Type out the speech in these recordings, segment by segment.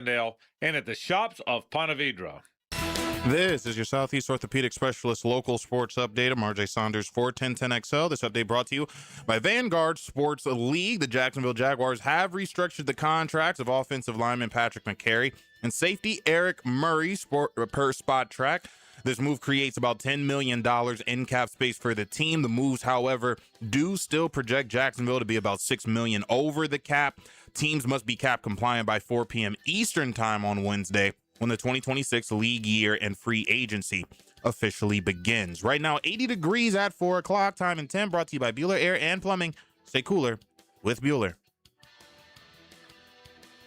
and at the shops of Ponte Vedra. This is your Southeast Orthopedic Specialist local sports update. I'm RJ Saunders for 1010XL. This update brought to you by Vanguard Sports League. The Jacksonville Jaguars have restructured the contracts of offensive lineman Patrick McCary and safety Eric Murray per spot track. This move creates about $10 million in cap space for the team. The moves, however, do still project Jacksonville to be about $6 million over the cap. Teams must be cap compliant by 4 p.m. Eastern time on Wednesday, when the 2026 league year and free agency officially begins. Right now, 80 degrees at 4 o'clock, time and 10, brought to you by Bueller Air and Plumbing. Stay cooler with Bueller.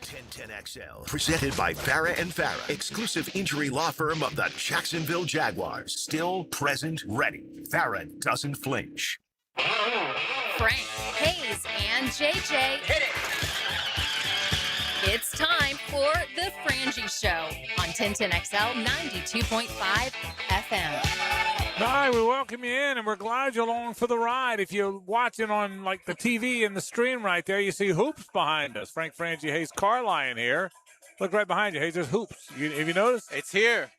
1010XL, presented by Farah and Farah, exclusive injury law firm of the Jacksonville Jaguars. Still, present, ready. Farah doesn't flinch. Frank, Hayes, and JJ. Hit it! It's time for the Frangie Show on 1010XL 92.5 FM. Hi, we welcome you in, and we're glad you're along for the ride. If you're watching on, like, the TV and the stream right there, you see hoops behind us. Frank, Frangie, Hayes, Carline here. Look right behind you, Hayes. There's hoops. Have you noticed? It's here.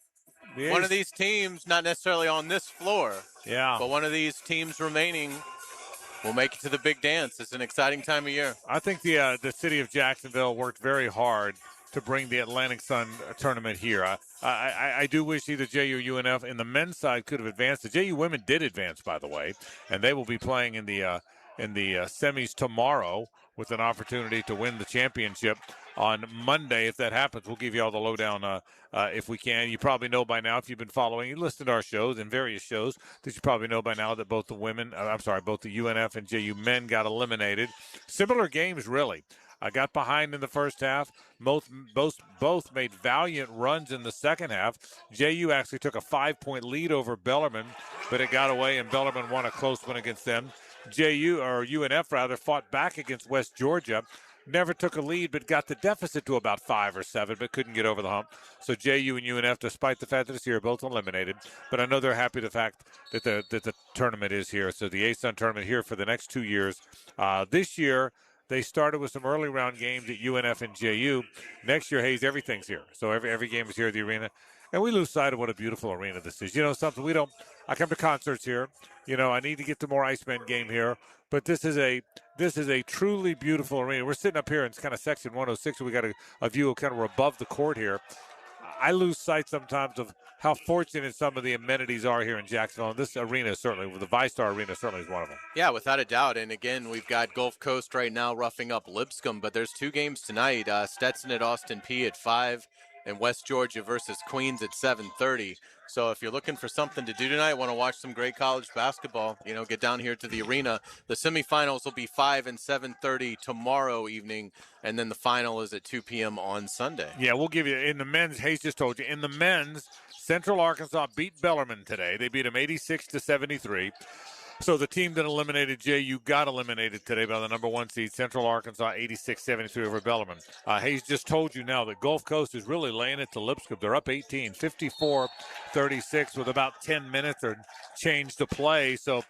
Yes. One of these teams, not necessarily on this floor, but one of these teams remaining will make it to the big dance. It's an exciting time of year. I think the city of Jacksonville worked very hard to bring the Atlantic Sun tournament here. I do wish either JU or UNF in the men's side could have advanced. The JU women did advance, by the way, and they will be playing in the semis tomorrow with an opportunity to win the championship on Monday. If that happens, we'll give you all the lowdown if we can. You probably know by now, if you've been following, you listened to our shows and various shows, that you probably know by now that both the both the UNF and JU men got eliminated. Similar games, really. I got behind in the first half. Both made valiant runs in the second half. JU actually took a 5-point lead over Bellarmine, but it got away, and Bellarmine won a close one against them. UNF fought back against West Georgia. Never took a lead, but got the deficit to about 5 or 7, but couldn't get over the hump. So JU and UNF, despite the fact that it's here, are both eliminated. But I know they're happy the fact that the tournament is here. So the ASUN tournament here for the next 2 years. This year, they started with some early round games at UNF and JU. Next year, Hayes, everything's here. So every game is here at the arena. And we lose sight of what a beautiful arena this is. You know, something I come to concerts here. You know, I need to get to more Iceman game here. But this is a truly beautiful arena. We're sitting up here in kind of section 106. We got a view of kind of above the court here. I lose sight sometimes of how fortunate some of the amenities are here in Jacksonville. And this arena certainly, the ViStar Arena certainly is one of them. Yeah, without a doubt. And again, we've got Gulf Coast right now roughing up Lipscomb, but there's 2 games tonight. Stetson at Austin Peay at 5 and West Georgia versus Queens at 7:30. So if you're looking for something to do tonight, want to watch some great college basketball, get down here to the arena. The semifinals will be 5 and 7:30 tomorrow evening, and then the final is at 2 p.m. on Sunday. Yeah, we'll give you, in the men's, Hayes just told you, in the men's, Central Arkansas beat Bellarmine today. They beat them 86-73. So the team that eliminated JU got eliminated today by the number 1 seed, Central Arkansas, 86-73 over Bellarmine. Hayes just told you now that Gulf Coast is really laying it to Lipscomb. They're up 18, 54-36 with about 10 minutes or change to play. So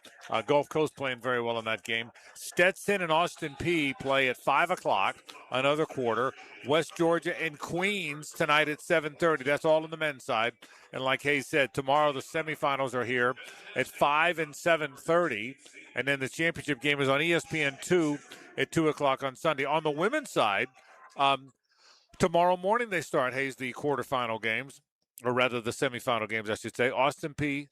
Gulf Coast playing very well in that game. Stetson and Austin Peay play at 5 o'clock, another quarter. West Georgia and Queens tonight at 7:30. That's all on the men's side. And like Hayes said, tomorrow the semifinals are here at 5 and 7:30. And then the championship game is on ESPN2 at 2 o'clock on Sunday. On the women's side, tomorrow morning they start, Hayes, the quarterfinal games, or rather the semifinal games, I should say. Austin Peay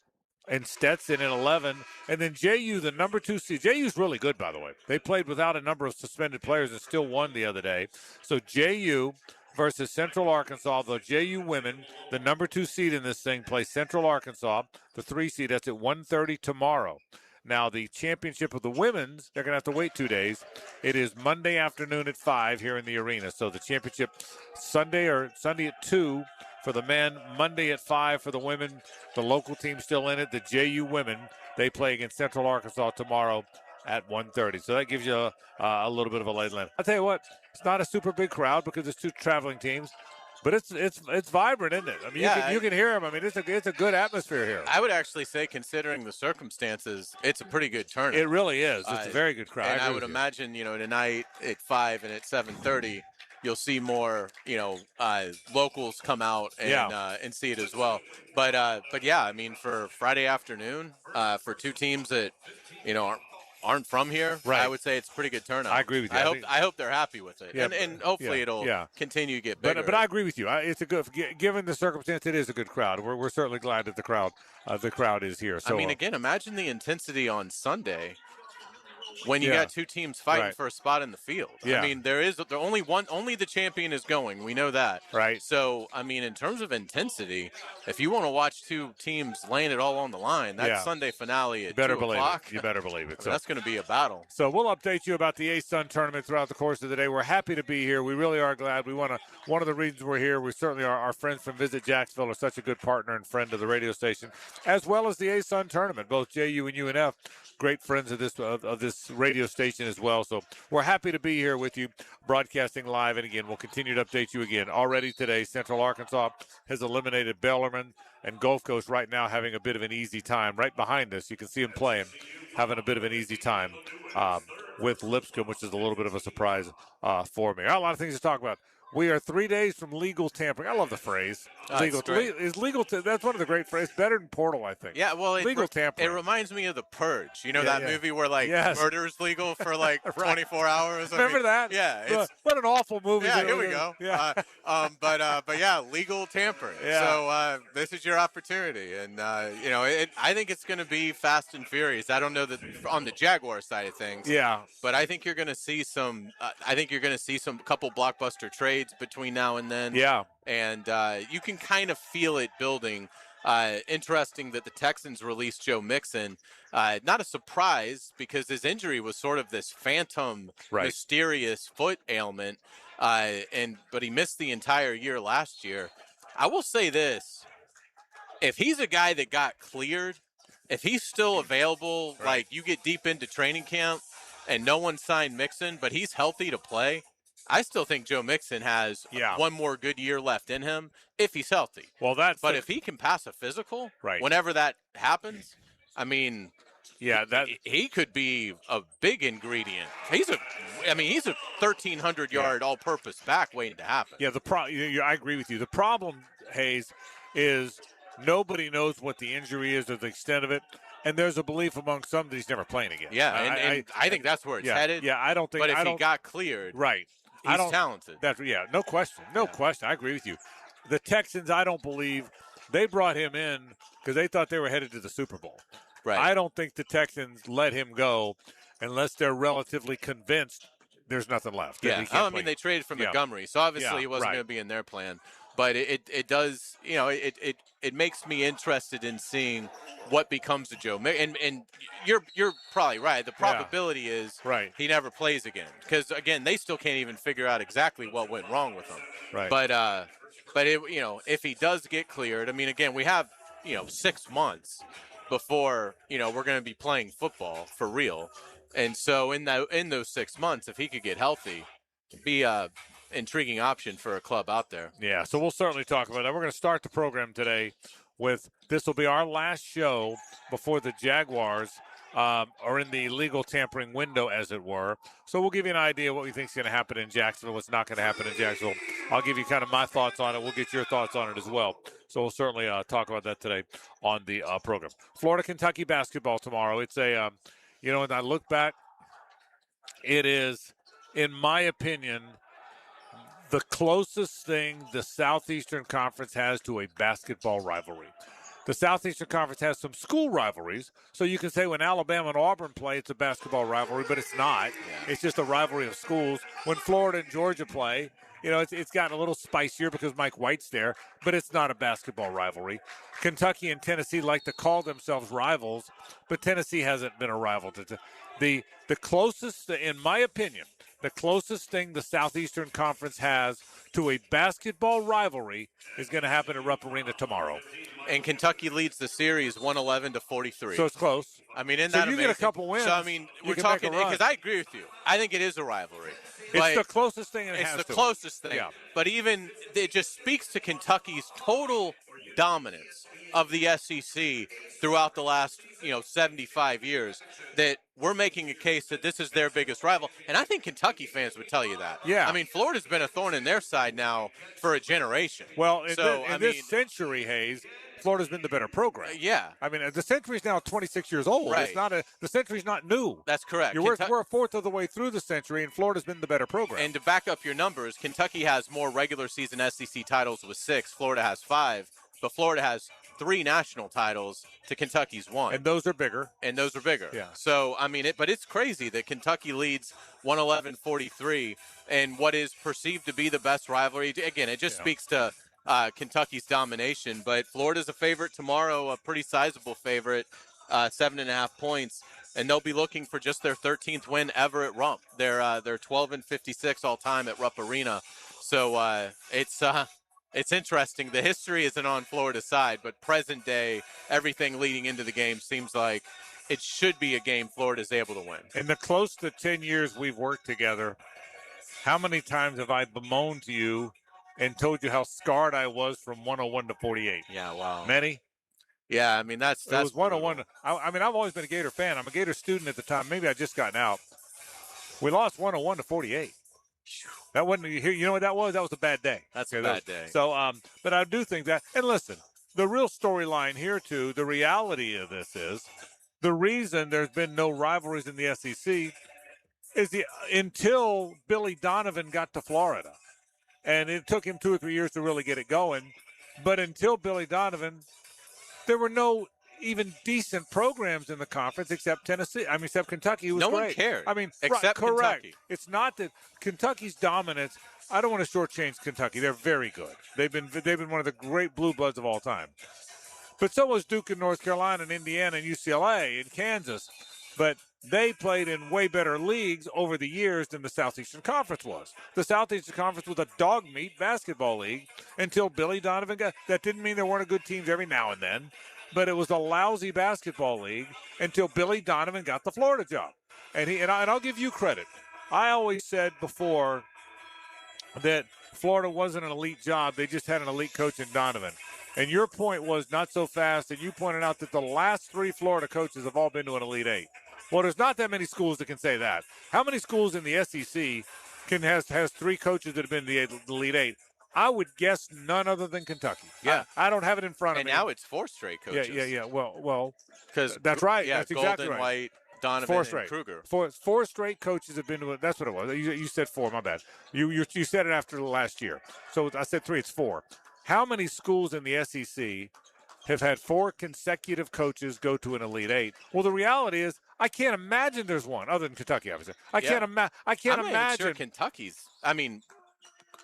and Stetson at 11. And then JU, the number 2 seed. JU's really good, by the way. They played without a number of suspended players and still won the other day. So JU versus Central Arkansas. The JU women, the number 2 seed in this thing, play Central Arkansas, the 3 seed. That's at 1:30 tomorrow. Now, the championship of the women's, they're going to have to wait 2 days. It is Monday afternoon at 5 here in the arena. So the championship Sunday at 2 for the men, Monday at 5 for the women. The local team still in it. The JU women, they play against Central Arkansas tomorrow at 1:30. So that gives you a little bit of a lay land. I'll tell you what, it's not a super big crowd because it's 2 traveling teams. But it's vibrant, isn't it? I mean, you can hear them. I mean, it's a good atmosphere here. I would actually say, considering the circumstances, it's a pretty good tournament. It really is. It's a very good crowd. And I would imagine, tonight at 5 and at 7:30, you'll see more, locals come out and see it as well. But yeah, I mean, for Friday afternoon, for two teams that, aren't from here, Right. I would say it's a pretty good turnout. I agree with you. I hope they're happy with it, Yeah, and hopefully it'll continue to get bigger. But I agree with you. It's a good, given the circumstance, it is a good crowd. We're certainly glad that the crowd is here. So I mean, again, imagine the intensity on Sunday when you got two teams fighting for a spot in the field. Yeah. I mean, only the champion is going. We know that. Right. So, I mean, in terms of intensity, if you want to watch two teams laying it all on the line, that Sunday finale at 2 o'clock. You better believe it. So that's going to be a battle. So we'll update you about the ASUN tournament throughout the course of the day. We're happy to be here. We really are glad. One of the reasons we're here, we certainly are. Our friends from Visit Jacksonville are such a good partner and friend of the radio station, as well as the ASUN tournament. Both JU and UNF, great friends of this radio station as well. So we're happy to be here with you, broadcasting live. And again, we'll continue to update you again. Already today, Central Arkansas has eliminated Bellarmine, and Gulf Coast right now having a bit of an easy time. Right behind us, you can see them playing, having a bit of an easy time with Lipscomb, which is a little bit of a surprise for me. A lot of things to talk about. We are 3 days from legal tampering. I love the phrase. Legal. That's one of the great phrases. Better than portal, I think. Yeah, well, legal tampering. It reminds me of The Purge. You know that movie where murder is legal for 24 hours. Remember that? Yeah. What an awful movie. Yeah, here we go. Yeah. But yeah, legal tampering. Yeah. So this is your opportunity, and I think it's going to be fast and furious. I don't know that on the Jaguar side of things. Yeah. But I think you're going to see some. Couple blockbuster trades between now and then. Yeah. And you can kind of feel it building. Interesting that the Texans released Joe Mixon. Not a surprise because his injury was sort of this phantom, mysterious foot ailment. But he missed the entire year last year. I will say this. If he's a guy that got cleared, if he's still available, like you get deep into training camp and no one signed Mixon, but he's healthy to play, I still think Joe Mixon has one more good year left in him if he's healthy. Well, if he can pass a physical, whenever that happens, I mean, he could be a big ingredient. He's a 1,300 yard all-purpose back waiting to happen. Yeah, I agree with you. The problem, Hayes, is nobody knows what the injury is or the extent of it. And there's a belief among some that he's never playing again. Yeah, and I think that's where it's headed. Yeah, I don't think. But if he got cleared, he's talented. No question. No question. I agree with you. The Texans, I don't believe they brought him in because they thought they were headed to the Super Bowl. Right. I don't think the Texans let him go unless they're relatively convinced there's nothing left. Yeah, they traded for Montgomery, so obviously he wasn't going to be in their plan. But it does, it makes me interested in seeing what becomes of Joe. And you're probably right. The probability is he never plays again because again they still can't even figure out exactly what went wrong with him. Right. But if he does get cleared, I mean, again we have 6 months before we're going to be playing football for real, and so in those 6 months, if he could get healthy, be intriguing option for a club out there. Yeah, so we'll certainly talk about that. We're going to start the program today with this will be our last show before the Jaguars are in the legal tampering window, as it were. So we'll give you an idea what we think is going to happen in Jacksonville, what's not going to happen in Jacksonville. I'll give you kind of my thoughts on it. We'll get your thoughts on it as well. So we'll certainly talk about that today on the program. Florida-Kentucky basketball tomorrow. It's a, when I look back, it is, in my opinion, the closest thing the Southeastern Conference has to a basketball rivalry. The Southeastern Conference has some school rivalries, so you can say when Alabama and Auburn play, it's a basketball rivalry, but it's not. Yeah. It's just a rivalry of schools. When Florida and Georgia play, it's gotten a little spicier because Mike White's there, but it's not a basketball rivalry. Kentucky and Tennessee like to call themselves rivals, but Tennessee hasn't been a rival to the closest, in my opinion, the closest thing the Southeastern Conference has to a basketball rivalry is going to happen at Rupp Arena tomorrow. And Kentucky leads the series 111-43. So it's close. I mean, isn't so that you amazing? Get a couple wins. So, I mean, we're talking, because I agree with you. I think it is a rivalry. It's the closest thing It's the closest thing. Yeah. But even, it just speaks to Kentucky's total dominance of the SEC throughout the last, 75 years, that we're making a case that this is their biggest rival. And I think Kentucky fans would tell you that. Yeah. I mean, Florida's been a thorn in their side now for a generation. Well, in So, this century, Hayes, Florida's been the better program. Yeah. I mean, the Century's now 26 years old. Right. It's not the Century's not new. That's correct. We're a fourth of the way through the Century, and Florida's been the better program. And to back up your numbers, Kentucky has more regular season SEC titles with 6. Florida has 5. But Florida has 3 national titles to Kentucky's 1. And those are bigger. Yeah. So, I mean, but it's crazy that Kentucky leads 111-43 in what is perceived to be the best rivalry. Again, it just speaks to Kentucky's domination. But Florida's a favorite tomorrow, a pretty sizable favorite, 7.5 points. And they'll be looking for just their 13th win ever at Rump. They're 12-56 all time at Rupp Arena. So it's interesting. The history isn't on Florida's side, but present day, everything leading into the game seems like it should be a game Florida's able to win. In the close to 10 years we've worked together, how many times have I bemoaned to you and told you how scarred I was from 101 to 48? Yeah, wow. Many? Yeah, I mean, that's it was 101. I mean, I've always been a Gator fan. I'm a Gator student at the time. Maybe I just gotten out. We lost 101 to 48. That wasn't, you know what that was? That was a bad day. That's a bad day. So, but I do think that, and listen, the real storyline here too, the reality of this is, the reason there's been no rivalries in the SEC is until Billy Donovan got to Florida. And it took him 2 or 3 years to really get it going. But until Billy Donovan, there were no even decent programs in the conference except Tennessee. I mean, except Kentucky, who was no great. one cared. I mean, except correct. Kentucky. It's not that Kentucky's dominance. I don't want to shortchange Kentucky. They're very good. They've been one of the great blue bloods of all time. But so was Duke and North Carolina and Indiana and UCLA and Kansas. But they played in way better leagues over the years than the Southeastern Conference was. The Southeastern Conference was a dog meat basketball league until Billy Donovan got. That didn't mean there weren't good teams every now and then. But it was a lousy basketball league until Billy Donovan got the Florida job. And I'll give you credit. I always said before that Florida wasn't an elite job. They just had an elite coach in Donovan. And your point was not so fast, and you pointed out that the last 3 Florida coaches have all been to an Elite 8. Well, there's not that many schools that can say that. How many schools in the SEC has 3 coaches that have been to the Elite 8? I would guess none other than Kentucky. Yeah. I don't have it in front of and me. now it's 4 straight coaches. Yeah. Well, because that's right. Yeah, that's Golden, exactly right. White, Donovan, 4 and straight. Kruger. 4 straight coaches have been to it. That's what it was. You said 4. My bad. You said it after the last year. So I said 3. It's 4. How many schools in the SEC have had 4 consecutive coaches go to an Elite 8? Well, the reality is, I can't imagine there's one other than Kentucky. Obviously, I can't I'm not imagine. even sure Kentucky's.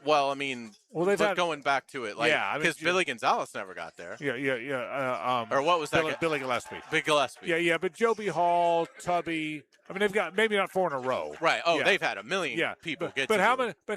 Well, they've had, going back to it, because Billy Gonzalez never got there. Yeah. Or what was that? Billy Gillespie. Big Gillespie. Yeah. But Joby Hall, Tubby. I mean, they've got maybe not 4 in a row. Right. Oh, yeah. They've had a million people get. But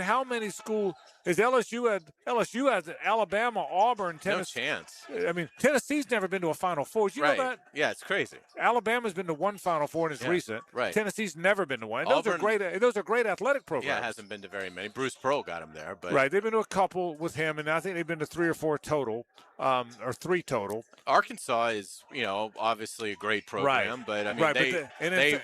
how many schools is LSU had? LSU has Alabama, Auburn, Tennessee. No chance. I mean, Tennessee's never been to a Final Four. Did you know that? Yeah, it's crazy. Alabama's been to 1 Final Four and it's recent. Right. Tennessee's never been to one. And Auburn, those are great athletic programs. Yeah, it hasn't been to very many. Bruce Pearl got him there, but right. They've been to a couple with him, and I think they've been to 3 or 4 total, or 3 total. Arkansas is, obviously a great program, but I mean they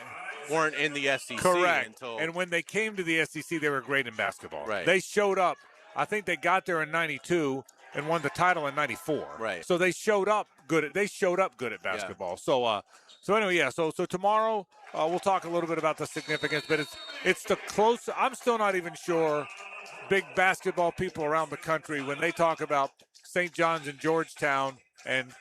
weren't in the SEC until. And when they came to the SEC, they were great in basketball. Right. They showed up. I think they got there in '92 and won the title in '94. Right. So they showed up good at basketball. Yeah. So anyway, So tomorrow we'll talk a little bit about the significance, but it's the close. I'm still not even sure. Big basketball people around the country, when they talk about St. John's and Georgetown and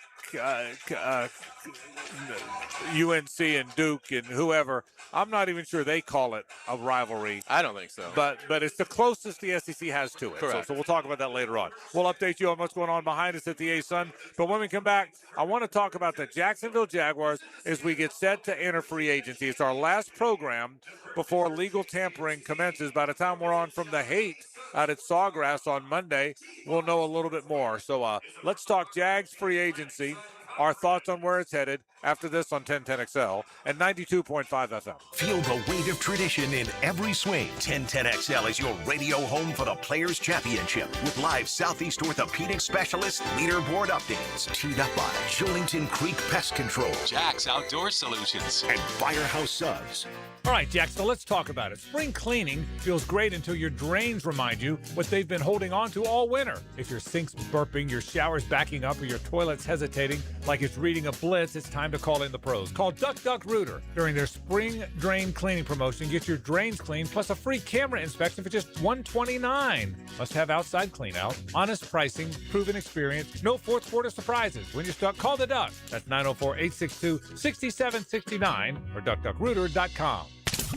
UNC and Duke and whoever, I'm not even sure they call it a rivalry. I don't think so. But it's the closest the SEC has to it. Correct. So we'll talk about that later on. We'll update you on what's going on behind us at the ASUN. But when we come back, I want to talk about the Jacksonville Jaguars as we get set to enter free agency. It's our last program before legal tampering commences. By the time we're on From the Hate out at Sawgrass on Monday, we'll know a little bit more. So let's talk Jags free agency. our thoughts on where it's headed after this on 1010XL and 92.5 FM. Feel the weight of tradition in every swing. 1010XL is your radio home for the Players' Championship with live Southeast Orthopedic Specialist leaderboard updates. Teed up by Shillington Creek Pest Control, Jack's Outdoor Solutions, and Firehouse Subs. All right, Jack, so let's talk about it. Spring cleaning feels great until your drains remind you what they've been holding on to all winter. If your sink's burping, your shower's backing up, or your toilet's hesitating like it's reading a blitz, it's time to call in the pros. Call Duck Duck Rooter. During their spring drain cleaning promotion, get your drains cleaned plus a free camera inspection for just $129. Must have outside clean out, honest pricing, proven experience, no fourth quarter surprises. When you're stuck, call the Duck. That's 904-862-6769 or duckduckrooter.com.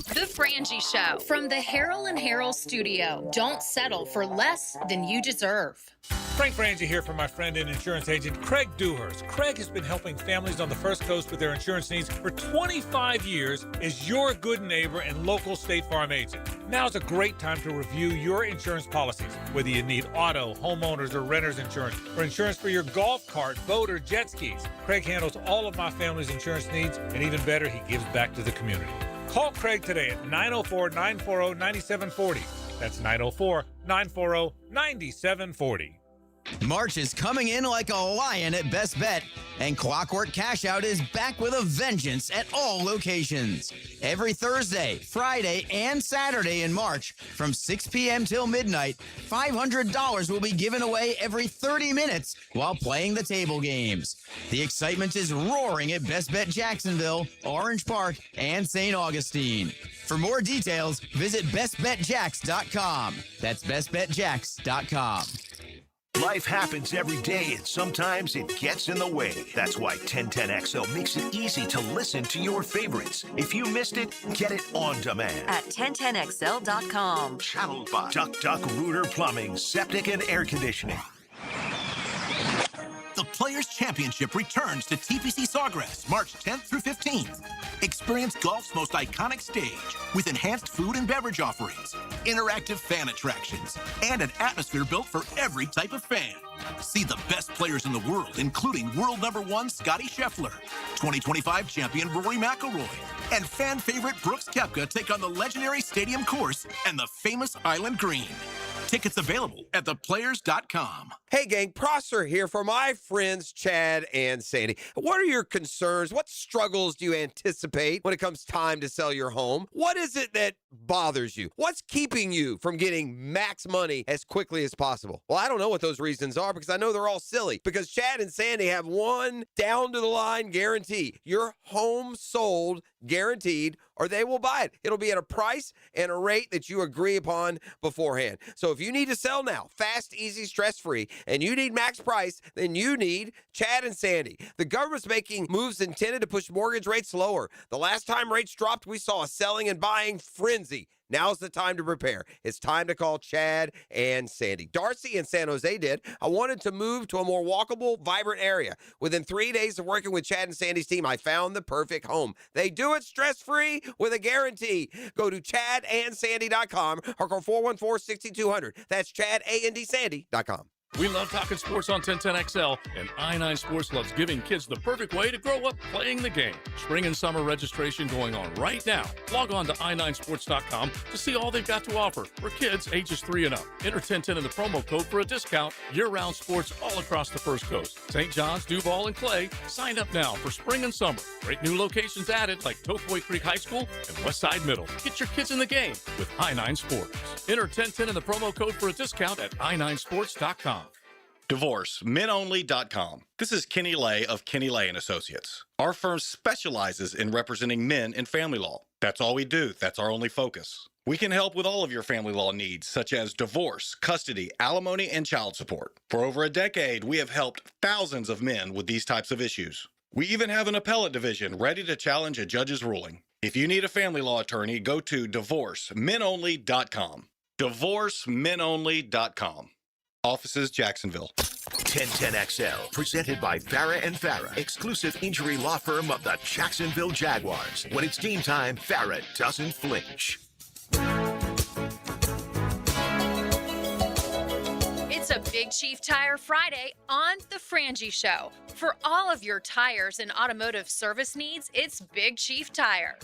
The Frangie Show from the Harrell and Harrell studio. Don't settle for less than you deserve. Frank Frangie here from my friend and insurance agent Craig Dewhurst. Craig has been helping families on the First Coast with their insurance needs for 25 years as your good neighbor and local State Farm agent. Now's a great time to review your insurance policies, whether you need auto, homeowners, or renter's insurance, or insurance for your golf cart, boat, or jet skis. Craig handles all of my family's insurance needs, and even better, he gives back to the community. Call Craig today at 904-940-9740. That's 904-940-9740. March is coming in like a lion at Best Bet, and Clockwork Cashout is back with a vengeance at all locations. Every Thursday, Friday, and Saturday in March, from 6 p.m. till midnight, $500 will be given away every 30 minutes while playing the table games. The excitement is roaring at Best Bet Jacksonville, Orange Park, and St. Augustine. For more details, visit bestbetjacks.com. That's bestbetjacks.com. Life happens every day, and sometimes it gets in the way. That's why 1010XL makes it easy to listen to your favorites. If you missed it, get it on demand at 1010XL.com. Channeled by Duck Duck Rooter Plumbing, Septic and Air Conditioning. The Players' Championship returns to TPC Sawgrass March 10th through 15th. Experience golf's most iconic stage with enhanced food and beverage offerings, interactive fan attractions, and an atmosphere built for every type of fan. See the best players in the world, including world number one Scotty Scheffler, 2025 champion Rory McIlroy, and fan favorite Brooks Koepka take on the legendary Stadium Course and the famous Island Green. Tickets available at theplayers.com. Hey gang, Prosser here for my friends Chad and Sandy. What are your concerns? What struggles do you anticipate when it comes time to sell your home? What is it that bothers you? What's keeping you from getting max money as quickly as possible? Well, I don't know what those reasons are because I know they're all silly. Because Chad and Sandy have one down to the line guarantee. Your home sold guaranteed, or they will buy it. It'll be at a price and a rate that you agree upon beforehand. So if you need to sell now, fast, easy, stress-free, and you need max price, then you need Chad and Sandy. The government's making moves intended to push mortgage rates lower. The last time rates dropped, we saw a selling and buying frenzy. Now's the time to prepare. It's time to call Chad and Sandy. Darcy in San Jose did. I wanted to move to a more walkable, vibrant area. Within 3 days of working with Chad and Sandy's team, I found the perfect home. They do it stress-free with a guarantee. Go to chadandsandy.com or call 414-6200. That's chadandsandy.com. We love talking sports on 1010XL, and I9 Sports loves giving kids the perfect way to grow up playing the game. Spring and summer registration going on right now. Log on to i9sports.com to see all they've got to offer for kids ages 3 and up. Enter 1010 in the promo code for a discount. Year-round sports all across the First Coast. St. John's, Duval, and Clay. Sign up now for spring and summer. Great new locations added like Tofoy Creek High School and Westside Middle. Get your kids in the game with I9 Sports. Enter 1010 in the promo code for a discount at i9sports.com. DivorceMenOnly.com. This is Kenny Lay of Kenny Lay & Associates. Our firm specializes in representing men in family law. That's all we do. That's our only focus. We can help with all of your family law needs, such as divorce, custody, alimony, and child support. For over a decade, we have helped thousands of men with these types of issues. We even have an appellate division ready to challenge a judge's ruling. If you need a family law attorney, go to DivorceMenOnly.com. DivorceMenOnly.com. Offices, Jacksonville. 1010XL, presented by Farah and Farah, exclusive injury law firm of the Jacksonville Jaguars. When it's game time, Farah doesn't flinch. It's a big Big Chief Tire Friday on The Frangie Show. For all of your tires and automotive service needs, it's Big Chief Tire.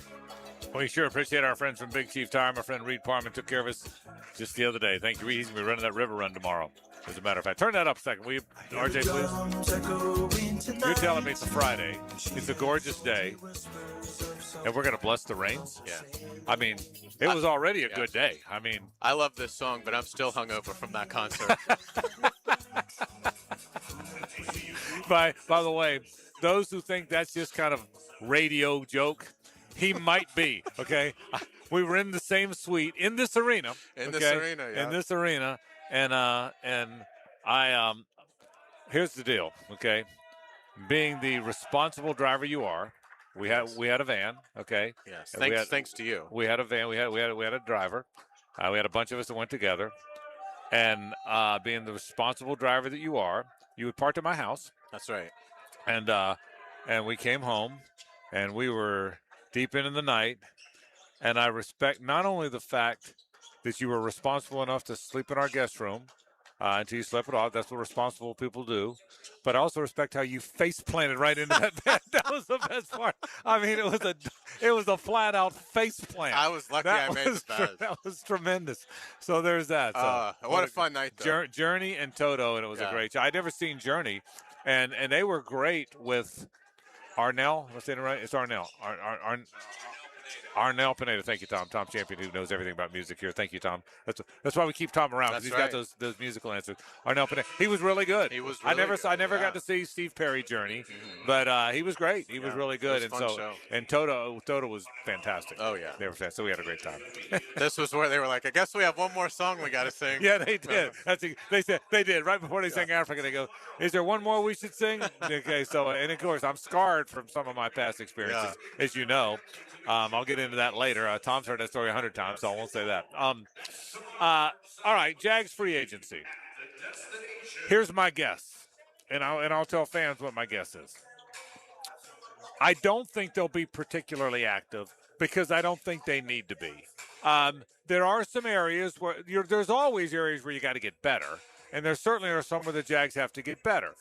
We sure appreciate our friends from Big Chief Tire. My friend Reed Parman took care of us just the other day. Thank you, Reed. He's going to be running that river run tomorrow. As a matter of fact, turn that up a second. Will you, RJ, please? You're telling me it's a Friday. It's a gorgeous day. And we're going to bless the rains? Yeah. I mean, it was already a good day. I mean, I love this song, but I'm still hungover from that concert. by the way, those who think that's just kind of radio joke, he might be, okay? We were in the same suite in this arena. In okay? this arena, yeah. In this arena. And I here's the deal, okay? Being the responsible driver you are, we had a van, okay? Yes. Thanks to you. We had a van. We had a driver. We had a bunch of us that went together. And being the responsible driver that you are, you would park at my house. That's right. And we came home, and we were deep into the night. And I respect not only the fact that you were responsible enough to sleep in our guest room until you slept it off. That's what responsible people do. But I also respect how you face planted right into that bed. That was the best part. I mean, it was a flat out face plant. I was lucky I made the bed. That was tremendous. So there's that. So, what a fun night, though. Journey and Toto, and it was a great show. I'd never seen Journey, and they were great with Arnell. Am I saying it right? It's Arnell. Arnell Pineda. Thank you, Tom. Tom Champion, who knows everything about music here. Thank you, Tom. That's why we keep Tom around, because he's got those musical answers. Arnell Pineda. He was really good. He was really good. I never got to see Steve Perry Journey, but he was great. He was really good. It was a fun show. And Toto was fantastic. Oh, yeah. They were fantastic. So we had a great time. This was where they were like, I guess we have one more song we got to sing. Yeah, they did. They did. Right before they sang Africa, they go, is there one more we should sing? Okay, so, and of course, I'm scarred from some of my past experiences, as you know. I'll get into that later. Tom's heard that story 100 times, so I won't say that. All right, Jags free agency. Here's my guess, and I'll tell fans what my guess is. I don't think they'll be particularly active because I don't think they need to be. There are some areas where there's always areas where you got to get better, and there certainly are some where the Jags have to get better.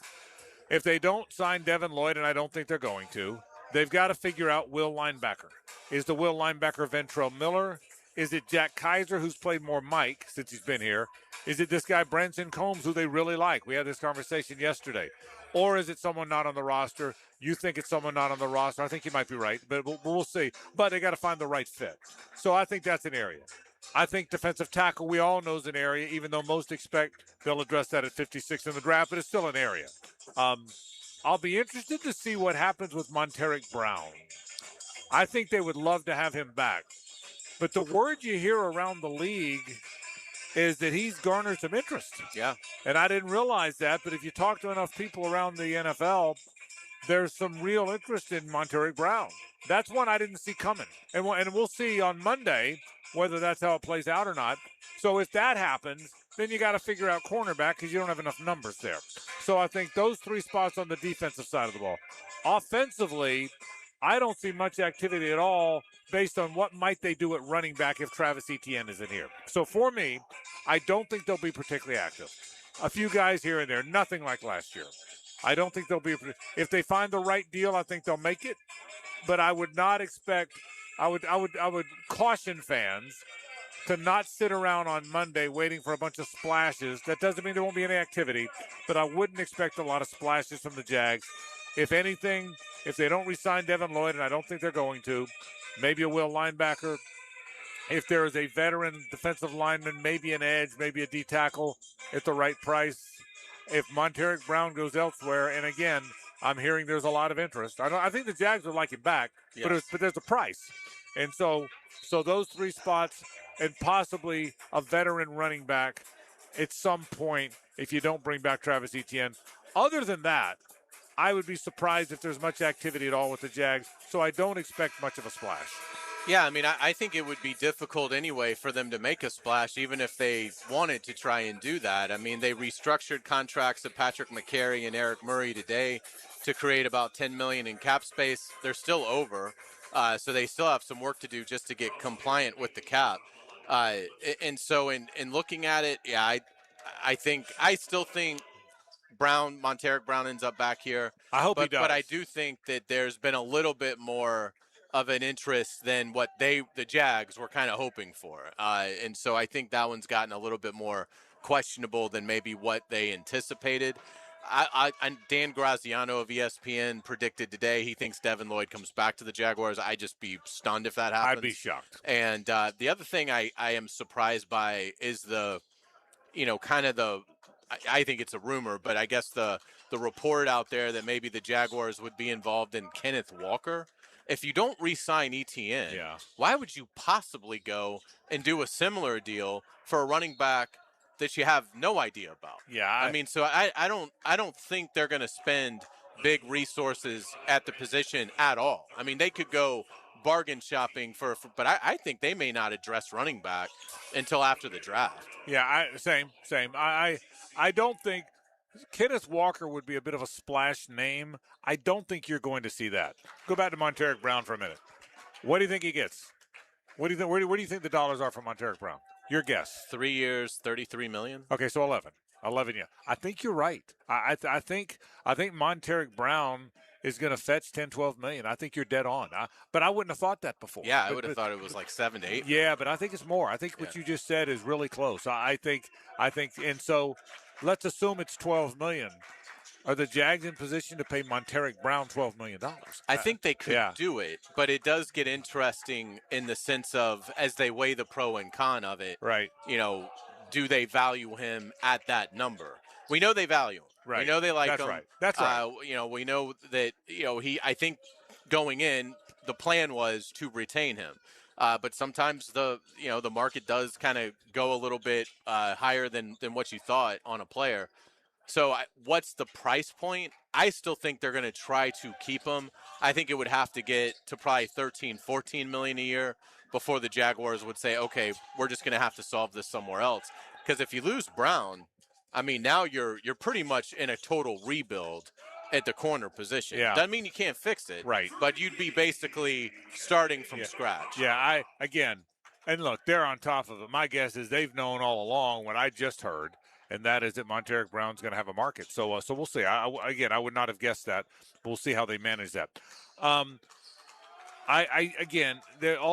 If they don't sign Devin Lloyd, and I don't think they're going to, they've got to figure out will linebacker. Is the will linebacker Ventrell Miller? Is it Jack Kaiser, who's played more Mike since he's been here? Is it this guy Branson Combs, who they really like? We had this conversation yesterday. Or is it someone not on the roster? You think it's someone not on the roster. I think you might be right, but we'll see. But they got to find the right fit. So I think that's an area. I think defensive tackle, we all know is an area, even though most expect they'll address that at 56 in the draft, but it's still an area. I'll be interested to see what happens with Monteric Brown. I think they would love to have him back. But the word you hear around the league is that he's garnered some interest. Yeah. And I didn't realize that, but if you talk to enough people around the NFL, there's some real interest in Monteric Brown. That's one I didn't see coming. And we'll see on Monday whether that's how it plays out or not. So if that happens, then you got to figure out cornerback because you don't have enough numbers there. So I think those three spots on the defensive side of the ball. Offensively, I don't see much activity at all based on what might they do at running back if Travis Etienne isn't here. So for me, I don't think they'll be particularly active. A few guys here and there, nothing like last year. I don't think they'll be. If they find the right deal, I think they'll make it. But I would not expect. I would caution fans to not sit around on Monday waiting for a bunch of splashes. That doesn't mean there won't be any activity, but I wouldn't expect a lot of splashes from the Jags. If anything, if they don't re-sign Devin Lloyd, and I don't think they're going to, maybe a will linebacker. If there is a veteran defensive lineman, maybe an edge, maybe a D tackle at the right price. If Monteric Brown goes elsewhere, and again, I'm hearing there's a lot of interest. I think the Jags would like him back, yes. but there's a price. And so those three spots and possibly a veteran running back at some point if you don't bring back Travis Etienne. Other than that, I would be surprised if there's much activity at all with the Jags, so I don't expect much of a splash. Yeah, I mean, I think it would be difficult anyway for them to make a splash, even if they wanted to try and do that. I mean, they restructured contracts of Patrick McCary and Eric Murray today to create about $10 million in cap space. They're still over, so they still have some work to do just to get compliant with the cap. And so in looking at it, yeah, I still think Monteric Brown ends up back here. I hope he does. But I do think that there's been a little bit more of an interest than what the Jags were kind of hoping for. And so I think that one's gotten a little bit more questionable than maybe what they anticipated. Dan Graziano of ESPN predicted today he thinks Devin Lloyd comes back to the Jaguars. I'd just be stunned if that happens. I'd be shocked. And the other thing I am surprised by is I think it's a rumor, but I guess the report out there that maybe the Jaguars would be involved in Kenneth Walker. If you don't re-sign ETN, why would you possibly go and do a similar deal for a running back that you have no idea about? Yeah, I mean, so I don't think they're going to spend big resources at the position at all. I mean, they could go bargain shopping but I think they may not address running back until after the draft. Yeah, same. I don't think Kenneth Walker would be a bit of a splash name. I don't think you're going to see that. Go back to Monteric Brown for a minute. What do you think he gets? What do you think? Where do you think the dollars are for Monteric Brown? Your guess. 3 years, $33 million. Okay, so 11. 11, yeah. I think you're right. I think Monteric Brown is going to fetch 10, 12 million. I think you're dead on. But I wouldn't have thought that before. Yeah, I would have thought it was like 7 to 8. Yeah, but I think it's more. I think what you just said is really close. I think, and so let's assume it's 12 million. Are the Jags in position to pay Monteric Brown $12 million? I think they could do it, but it does get interesting in the sense of as they weigh the pro and con of it. Right. Do they value him at that number? We know they value him. Right. We know they like him. That's right. We know that I think going in, the plan was to retain him. But sometimes the market does kind of go a little bit higher than what you thought on a player. So what's the price point? I still think they're going to try to keep him. I think it would have to get to probably 13, 14 million a year before the Jaguars would say, okay, we're just going to have to solve this somewhere else. Because if you lose Brown, I mean, now you're pretty much in a total rebuild at the corner position. Yeah. Doesn't mean you can't fix it. Right. But you'd be basically starting from scratch. Yeah, and look, they're on top of it. My guess is they've known all along what I just heard, and that is that Monteric Brown's going to have a market. So we'll see. I would not have guessed that, but we'll see how they manage that. All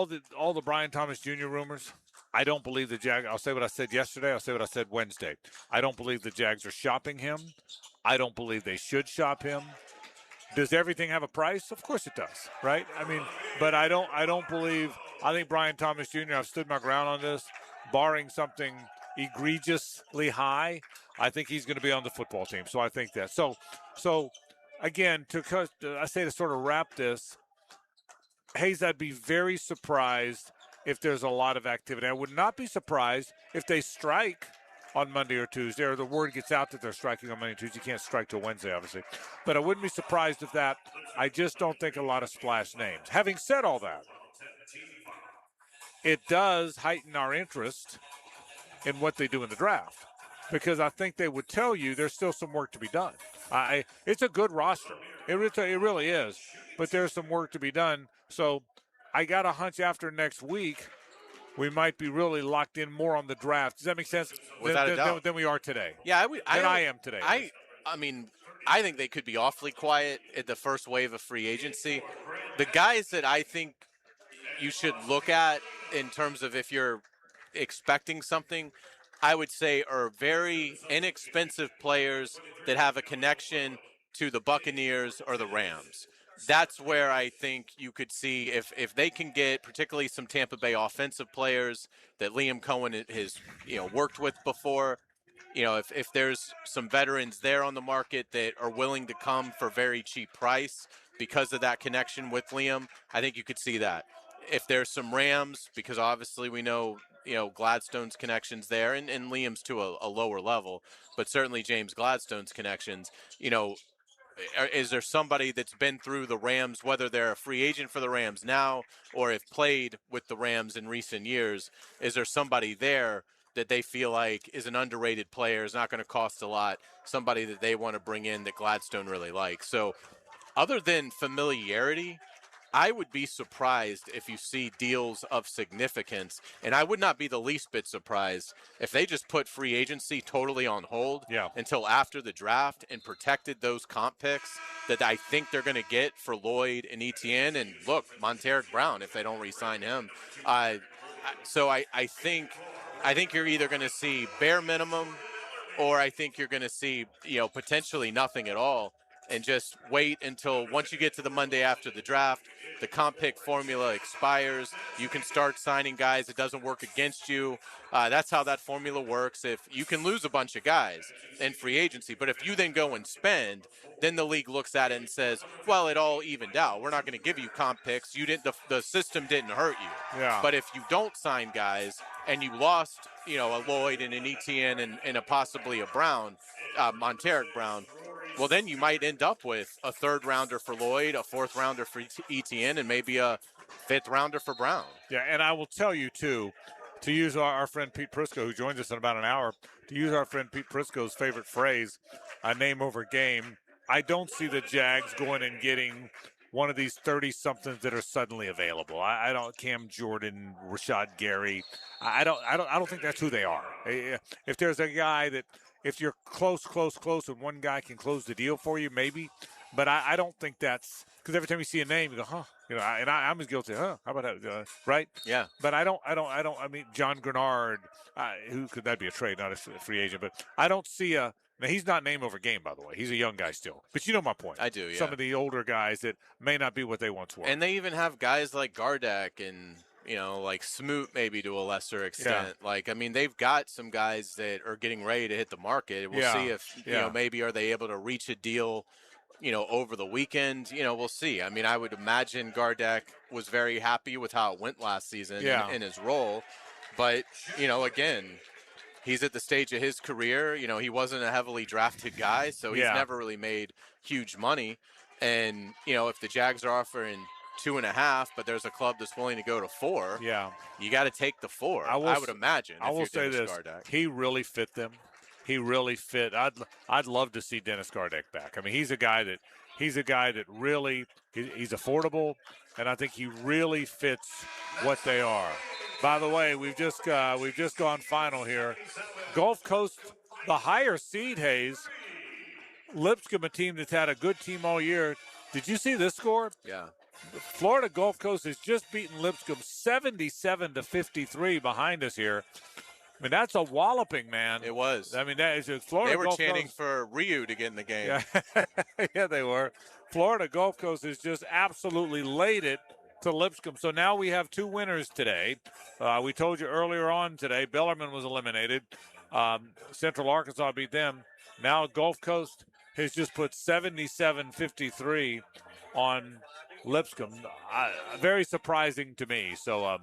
the Brian Thomas Jr. rumors, I don't believe the Jags. I'll say what I said yesterday. I'll say what I said Wednesday. I don't believe the Jags are shopping him. I don't believe they should shop him. Does everything have a price? Of course it does, right? I mean, but I don't believe. I think Brian Thomas Jr. I've stood my ground on this, barring something egregiously high. I think he's going to be on the football team. So I think that. So again, I say to sort of wrap this, Hayes, I'd be very surprised if there's a lot of activity. I would not be surprised if they strike on Monday or Tuesday, or the word gets out that they're striking on Monday and Tuesday. You can't strike till Wednesday, obviously. But I wouldn't be surprised if that. I just don't think a lot of splash names. Having said all that, it does heighten our interest in what they do in the draft, because I think they would tell you there's still some work to be done. It's a good roster. It really is. But there's some work to be done. So I got a hunch after next week, we might be really locked in more on the draft. Does that make sense? Without a doubt. Than we are today. Yeah, I am today. I mean, I think they could be awfully quiet at the first wave of free agency. The guys that I think you should look at in terms of if you're expecting something, I would say are very inexpensive players that have a connection to the Buccaneers or the Rams. That's where I think you could see if they can get particularly some Tampa Bay offensive players that Liam Cohen has worked with before. If there's some veterans there on the market that are willing to come for very cheap price because of that connection with Liam, I think you could see that. If there's some Rams, because obviously we know Gladstone's connections there, and Liam's to a lower level, but certainly James Gladstone's connections, is there somebody that's been through the Rams, whether they're a free agent for the Rams now or have played with the Rams in recent years? Is there somebody there that they feel like is an underrated player, is not going to cost a lot, somebody that they want to bring in that Gladstone really likes? So other than familiarity, I would be surprised if you see deals of significance, and I would not be the least bit surprised if they just put free agency totally on hold until after the draft and protected those comp picks that I think they're going to get for Lloyd and Etienne, and look, Monteric Brown if they don't re-sign him. So I think you're either going to see bare minimum, or I think you're going to see potentially nothing at all. And just wait until once you get to the Monday after the draft, the comp pick formula expires. You can start signing guys. It doesn't work against you. That's how that formula works. If you can lose a bunch of guys in free agency, but if you then go and spend, then the league looks at it and says, well, it all evened out. We're not going to give you comp picks. You didn't. The system didn't hurt you. Yeah. But if you don't sign guys and you lost, a Lloyd and an Etienne and a possibly a Brown, Monteric Brown, well, then you might end up with a third rounder for Lloyd, a fourth rounder for Etienne, and maybe a fifth rounder for Brown. Yeah, and I will tell you, too, to use our friend Pete Prisco, who joins us in about an hour, to use our friend Pete Prisco's favorite phrase, a name over game, I don't see the Jags going and getting one of these 30-somethings that are suddenly available. I don't. Cam Jordan, Rashad Gary. I don't think that's who they are. If there's a guy that, if you're close, and one guy can close the deal for you, maybe. But I don't think that's, because every time you see a name, you go, huh? I'm as guilty. Huh? How about that? Right? Yeah. But I mean, John Grenard, who could that be a trade, not a free agent? But I don't see a. Now, he's not name over game, by the way. He's a young guy still. But you know my point. I do, yeah. Some of the older guys that may not be what they once were. And they even have guys like Gardeck and, like Smoot maybe to a lesser extent. Yeah. Like, I mean, they've got some guys that are getting ready to hit the market. We'll see if, maybe are they able to reach a deal, over the weekend. We'll see. I mean, I would imagine Gardeck was very happy with how it went last season in his role. But, again, he's at the stage of his career. He wasn't a heavily drafted guy, so he's never really made huge money. And, if the Jags are offering 2.5, but there's a club that's willing to go to 4, you got to take the 4. I would imagine. I will say this: Gardeck. He really fit them. He really fit. I'd love to see Dennis Gardeck back. I mean, he's a guy that really he's affordable, and I think he really fits what they are. By the way, we've just gone final here. Gulf Coast, the higher seed, Hayes. Lipscomb, a team that's had a good team all year. Did you see this score? Yeah. Florida Gulf Coast has just beaten Lipscomb 77-53 behind us here. I mean, that's a walloping, man. It was. I mean, that is Florida. They were Gulf chanting Coast. for Ryu to get in the game. Yeah, yeah, they were. Florida Gulf Coast has just absolutely laid it to Lipscomb. So now we have 2 winners today. We told you earlier on today, Bellarmine was eliminated. Central Arkansas beat them. Now Gulf Coast has just put 77-53 on Lipscomb. Very surprising to me. So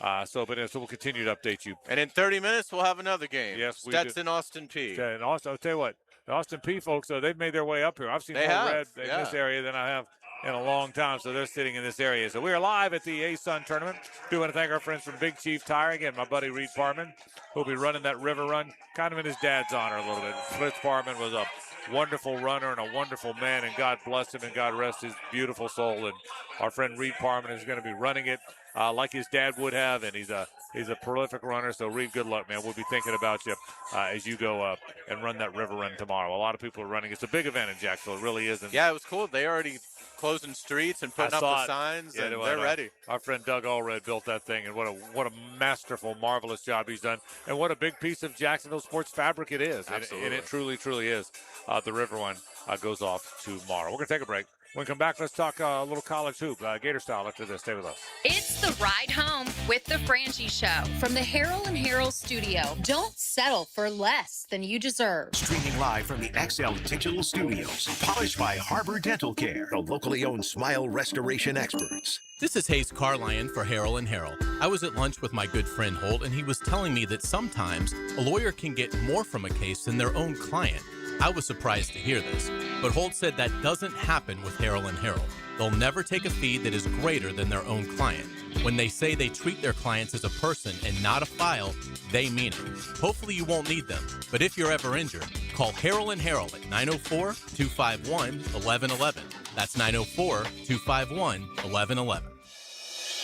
we'll continue to update you. And in 30 minutes, we'll have another game. Yes, we Stetson, Austin P. Okay, and also, I'll tell you what, the Austin P folks, they've made their way up here. I've seen more red in this area than I have in a long time, so they're sitting in this area. So we are live at the ASUN tournament. Do want to thank our friends from Big Chief Tire. Again, my buddy Reed Parman, who'll be running that river run, kind of in his dad's honor a little bit. Fritz Parman was a wonderful runner and a wonderful man, and God bless him and God rest his beautiful soul. And our friend Reed Parman is going to be running it like his dad would have, and he's a prolific runner. So Reed, good luck, man. We'll be thinking about you as you go and run that river run tomorrow. A lot of people are running. It's a big event in Jacksonville. It really is. Yeah, it was cool. They already closing streets and putting up the signs, and they're ready. Our friend Doug Allred built that thing, and what a masterful, marvelous job he's done, and what a big piece of Jacksonville sports fabric it is. And it truly, truly is. The river one goes off tomorrow. We're going to take a break. When we come back, let's talk a little college hoop, Gator style after this. Stay with us. It's the ride home with the Frangie Show from the Harrell and Harrell studio. Don't settle for less than you deserve. Streaming live from the XL Digital Studios. Polished by Harbor Dental Care, the locally owned smile restoration experts. This is Hayes Carlion for Harrell and Harrell. I was at lunch with my good friend Holt, and he was telling me that sometimes a lawyer can get more from a case than their own client. I was surprised to hear this, but Holt said that doesn't happen with Harrell and Harrell. They'll never take a fee that is greater than their own client. When they say they treat their clients as a person and not a file, they mean it. Hopefully you won't need them, but if you're ever injured, call Harrell and Harrell at 904-251-1111. That's 904-251-1111.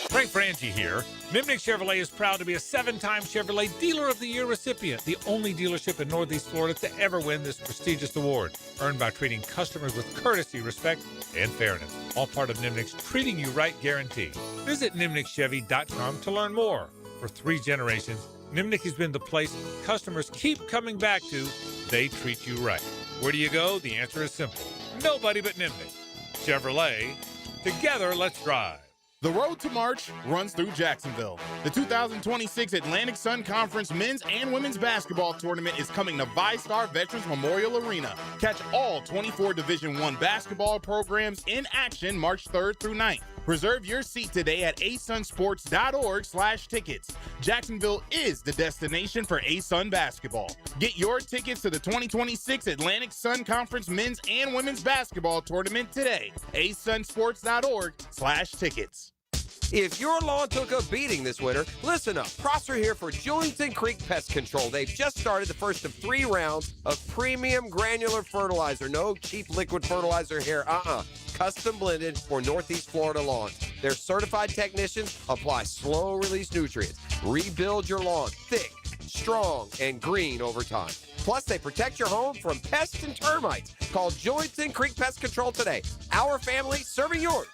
Frank Frangie here. Nimnik Chevrolet is proud to be a 7-time Chevrolet Dealer of the Year recipient, the only dealership in Northeast Florida to ever win this prestigious award, earned by treating customers with courtesy, respect, and fairness. All part of Nimnik's Treating You Right guarantee. Visit NimnikChevy.com to learn more. For 3 generations, Nimnik has been the place customers keep coming back to. They treat you right. Where do you go? The answer is simple. Nobody but Nimnik. Chevrolet. Together, let's drive. The road to March runs through Jacksonville. The 2026 Atlantic Sun Conference men's and women's basketball tournament is coming to VyStar Veterans Memorial Arena. Catch all 24 Division I basketball programs in action March 3rd through 9th. Reserve your seat today at asunsports.org/tickets. Jacksonville is the destination for ASUN basketball. Get your tickets to the 2026 Atlantic Sun Conference men's and women's basketball tournament today. asunsports.org/tickets. If your lawn took a beating this winter, listen up. Prosser here for Julington Creek Pest Control. They've just started the first of 3 rounds of premium granular fertilizer. No cheap liquid fertilizer here. Custom blended for Northeast Florida lawns. Their certified technicians apply slow-release nutrients. Rebuild your lawn thick, strong, and green over time. Plus, they protect your home from pests and termites. Call Julington Creek Pest Control today. Our family serving yours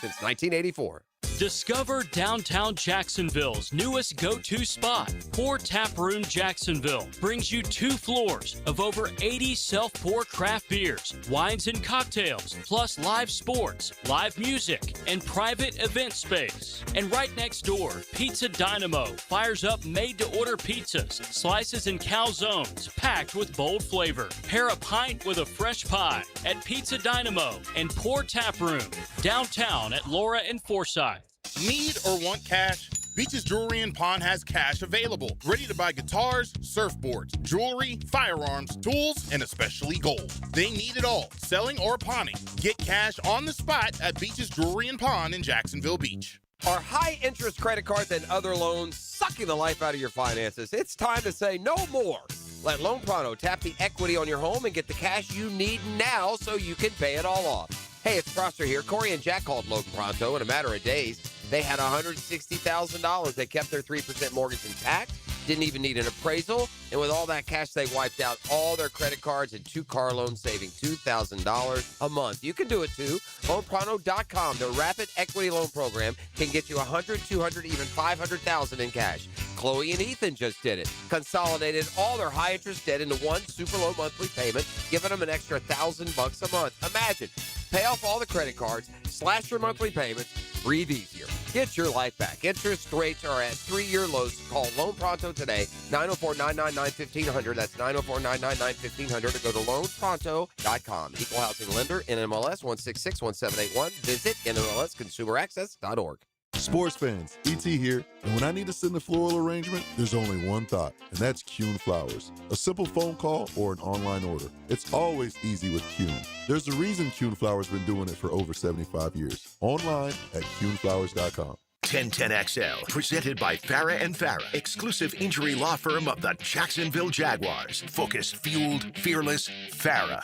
since 1984. Discover downtown Jacksonville's newest go-to spot. Pour Tap Room Jacksonville brings you 2 floors of over 80 self-pour craft beers, wines and cocktails, plus live sports, live music, and private event space. And right next door, Pizza Dynamo fires up made-to-order pizzas, slices and calzones packed with bold flavor. Pair a pint with a fresh pie at Pizza Dynamo and Pour Tap Room, downtown at Laura and Forsyth. Need or want cash? Beaches Jewelry and Pawn has cash available. Ready to buy guitars, surfboards, jewelry, firearms, tools, and especially gold. They need it all, selling or pawning. Get cash on the spot at Beaches Jewelry and Pawn in Jacksonville Beach. Are high-interest credit cards and other loans sucking the life out of your finances? It's time to say no more. Let Loan Pronto tap the equity on your home and get the cash you need now so you can pay it all off. Hey, it's Prosser here. Corey and Jack called Loan Pronto in a matter of days. They had $160,000. They kept their 3% mortgage intact, didn't even need an appraisal, and with all that cash, they wiped out all their credit cards and 2 car loans, saving $2,000 a month. You can do it too. LoanPronto.com, the rapid equity loan program, can get you $100,000, $200,000, even $500,000 in cash. Chloe and Ethan just did it. Consolidated all their high-interest debt into one super low monthly payment, giving them an extra $1,000 a month. Imagine, pay off all the credit cards, slash your monthly payments, breathe easier. Get your life back. Interest rates are at 3-year lows. Call Loan Pronto today, 904-999-1500. That's 904-999-1500. Or go to loanpronto.com. Equal housing lender, NMLS 1661781. Visit NMLSconsumeraccess.org. Sports fans, ET here, and when I need to send a floral arrangement, there's only one thought, and that's Kuhn Flowers. A simple phone call or an online order. It's always easy with Kuhn. There's a reason Kuhn Flowers been doing it for over 75 years. Online at KuhnFlowers.com. 1010XL, presented by Farah and Farah, exclusive injury law firm of the Jacksonville Jaguars. Focused, fueled, fearless, Farah.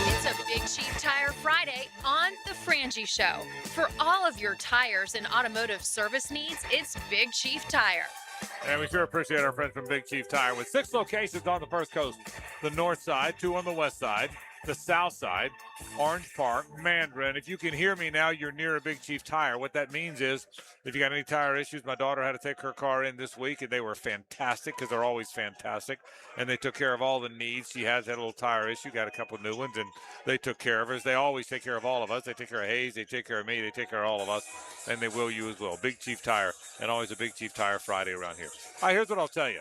It's a Big Chief Tire Friday on The Frangie Show. For all of your tires and automotive service needs, it's Big Chief Tire. And we sure appreciate our friends from Big Chief Tire with 6 locations on the First Coast. The north side, 2 on the west side, the south side, Orange Park, Mandarin. If you can hear me now, you're near a Big Chief Tire. What that means is if you got any tire issues, my daughter had to take her car in this week, and they were fantastic because they're always fantastic. And they took care of all the needs. She has had a little tire issue, got a couple new ones, and they took care of her. They always take care of all of us. They take care of Hayes. They take care of me. They take care of all of us, and they will you as well. Big Chief Tire, and always a Big Chief Tire Friday around here. All right, here's what I'll tell you.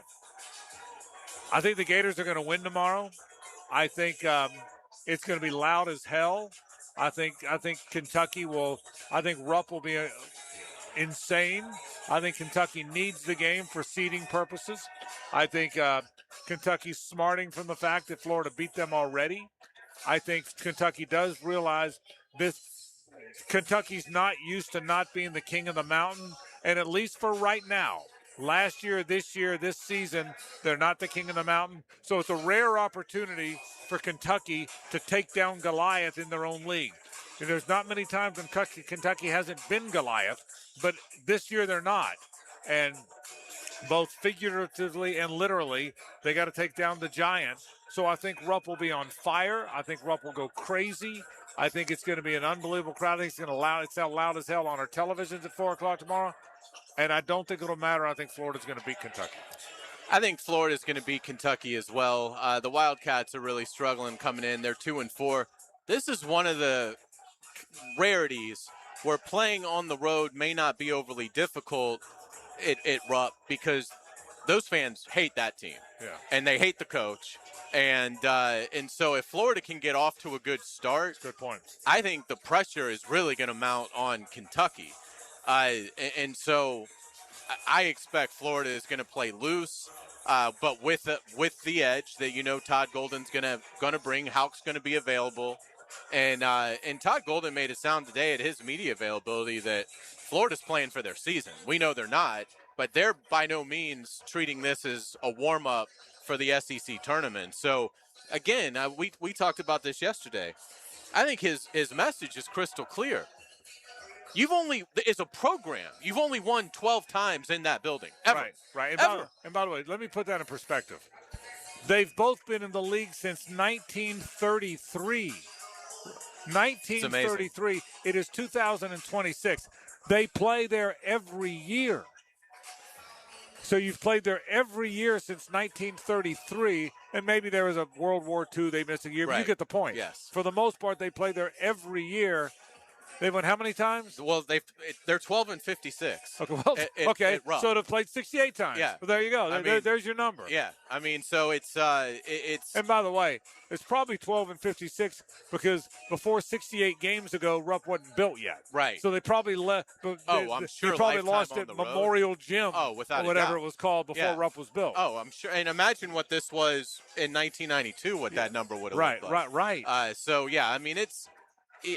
I think the Gators are going to win tomorrow. I think it's going to be loud as hell. I think Kentucky will. I think Rupp will be insane. I think Kentucky needs the game for seeding purposes. I think Kentucky's smarting from the fact that Florida beat them already. I think Kentucky does realize this. Kentucky's not used to not being the king of the mountain, and at least for right now, last year, this season, they're not the king of the mountain. So it's a rare opportunity for Kentucky to take down Goliath in their own league. And there's not many times when Kentucky hasn't been Goliath, but this year they're not. And both figuratively and literally, they got to take down the giant. So I think Rupp will be on fire. I think Rupp will go crazy. I think it's going to be an unbelievable crowd. I think it's sound loud as hell on our televisions at 4 o'clock tomorrow. And I don't think it'll matter. I think Florida's going to beat Kentucky. I think Florida's going to beat Kentucky as well. The Wildcats are really struggling coming in. They're 2-4. This is one of the rarities where playing on the road may not be overly difficult at Rupp because those fans hate that team. Yeah. And they hate the coach. And so if Florida can get off to a good start, good point. I think the pressure is really going to mount on Kentucky. And so I expect Florida is going to play loose, but with the edge that Todd Golden's going to bring. Houck's going to be available, and Todd Golden made it sound today at his media availability that Florida's playing for their season. We know they're not, but they're by no means treating this as a warm up for the SEC tournament. So again, we talked about this yesterday. I think his message is crystal clear. As a program, you've only won 12 times in that building. Ever. Right. Ever. And by the way, let me put that in perspective. They've both been in the league since 1933. 1933. It is 2026. They play there every year. So you've played there every year since 1933, and maybe there was a World War II, they missed a year, but you get the point. Yes. For the most part, they play there every year. They've won how many times? Well, they're 12-56. Okay, well, okay. So they've played 68 times. Yeah. Well, there you go. There's your number. Yeah. I mean, so it's. And by the way, it's probably 12-56 because before 68 games ago, Rupp wasn't built yet. Right. So they probably left. I'm sure. They probably Lifetime lost on at the road. Memorial Gym. Oh, without or whatever a doubt. it was called before Rupp was built. Oh, I'm sure. And imagine what this was in 1992. What that number would have looked like. Right. So yeah, I mean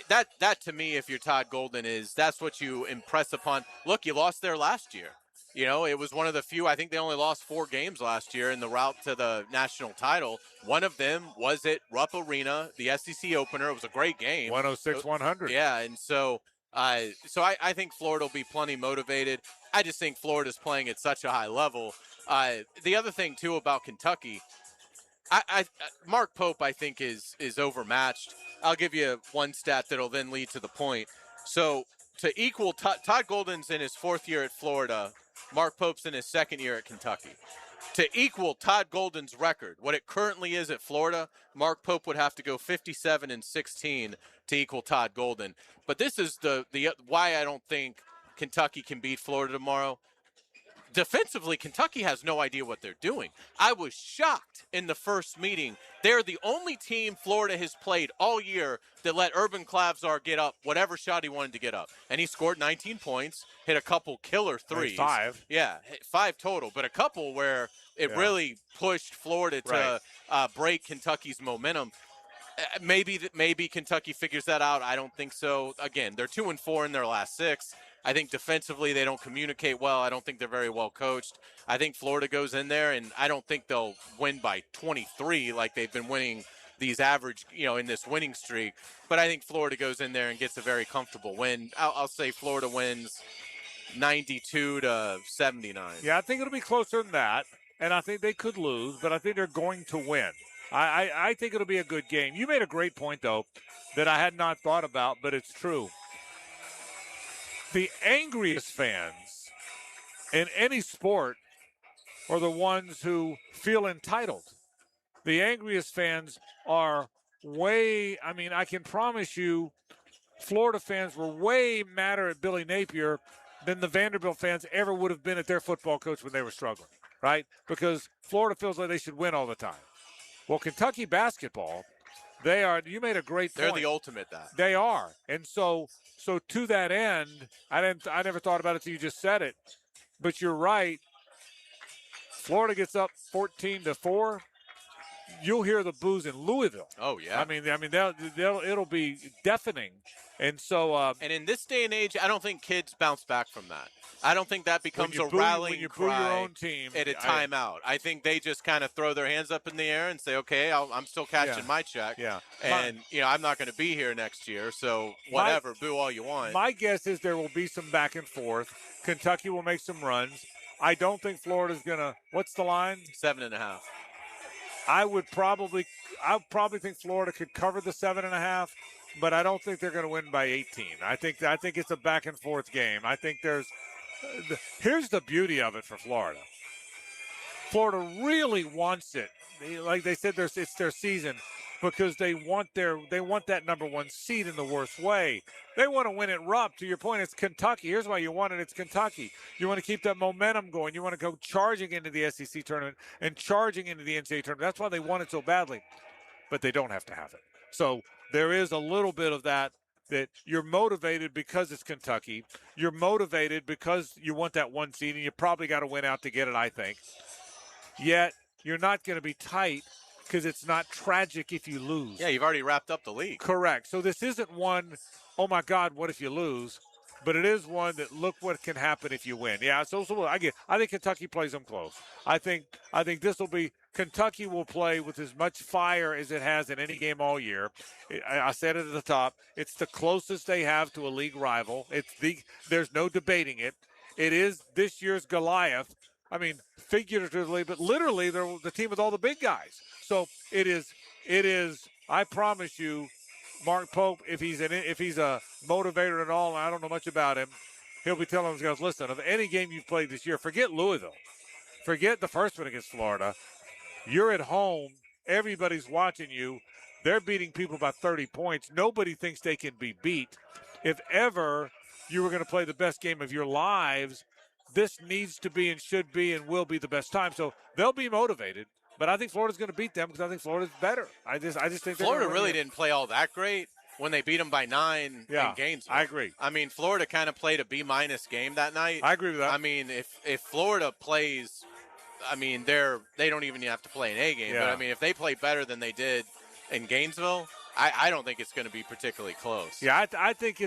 that to me, if you're Todd Golden, that's what you impress upon. Look, you lost there last year. It was one of the few. I think they only lost 4 games last year in the route to the national title. One of them was at Rupp Arena, the SEC opener. It was a great game. 106-100. Yeah, and so I think Florida will be plenty motivated. I just think Florida's playing at such a high level. The other thing too about Kentucky, Mark Pope, I think, is overmatched. I'll give you one stat that'll then lead to the point. So to equal Todd Golden's in his 4th year at Florida, Mark Pope's in his 2nd year at Kentucky. To equal Todd Golden's record, what it currently is at Florida, Mark Pope would have to go 57-16 to equal Todd Golden. But this is the why I don't think Kentucky can beat Florida tomorrow. Defensively, Kentucky has no idea what they're doing. I was shocked in the first meeting. They're the only team Florida has played all year that let Urban Clavsar get up whatever shot he wanted to get up. And he scored 19 points, hit a couple killer threes. 5. Yeah, 5 total, but a couple where it really pushed Florida to break Kentucky's momentum. Maybe Kentucky figures that out. I don't think so. Again, they're 2-4 in their last 6. I think defensively they don't communicate well. I don't think they're very well coached. I think Florida goes in there, and I don't think they'll win by 23 like they've been winning these average, in this winning streak. But I think Florida goes in there and gets a very comfortable win. I'll say Florida wins 92-79. Yeah, I think it'll be closer than that, and I think they could lose, but I think they're going to win. I think it'll be a good game. You made a great point, though, that I had not thought about, but it's true. The angriest fans in any sport are the ones who feel entitled. The angriest fans are I can promise you Florida fans were way madder at Billy Napier than the Vanderbilt fans ever would have been at their football coach when they were struggling, right? Because Florida feels like they should win all the time. Well, Kentucky basketball, you made a great point. They're the ultimate that. They are. And so to that end, I never thought about it until you just said it, but you're right. Florida gets up 14-4. you'll hear the boos in Louisville. Oh, yeah. I mean, it'll be deafening. And so, and in this day and age, I don't think kids bounce back from that. I don't think that becomes a rallying boo your cry own team, at a timeout. I think they just kind of throw their hands up in the air and say, "Okay, I'm still catching my check, and I'm not going to be here next year, so whatever, boo all you want." My guess is there will be some back and forth. Kentucky will make some runs. I don't think Florida's going to. What's the line? 7.5. I probably think Florida could cover the 7.5. But I don't think they're going to win by 18. I think it's a back and forth game. I think here's the beauty of it for Florida. Florida really wants it. Like they said, it's their season because they want that number one seed in the worst way. They want to win it rough. To your point, it's Kentucky. Here's why you want it. It's Kentucky. You want to keep that momentum going. You want to go charging into the SEC tournament and charging into the NCAA tournament. That's why they want it so badly. But they don't have to have it. So there is a little bit of that you're motivated because it's Kentucky. You're motivated because you want that one seed, and you probably got to win out to get it, I think. Yet you're not going to be tight because it's not tragic if you lose. Yeah, you've already wrapped up the league. Correct. So this isn't one, oh, my God, what if you lose? But it is one that look what can happen if you win. Yeah, so I think Kentucky plays them close. I think this will be Kentucky will play with as much fire as it has in any game all year. I said it at the top. It's the closest they have to a league rival. There's no debating it. It is this year's Goliath. I mean, figuratively, but literally, they're the team with all the big guys. So it is. I promise you, Mark Pope, if he's a motivator at all, and I don't know much about him, he'll be telling his guys, listen, of any game you've played this year, forget Louisville. Forget the first one against Florida. You're at home. Everybody's watching you. They're beating people by 30 points. Nobody thinks they can be beat. If ever you were going to play the best game of your lives, this needs to be and should be and will be the best time. So they'll be motivated. But I think Florida's going to beat them because I think Florida's better. I just think Florida really didn't play all that great when they beat them by 9 in Gainesville. I agree. I mean, Florida kind of played a B- game that night. I agree with that. I mean, if Florida plays, I mean, they don't even have to play an A game. Yeah. But I mean, if they play better than they did in Gainesville, I don't think it's going to be particularly close. Yeah, I think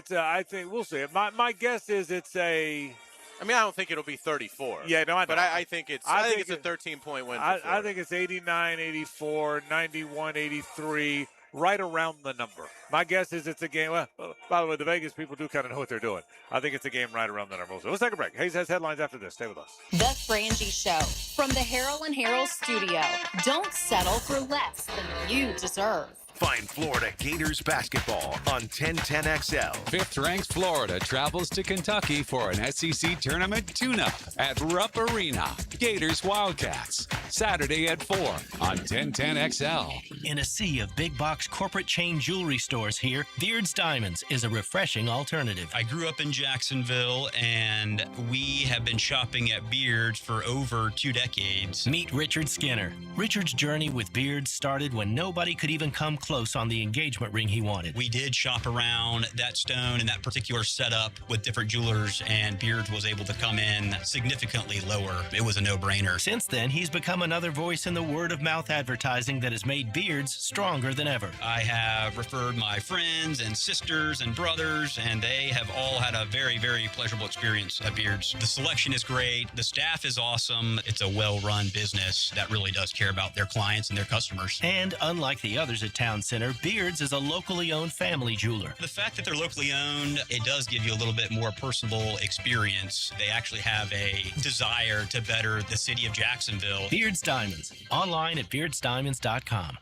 we'll see. My guess is it's a. I mean, I don't think it'll be 34. Yeah, no, I know. But I think it's a 13-point win for Florida. I think it's 89, 84, 91, 83, right around the number. My guess is it's a game. Well, by the way, the Vegas people do kind of know what they're doing. I think it's a game right around the number. So let's take a break. Hayes has headlines after this. Stay with us. The Frangie Show from the Harrell and Harrell studio. Don't settle for less than you deserve. Find Florida Gators basketball on 1010XL. Fifth-ranked Florida travels to Kentucky for an SEC tournament tune-up at Rupp Arena. Gators Wildcats, Saturday at 4 on 1010XL. In a sea of big box corporate chain jewelry stores here, Beard's Diamonds is a refreshing alternative. I grew up in Jacksonville, and we have been shopping at Beard's for over 2 decades. Meet Richard Skinner. Richard's journey with Beard's started when nobody could even come close on the engagement ring he wanted. We did shop around that stone and that particular setup with different jewelers, and Beard's was able to come in significantly lower. It was a no-brainer. Since then, he's become another voice in the word-of-mouth advertising that has made Beard's stronger than ever. I have referred my friends and sisters and brothers, and they have all had a very, very pleasurable experience at Beard's. The selection is great. The staff is awesome. It's a well-run business that really does care about their clients and their customers. And unlike the others at Town Center, Beard's is a locally owned family jeweler. The fact that they're locally owned, it does give you a little bit more personal experience. They actually have a desire to better the city of Jacksonville. Beard's Diamonds, online at beardsdiamonds.com.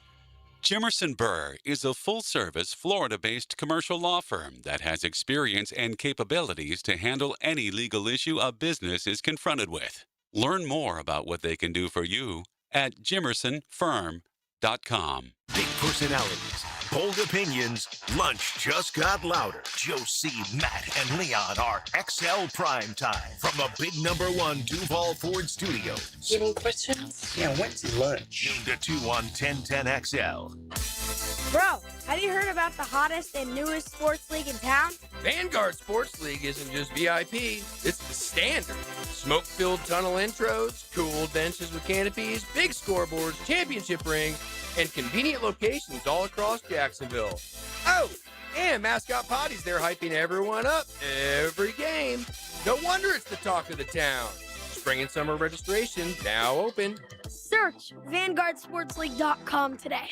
Jimerson Burr is a full-service, Florida-based commercial law firm that has experience and capabilities to handle any legal issue a business is confronted with. Learn more about what they can do for you at jimersonfirm.com. Big personalities, bold opinions, lunch just got louder. Joe C., Matt, and Leon are XL Prime Time from the big #1 Duval Ford Studios. Any questions? Yeah, when's lunch? Noon to 2 on 1010XL. Bro, have you heard about the hottest and newest sports league in town? Vanguard Sports League isn't just VIP, it's the standard. Smoke-filled tunnel intros, cool benches with canopies, big scoreboards, championship rings, and convenient locations all across Jacksonville. Oh, and Mascot Potty's there hyping everyone up every game. No wonder it's the talk of the town. Spring and summer registration now open. Search VanguardSportsLeague.com today.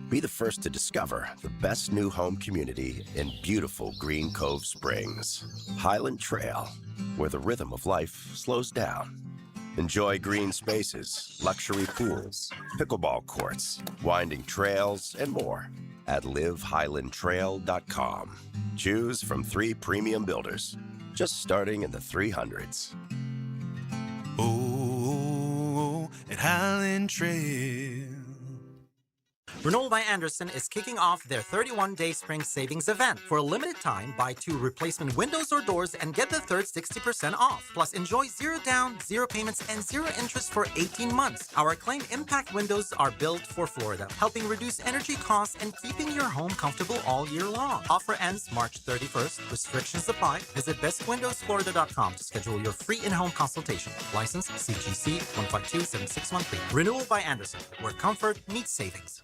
Be the first to discover the best new home community in beautiful Green Cove Springs. Highland Trail, where the rhythm of life slows down. Enjoy green spaces, luxury pools, pickleball courts, winding trails, and more at livehighlandtrail.com. Choose from 3 premium builders, just starting in the 300s. Oh, at Highland Trail. Renewal by Andersen is kicking off their 31-day spring savings event. For a limited time, buy 2 replacement windows or doors and get the third 60% off. Plus, enjoy 0 down, 0 payments, and 0 interest for 18 months. Our acclaimed impact windows are built for Florida, helping reduce energy costs and keeping your home comfortable all year long. Offer ends March 31st. Restrictions apply. Visit bestwindowsflorida.com to schedule your free in-home consultation. License CGC 1527613. Renewal by Andersen, where comfort meets savings.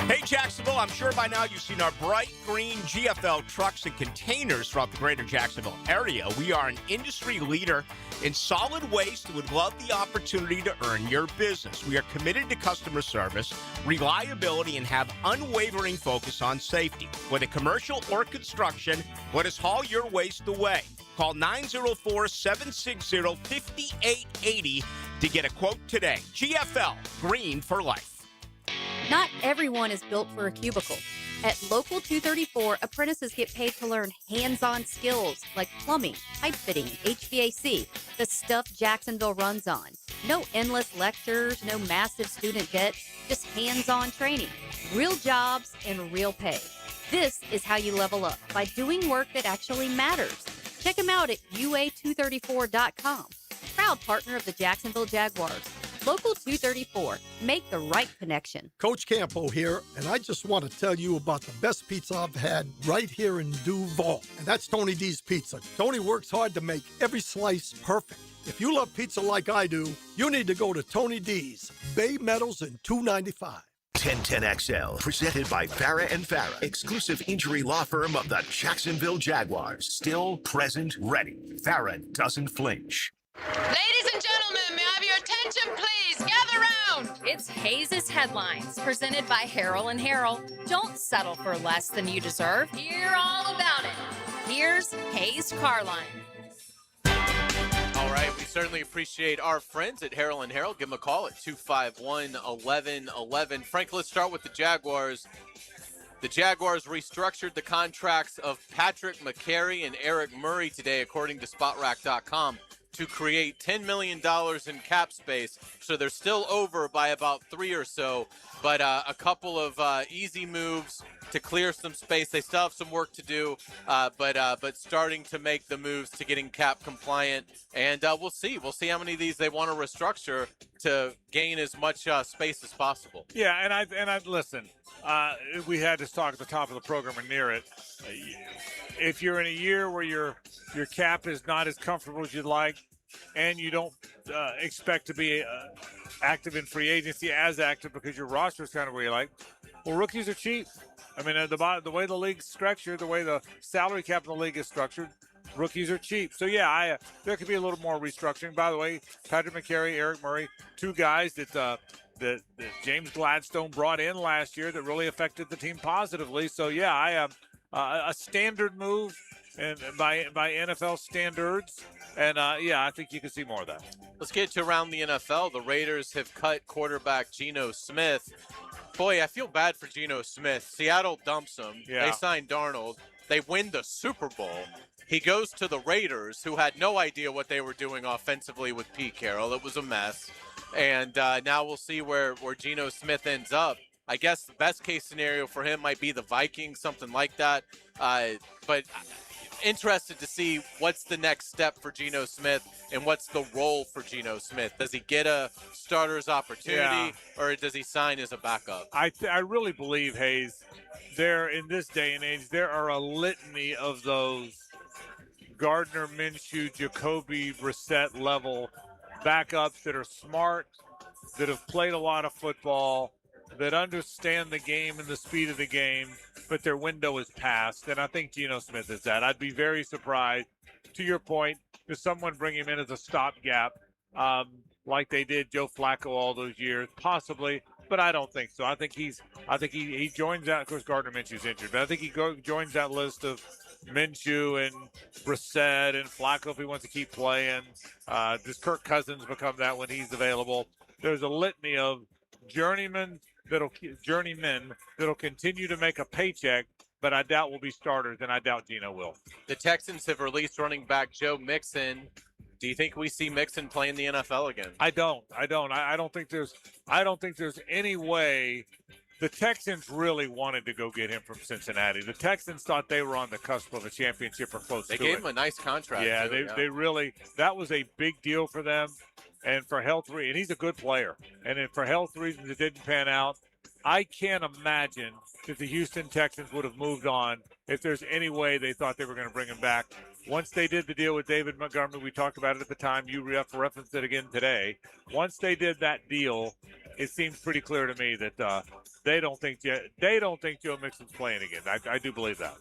Hey Jacksonville, I'm sure by now you've seen our bright green GFL trucks and containers throughout the greater Jacksonville area. We are an industry leader in solid waste and would love the opportunity to earn your business. We are committed to customer service, reliability, and have unwavering focus on safety. Whether commercial or construction, let us haul your waste away. Call 904-760-5880 to get a quote today. GFL, green for life. Not everyone is built for a cubicle. At Local 234, apprentices get paid to learn hands-on skills like plumbing, pipe fitting, HVAC, the stuff Jacksonville runs on. No endless lectures, no massive student debt, just hands-on training, real jobs, and real pay. This is how you level up, by doing work that actually matters. Check them out at UA234.com. Proud partner of the Jacksonville Jaguars. Local 234. Make the right connection. Coach Campo here, and I just want to tell you about the best pizza I've had right here in Duval, and that's Tony D's Pizza. Tony works hard to make every slice perfect. If you love pizza like I do, you need to go to Tony D's, Bay Meadows and 295. 1010XL, presented by Farah & Farah, exclusive injury law firm of the Jacksonville Jaguars. Still present, ready. Farah doesn't flinch. Ladies and gentlemen, may I have your attention, please? Gather round. It's Hayes' Headlines, presented by Harrell and Harrell. Don't settle for less than you deserve. Hear all about it. Here's Hayes Carline. All right, we certainly appreciate our friends at Harrell and Harrell. Give them a call at 251-1111. Frank, let's start with the Jaguars. The Jaguars restructured the contracts of Patrick McCary and Eric Murray today, according to SpotRack.com, to create $10 million in cap space. So they're still over by about 3 or so, but a couple of easy moves to clear some space. They still have some work to do, but starting to make the moves to getting cap compliant. And we'll see. We'll see how many of these they want to restructure to gain as much space as possible. Yeah, and I listen. We had this talk at the top of the program or near it. If you're in a year where your cap is not as comfortable as you'd like, and you don't expect to be active in free agency as active because your roster is kind of where you like, well, rookies are cheap. I mean, the way the league's structured, the way the salary cap in the league is structured, rookies are cheap. So, yeah, there could be a little more restructuring. By the way, Patrick McCary, Eric Murray, 2 guys that James Gladstone brought in last year that really affected the team positively. So, yeah, a standard move and by NFL standards. And, I think you can see more of that. Let's get to around the NFL. The Raiders have cut quarterback Geno Smith. Boy, I feel bad for Geno Smith. Seattle dumps him. Yeah. They sign Darnold. They win the Super Bowl. He goes to the Raiders, who had no idea what they were doing offensively with Pete Carroll. It was a mess. And now we'll see where Geno Smith ends up. I guess the best case scenario for him might be the Vikings, something like that. But interested to see what's the next step for Geno Smith and what's the role for Geno Smith. Does he get a starter's opportunity or does he sign as a backup? I really believe, Hayes, there in this day and age, there are a litany of those Gardner Minshew, Jacoby Brissett level backups that are smart, that have played a lot of football, that understand the game and the speed of the game, but their window is past. And I think Geno Smith is that. I'd be very surprised, to your point, if someone bring him in as a stopgap, like they did Joe Flacco all those years, possibly. But I don't think so. I think he joins that. Of course, Gardner Minshew's injured, but I think he joins that list of Minshew and Brissett and Flacco if he wants to keep playing. Does Kirk Cousins become that when he's available? There's a litany of journeymen that'll continue to make a paycheck, but I doubt will be starters, and I doubt Geno will. The Texans have released running back Joe Mixon. Do you think we see Mixon play in the NFL again? I don't think there's any way. The Texans really wanted to go get him from Cincinnati. The Texans thought they were on the cusp of a championship or close to it. They gave him a nice contract. Yeah, they really, that was a big deal for them. And for health reasons, and he's a good player. And then for health reasons, it didn't pan out. I can't imagine that the Houston Texans would have moved on if there's any way they thought they were going to bring him back. Once they did the deal with David Montgomery, we talked about it at the time. You referenced it again today. Once they did that deal, it seems pretty clear to me that they don't think Joe Mixon's playing again. I do believe that.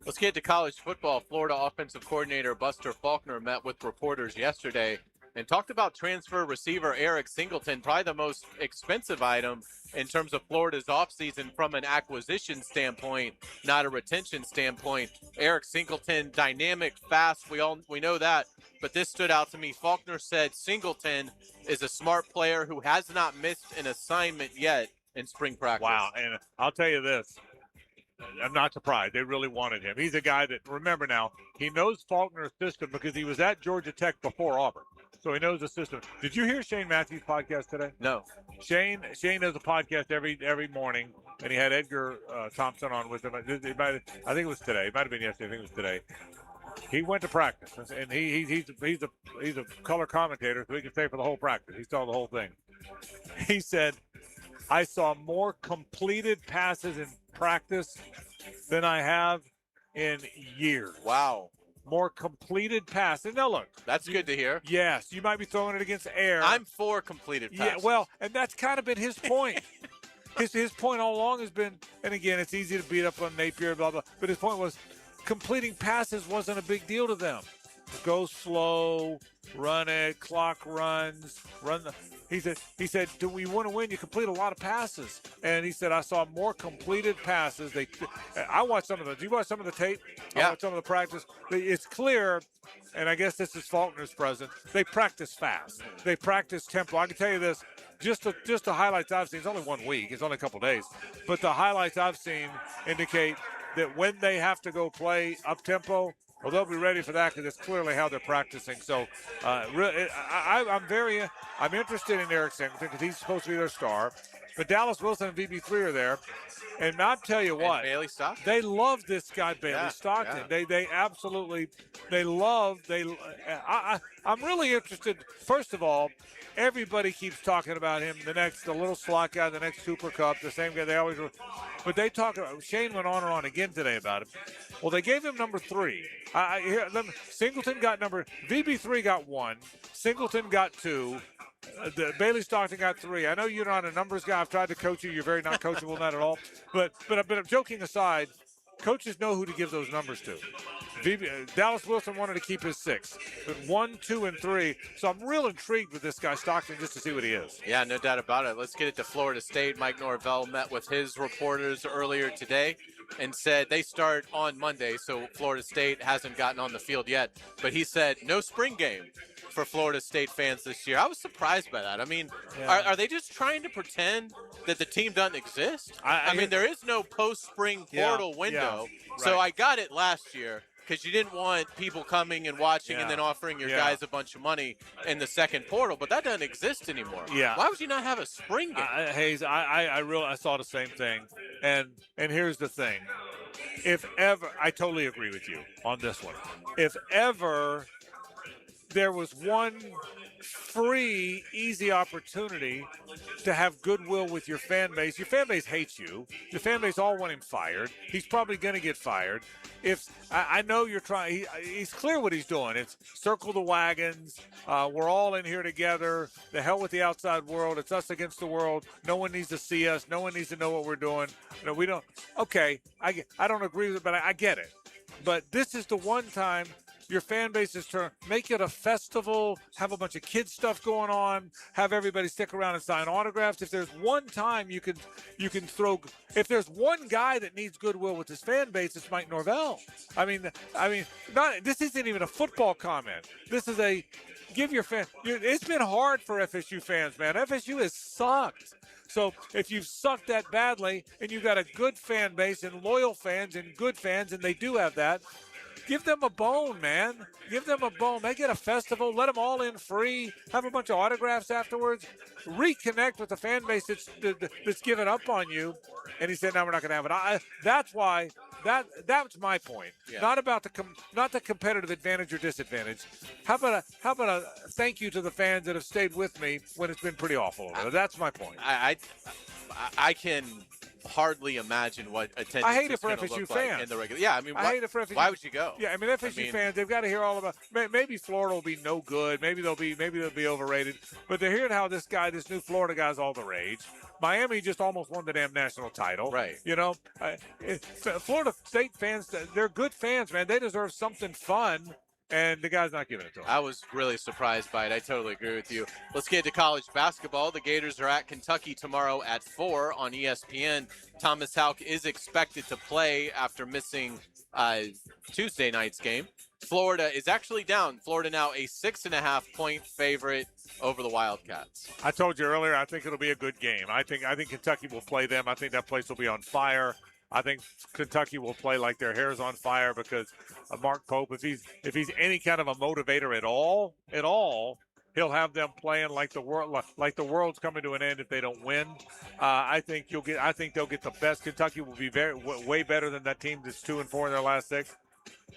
Let's get to college football. Florida offensive coordinator Buster Faulkner met with reporters yesterday and talked about transfer receiver Eric Singleton, probably the most expensive item in terms of Florida's offseason from an acquisition standpoint, not a retention standpoint. Eric Singleton, dynamic, fast, we know that, but this stood out to me. Faulkner said Singleton is a smart player who has not missed an assignment yet in spring practice. Wow, and I'll tell you this. I'm not surprised. They really wanted him. He's a guy that, remember now, he knows Faulkner's system because he was at Georgia Tech before Auburn. So he knows the system. Did you hear Shane Matthews' podcast today? No. Shane does a podcast every morning, and he had Edgar Thompson on with him. I think it was today. It might have been yesterday. I think it was today. He went to practice, and he's a color commentator, so he can stay for the whole practice. He saw the whole thing. He said, I saw more completed passes in practice than I have in years. Wow. More completed passes. Now, look. That's good to hear. Yes, you might be throwing it against air. I'm for completed passes. Yeah, well, and that's kind of been his point. his point all along has been, and again, it's easy to beat up on Napier, blah, blah, but his point was completing passes wasn't a big deal to them. Go slow, run it, clock runs, he said, do we want to win? You complete a lot of passes. And he said, I saw more completed passes. I watched some of them. Do you watch some of the tape? Yeah. I watched some of the practice. It's clear, and I guess this is Faulkner's present, they practice fast. They practice tempo. I can tell you this, just the highlights I've seen, it's only 1 week, it's only a couple days, but the highlights I've seen indicate that when they have to go play up-tempo, well, they'll be ready for that because it's clearly how they're practicing. So I'm interested in Eric Singleton because he's supposed to be their star. But Dallas Wilson and VB3 are there. And I'll tell you what. And Bailey Stockton. They love this guy, Bailey Stockton. Yeah. They absolutely, I'm really interested. First of all, everybody keeps talking about him, the little slot guy, the next Super Cup, the same guy they always were. But they talk about, Shane went on and on again today about him. Well, they gave him number 3. Singleton got VB3 got 1. Singleton got 2. Bailey Stockton got 3. I know you're not a numbers guy. I've tried to coach you. You're very not coachable, not at all. But joking aside, coaches know who to give those numbers to. Dallas Wilson wanted to keep his 6, but 1, 2, and 3. So I'm real intrigued with this guy Stockton just to see what he is. Yeah, no doubt about it. Let's get it to Florida State. Mike Norvell met with his reporters earlier today and said they start on Monday, so Florida State hasn't gotten on the field yet. But he said no spring game for Florida State fans this year. I was surprised by that. I mean, are they just trying to pretend that the team doesn't exist? I mean, there is no post-spring portal window. Yeah, right. So I got it last year because you didn't want people coming and watching and then offering your guys a bunch of money in the second portal. But that doesn't exist anymore. Yeah. Why would you not have a spring game? Hayes, I saw the same thing. And here's the thing. if ever, I totally agree with you on this one. If ever there was one free, easy opportunity to have goodwill with your fan base hates you. The fan base all want him fired. He's probably going to get fired. I know you're trying, he's clear what he's doing. It's circle the wagons. We're all in here together. The hell with the outside world. It's us against the world. No one needs to see us. No one needs to know what we're doing. No, we don't. Okay, I don't agree with it, but I get it. But this is the one time your fan base is turn. Make it a festival. Have a bunch of kids stuff going on. Have everybody stick around and sign autographs. If there's one time you can throw. If there's one guy that needs goodwill with his fan base, it's Mike Norvell. I mean, not. This isn't even a football comment. This is a give your fan. It's been hard for FSU fans, man. FSU has sucked. So if you've sucked that badly and you've got a good fan base and loyal fans and good fans, and they do have that, give them a bone, man. Give them a bone. Make it a festival. Let them all in free. Have a bunch of autographs afterwards. Reconnect with the fan base that's given up on you. And he said, no, we're not going to have it. That's why. That's my point. Yeah. Not about not the competitive advantage or disadvantage. How about a thank you to the fans that have stayed with me when it's been pretty awful. That's my point. I can hardly imagine what attendance I hate it is for going to FSU look fans. like in the regular. Yeah, I mean, I hate it for FSU. Why would you go? Yeah, I mean, FSU fans, they've got to hear all about. Maybe Florida will be no good. Maybe they'll be overrated. But they're hearing how this new Florida guy's all the rage. Miami just almost won the damn national title. Right. You know, Florida State fans, they're good fans, man. They deserve something fun. And the guy's not giving it to him. I was really surprised by it. I totally agree with you. Let's get to college basketball. The Gators are at Kentucky tomorrow at 4 on ESPN. Thomas Houck is expected to play after missing Tuesday night's game. Florida is actually down. Florida now a 6.5-point favorite over the Wildcats. I told you earlier, I think it'll be a good game. I think Kentucky will play them. I think that place will be on fire. I think Kentucky will play like their hair's on fire because Mark Pope, if he's any kind of a motivator at all, he'll have them playing like the world's coming to an end if they don't win. I think they'll get the best. Kentucky will be way better than that team that's 2-4 in their last 6.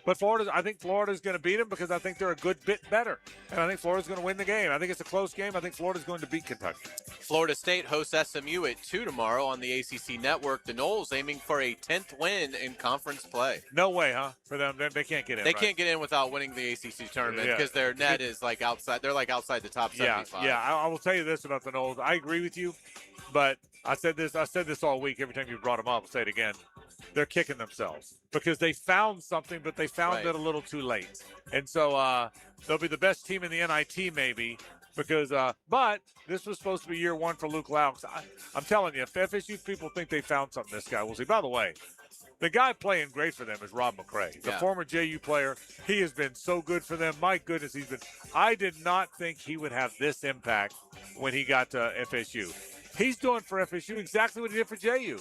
But I think Florida's going to beat them because I think they're a good bit better. And I think Florida's going to win the game. I think it's a close game. I think Florida's going to beat Kentucky. Florida State hosts SMU at 2 tomorrow on the ACC Network. The Noles aiming for a 10th win in conference play. No way, huh? For them, they can't get in. They can't get in without winning the ACC tournament because their net is like outside. They're like outside the top 75. Yeah. I will tell you this about the Noles. I agree with you, but I said this all week. Every time you brought them up, I'll say it again. They're kicking themselves because they found something, but they found it a little too late. And so they'll be the best team in the NIT maybe because but this was supposed to be year 1 for Luke Laux. I'm telling you, if FSU people think they found something, this guy will see. By the way, the guy playing great for them is Rob McCray, the former JU player. He has been so good for them. My goodness, I did not think he would have this impact when he got to FSU. He's doing for FSU exactly what he did for JU.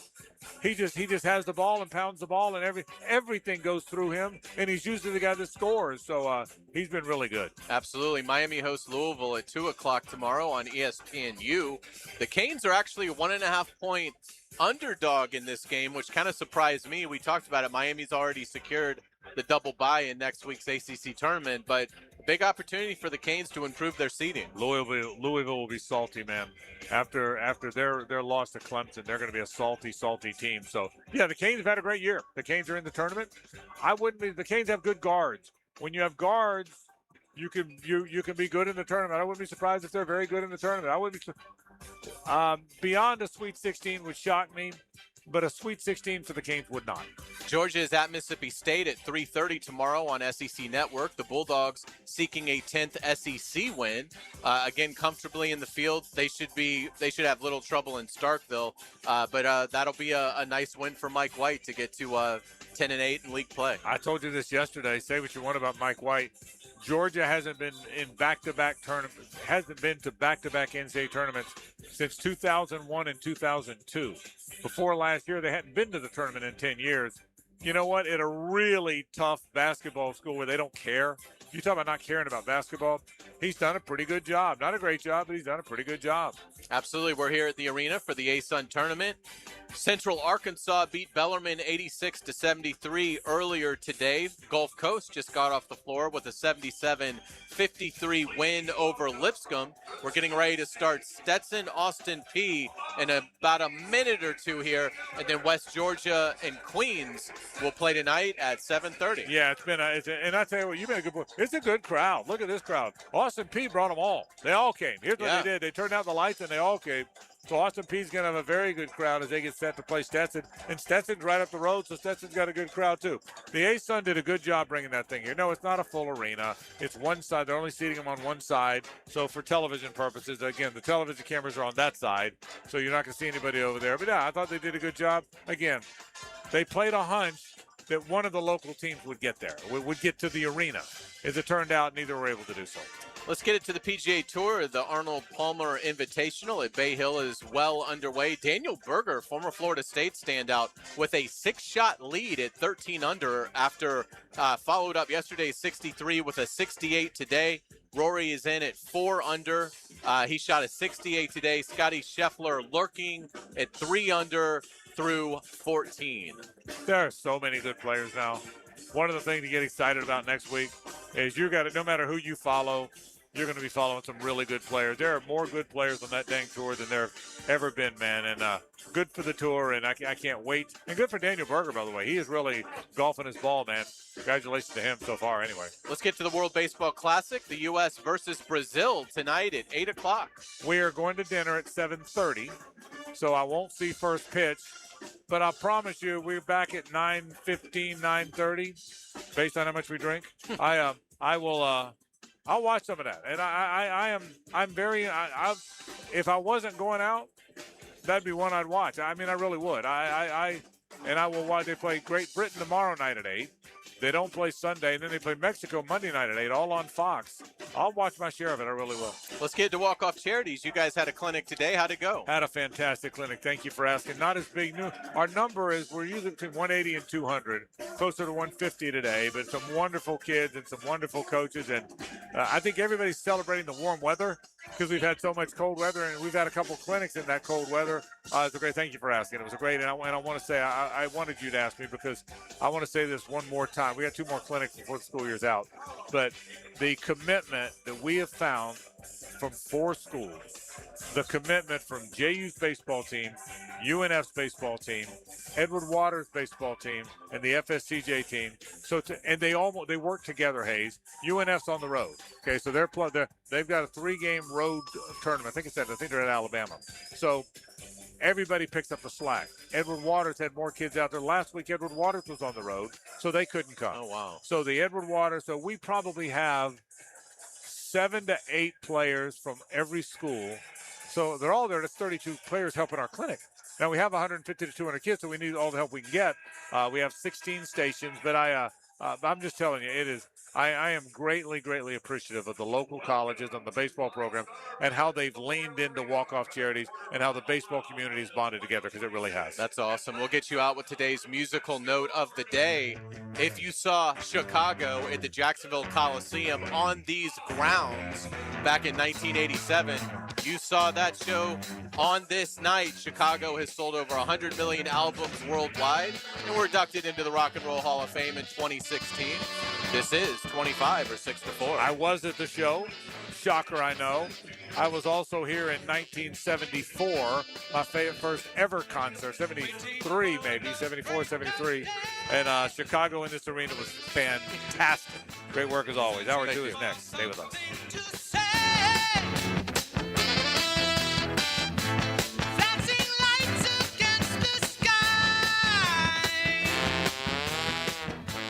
He just has the ball and pounds the ball, and everything goes through him, and he's usually the guy that scores. So he's been really good. Absolutely. Miami hosts Louisville at 2 o'clock tomorrow on ESPNU. The Canes are actually a 1.5-point underdog in this game, which kind of surprised me. We talked about it. Miami's already secured the double bye in next week's ACC tournament, but a big opportunity for the Canes to improve their seeding. Louisville will be salty, man. After their loss to Clemson, they're going to be a salty team. So yeah, the Canes have had a great year. The Canes are in the tournament. The Canes have good guards. When you have guards, you can be good in the tournament. I wouldn't be surprised if they're very good in the tournament. I wouldn't be beyond a Sweet 16 would shock me. But a Sweet 16 for the Canes would not. Georgia is at Mississippi State at 3:30 tomorrow on SEC Network. The Bulldogs seeking a 10th SEC win. Again, comfortably in the field. They should have little trouble in Starkville. But that'll be a nice win for Mike White to get to 10-8 in league play. I told you this yesterday. Say what you want about Mike White. Georgia hasn't been in back-to-back tournaments. Hasn't been to back-to-back NCAA tournaments since 2001 and 2002. Before last year, they hadn't been to the tournament in 10 years. you know what, at a really tough basketball school where they don't care. You talk about not caring about basketball. He's done a pretty good job. Not a great job, but he's done a pretty good job. Absolutely. We're here at the arena for the ASUN tournament. Central Arkansas beat Bellarmine 86-73 earlier today. Gulf Coast just got off the floor with a 77-53 win over Lipscomb. We're getting ready to start Stetson, Austin P in about a minute or two here, and then West Georgia and Queens will play tonight at 7:30. Yeah, and I tell you what, you've been a good boy. It's a good crowd. Look at this crowd. Austin P brought them all. They all came. Here's what they did. They turned out the lights and they all came. So Austin Peay's going to have a very good crowd as they get set to play Stetson. And Stetson's right up the road, so Stetson's got a good crowd too. The ASUN did a good job bringing that thing here. No, it's not a full arena. It's one side. They're only seating them on one side. So for television purposes, again, the television cameras are on that side, so you're not going to see anybody over there. But yeah, I thought they did a good job. Again, they played a hunch that one of the local teams would get there, would get to the arena. As it turned out, neither were able to do so. Let's get it to the PGA Tour. The Arnold Palmer Invitational at Bay Hill is well underway. Daniel Berger, former Florida State standout, with a 6-shot lead at 13 under after followed up yesterday's 63 with a 68 today. Rory is in at 4 under. He shot a 68 today. Scotty Scheffler lurking at 3 under through 14. There are so many good players now. One of the things to get excited about next week is no matter who you follow, you're going to be following some really good players. There are more good players on that dang tour than there have ever been, man. And good for the tour, and I can't wait. And good for Daniel Berger, by the way. He is really golfing his ball, man. Congratulations to him so far, anyway. Let's get to the World Baseball Classic, the U.S. versus Brazil tonight at 8 o'clock. We are going to dinner at 7:30, so I won't see first pitch. But I promise you, we're back at 9:15, 9:30, based on how much we drink. I'll watch some of that, and if I wasn't going out, that'd be one I'd watch. I mean, I really would. I will watch. They play Great Britain tomorrow night at 8. They don't play Sunday, and then they play Mexico Monday night at 8, all on Fox. I'll watch my share of it. I really will. Let's get to walk-off charities. You guys had a clinic today. How'd it go? Had a fantastic clinic. Thank you for asking. Not as big. Our number is we're usually between 180 and 200, closer to 150 today, but some wonderful kids and some wonderful coaches. And I think everybody's celebrating the warm weather because we've had so much cold weather, and we've had a couple clinics in that cold weather. It's a great. Thank you for asking. It was a great, and I want to say I wanted you to ask me because I want to say this one more time. We got 2 more clinics before the school year's out, but the commitment that we have found from 4 schools, the commitment from JU's baseball team, UNF's baseball team, Edward Waters' baseball team, and the FSCJ team. And they work together. Hayes, UNF's on the road. Okay, so they've got a 3-game road tournament. I think they're at Alabama. So everybody picks up the slack. Edward Waters had more kids out there. Last week, Edward Waters was on the road, so they couldn't come. Oh, wow. So the Edward Waters, so we probably have 7 to 8 players from every school. So they're all there. That's 32 players helping our clinic. Now, we have 150 to 200 kids, so we need all the help we can get. We have 16 stations, but I'm just telling you, it is. I am greatly, greatly appreciative of the local colleges and the baseball program and how they've leaned into walk-off charities and how the baseball community has bonded together, because it really has. That's awesome. We'll get you out with today's musical note of the day. If you saw Chicago at the Jacksonville Coliseum on these grounds back in 1987, you saw that show on this night. Chicago has sold over 100 million albums worldwide and were inducted into the Rock and Roll Hall of Fame in 2016. This is 25 or 6 to 4. I was at the show. Shocker, I know. I was also here in 1974, my first ever concert, 73 maybe, 74, 73. And Chicago in this arena was fantastic. Great work as always. Hour 2 is next. Stay with us.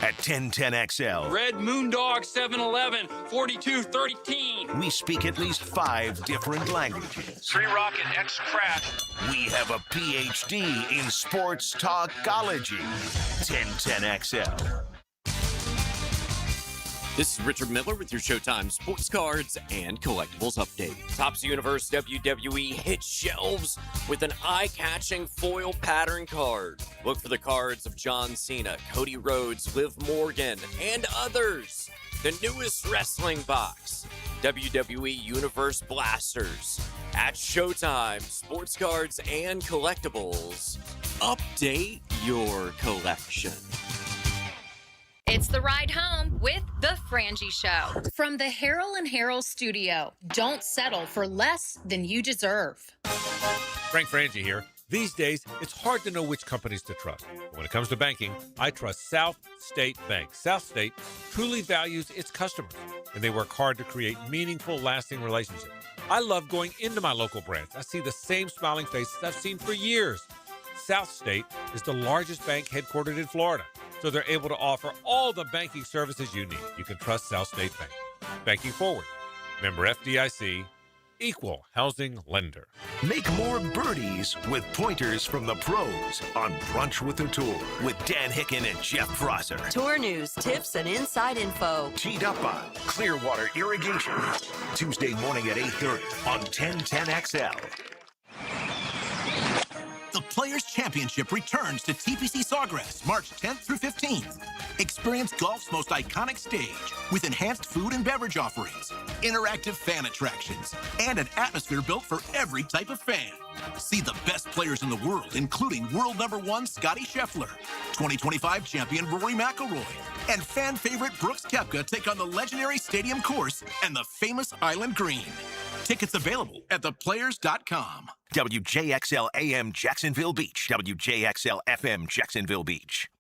At 1010XL, Red Moondog 711 4213. we speak at least 5 different languages. Free Rocket X Crash. We have a PhD in sports talkology. 1010XL. This is Richard Miller with your Showtime Sports Cards and Collectibles Update. Topps Universe WWE hit shelves with an eye-catching foil pattern card. Look for the cards of John Cena, Cody Rhodes, Liv Morgan, and others. The newest wrestling box, WWE Universe Blasters. At Showtime Sports Cards and Collectibles, update your collection. It's the ride home with the Frangie Show from the Harrell and Harrell studio. Don't settle for less than you deserve. Frank Frangie here. These days, it's hard to know which companies to trust. But when it comes to banking, I trust South State Bank. South State truly values its customers, and they work hard to create meaningful, lasting relationships. I love going into my local branch. I see the same smiling faces I've seen for years. South State is the largest bank headquartered in Florida, so they're able to offer all the banking services you need. You can trust South State Bank. Banking forward. Member FDIC, equal housing lender. Make more birdies with pointers from the pros on Brunch with the Tour with Dan Hicken and Jeff Prosser. Tour news, tips, and inside info. Teed up on Clearwater Irrigation. Tuesday morning at 8:30 on 1010XL. The Players' Championship returns to TPC Sawgrass March 10th through 15th. Experience golf's most iconic stage with enhanced food and beverage offerings, interactive fan attractions, and an atmosphere built for every type of fan. See the best players in the world, including world number 1 Scotty Scheffler, 2025 champion Rory McIlroy, and fan favorite Brooks Koepka take on the legendary Stadium Course and the famous Island Green. Tickets available at theplayers.com. WJXL AM Jacksonville Beach. WJXL FM Jacksonville Beach.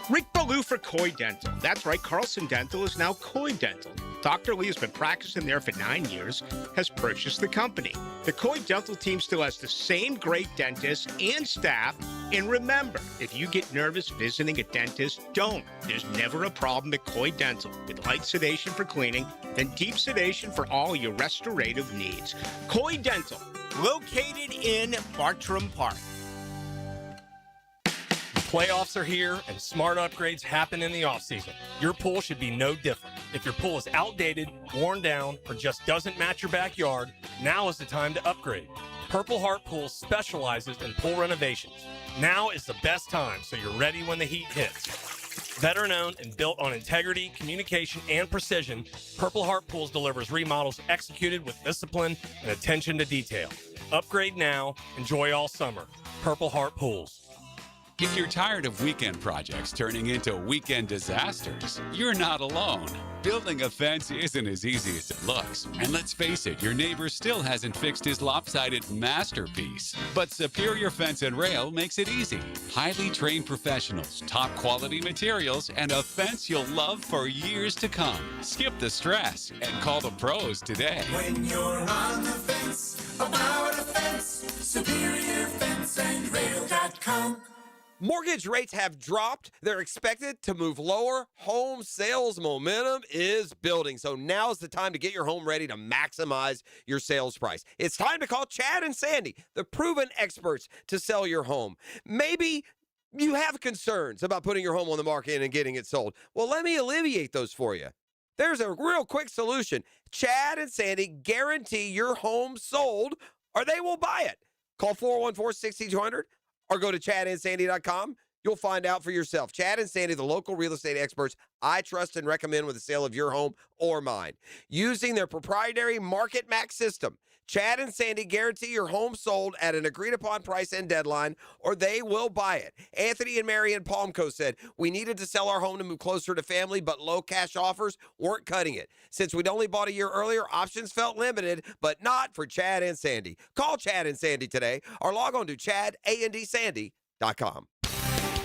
Rick Ballou for Coy Dental. That's right, Carlson Dental is now Coy Dental. Dr. Lee has been practicing there for 9 years, has purchased the company. The Coy Dental team still has the same great dentists and staff. And remember, if you get nervous visiting a dentist, don't. There's never a problem at Coy Dental with light sedation for cleaning and deep sedation for all your restorative needs. Coy Dental, located in Bartram Park. Playoffs are here, and smart upgrades happen in the offseason. Your pool should be no different. If your pool is outdated, worn down, or just doesn't match your backyard, now is the time to upgrade. Purple Heart Pools specializes in pool renovations. Now is the best time, so you're ready when the heat hits. Veteran-owned and built on integrity, communication, and precision, Purple Heart Pools delivers remodels executed with discipline and attention to detail. Upgrade now, enjoy all summer. Purple Heart Pools. If you're tired of weekend projects turning into weekend disasters, you're not alone. Building a fence isn't as easy as it looks. And let's face it, your neighbor still hasn't fixed his lopsided masterpiece. But Superior Fence and Rail makes it easy. Highly trained professionals, top quality materials, and a fence you'll love for years to come. Skip the stress and call the pros today. When you're on the fence, about a fence, SuperiorFenceandRail.com. Mortgage rates have dropped. They're expected to move lower. Home sales momentum is building. So now's the time to get your home ready to maximize your sales price. It's time to call Chad and Sandy, the proven experts to sell your home. Maybe you have concerns about putting your home on the market and getting it sold. Well, let me alleviate those for you. There's a real quick solution. Chad and Sandy guarantee your home sold or they will buy it. Call 414-6200. Or go to chadandsandy.com. You'll find out for yourself. Chad and Sandy, the local real estate experts I trust and recommend with the sale of your home or mine. Using their proprietary Market Max system, Chad and Sandy guarantee your home sold at an agreed-upon price and deadline, or they will buy it. Anthony and Mary in Palmco said, we needed to sell our home to move closer to family, but low cash offers weren't cutting it. Since we'd only bought a year earlier, options felt limited, but not for Chad and Sandy. Call Chad and Sandy today, or log on to chadandsandy.com.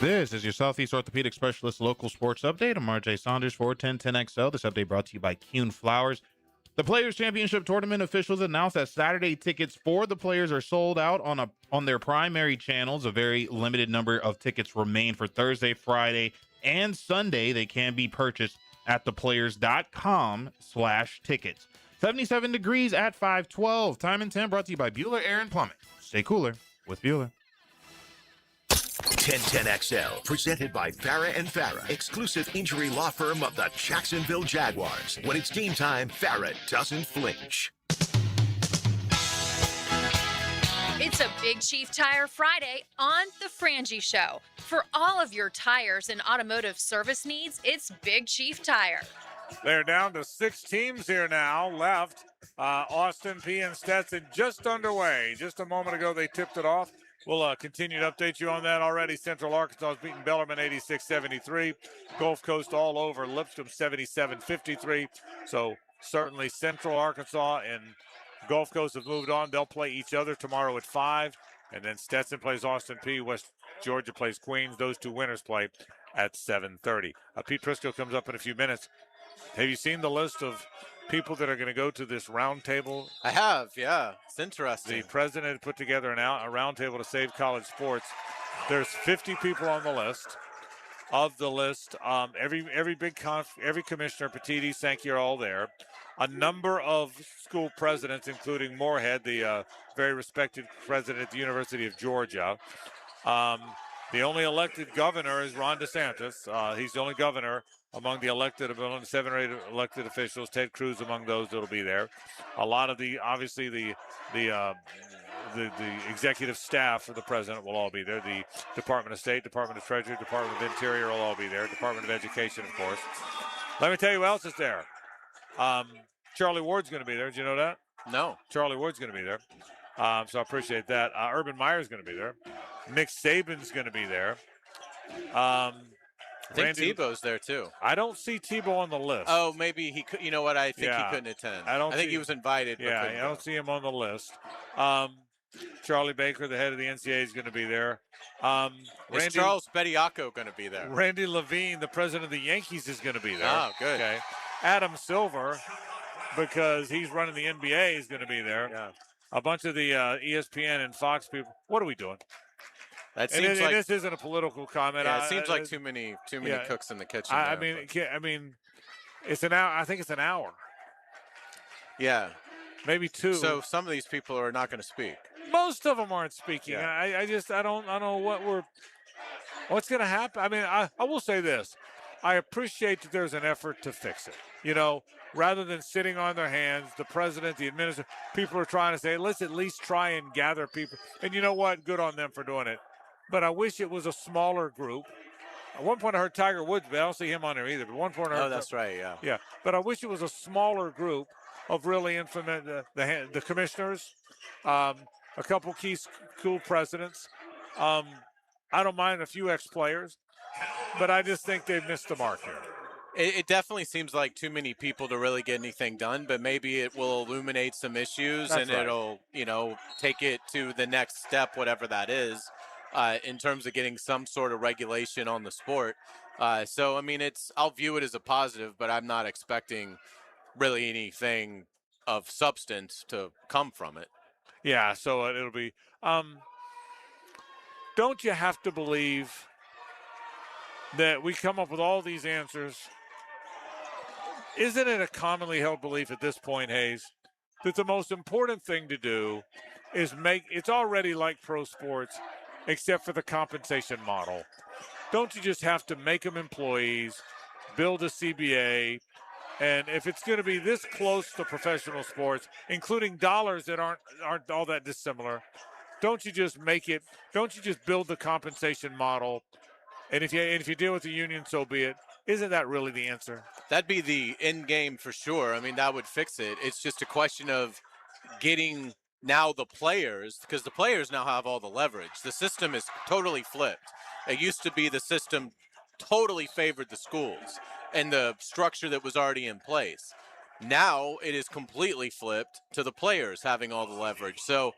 This is your Southeast Orthopedic Specialist local sports update. I'm RJ Saunders for 1010XL. This update brought to you by Kuhn Flowers. The Players Championship Tournament officials announced that Saturday tickets for the players are sold out on their primary channels. A very limited number of tickets remain for Thursday, Friday, and Sunday. They can be purchased at theplayers.com/tickets. 77 degrees at 512. Time and 10 brought to you by Bueller Air and Plumbing. Stay cooler with Bueller. 1010XL, presented by Farah and Farah, exclusive injury law firm of the Jacksonville Jaguars. When it's game time, Farah doesn't flinch. It's a Big Chief Tire Friday on The Frangie Show. For all of your tires and automotive service needs, it's Big Chief Tire. They're down to 6 teams here now left. Austin P and Stetson just underway. Just a moment ago, they tipped it off. We'll continue to update you on that already. Central Arkansas has beaten Bellarmine 86-73. Gulf Coast all over Lipscomb 77-53. So certainly Central Arkansas and Gulf Coast have moved on. They'll play each other tomorrow at 5. And then Stetson plays Austin P. West Georgia plays Queens. Those 2 winners play at 7:30. Pete Prisco comes up in a few minutes. Have you seen the list of people that are going to go to this roundtable? I have, yeah. It's interesting. The president put together a roundtable to save college sports. There's 50 people on the list. Of the list, every commissioner, Petiti, Sankey are all there. A number of school presidents, including Moorhead, the very respected president at the University of Georgia. The only elected governor is Ron DeSantis. He's the only governor among the elected, among the 7 or 8 elected officials. Ted Cruz among those that'll be there. A lot of the executive staff for the president will all be there. The Department of State, Department of Treasury, Department of Interior will all be there. Department of Education, of course. Let me tell you who else is there. Charlie Ward's going to be there. Did you know that? No. Charlie Ward's going to be there. So I appreciate that. Urban Meyer's going to be there. Nick Saban's going to be there. I think Tebow's there too. I don't see Tebow on the list. Oh, maybe he could. You know what? I think he couldn't attend. I think he was invited. Yeah, I don't see him on the list. Charlie Baker, the head of the NCAA, is going to be there. Is Charles Bediako going to be there? Randy Levine, the president of the Yankees, is going to be there. Oh, good. Okay. Adam Silver, because he's running the NBA, is going to be there. Yeah. A bunch of the ESPN and Fox people. What are we doing? That seems like this isn't a political comment. Yeah, it seems like too many cooks in the kitchen. I mean, it's an hour. I think it's an hour. Yeah, maybe 2. So some of these people are not going to speak. Most of them aren't speaking. Yeah. I don't know what's going to happen. I mean, I will say this. I appreciate that there's an effort to fix it. You know, rather than sitting on their hands, the president, the administrator, people are trying to say, let's at least try and gather people. And you know what? Good on them for doing it. But I wish it was a smaller group. At one point I heard Tiger Woods, but I don't see him on there either. But at one point I heard that's right, yeah. Yeah, but I wish it was a smaller group of really the commissioners, a couple key school presidents. I don't mind a few ex-players, but I just think they've missed the mark here. It definitely seems like too many people to really get anything done, but maybe it will illuminate some issues. That's right. It'll, take it to the next step, whatever that is. In terms of getting some sort of regulation on the sport. So, I mean, I'll view it as a positive, but I'm not expecting really anything of substance to come from it. Yeah, so it'll be don't you have to believe that we come up with all these answers? Isn't it a commonly held belief at this point, Hayes, that the most important thing to do is it's already like pro sports, except for the compensation model. Don't you just have to make them employees, build a CBA, and if it's going to be this close to professional sports, including dollars that aren't all that dissimilar, don't you just build the compensation model? And if you deal with the union, so be it. Isn't that really the answer? That'd be the end game for sure. I mean, that would fix it. It's just a question of getting now the players, because the players now have all the leverage. The system is totally flipped. It used to be the system totally favored the schools and the structure that was already in place. Now it is completely flipped to the players having all the leverage. So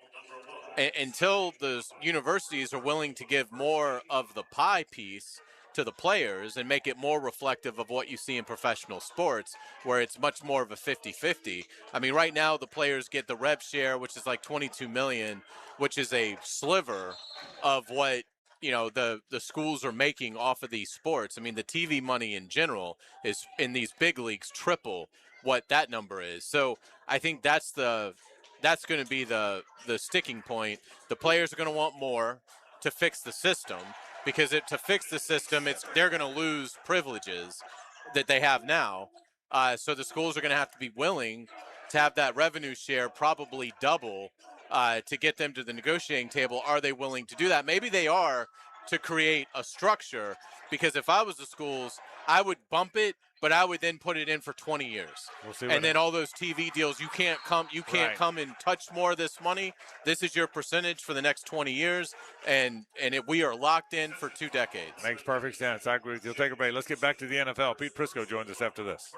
until the universities are willing to give more of the pie piece to the players and make it more reflective of what you see in professional sports, where it's much more of a 50-50. I mean, right now the players get the rev share, which is like $22 million, which is a sliver of what the schools are making off of these sports. I mean, the TV money in general is in these big leagues triple what that number is. So I think that's going to be the sticking point. The players are going to want more to fix the system. because to fix the system, they're going to lose privileges that they have now. So the schools are going to have to be willing to have that revenue share probably double to get them to the negotiating table. Are they willing to do that? Maybe they are, to create a structure, because if I was the schools, I would bump it, but I would then put it in for 20 years. And then all those TV deals, you can't come and touch more of this money. This is your percentage for the next 20 years, and we are locked in for 2 decades. Makes perfect sense. I agree with you. We'll take a break. Let's get back to the NFL. Pete Prisco joins us after this.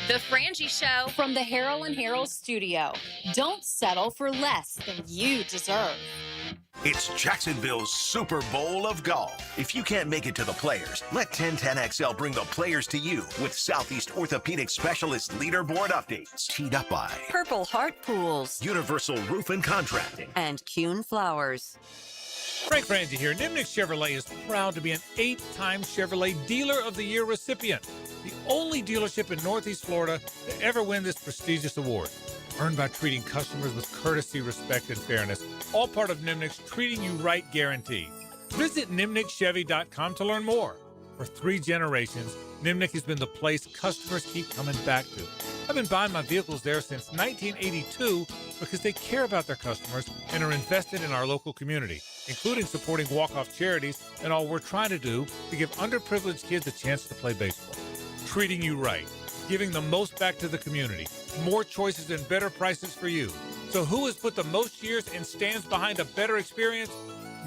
The Frangie Show from the Harrell and Harrell studio. Don't settle for less than you deserve. It's Jacksonville's Super Bowl of golf. If you can't make it to the players, let 1010XL bring the players to you with Southeast Orthopedic Specialist leaderboard updates. Teed up by Purple Heart Pools, Universal Roof and Contracting, and Kuhn Flowers. Frank Frangie here. Nimnick Chevrolet is proud to be an 8-time Chevrolet Dealer of the Year recipient. The only dealership in Northeast Florida to ever win this prestigious award. Earned by treating customers with courtesy, respect, and fairness. All part of Nimnick's Treating You Right guarantee. Visit NimnickChevy.com to learn more. For 3 generations, Nimnick has been the place customers keep coming back to. I've been buying my vehicles there since 1982 because they care about their customers and are invested in our local community, including supporting walk-off charities and all we're trying to do to give underprivileged kids a chance to play baseball. Treating you right, giving the most back to the community, more choices and better prices for you. So who has put the most years and stands behind a better experience?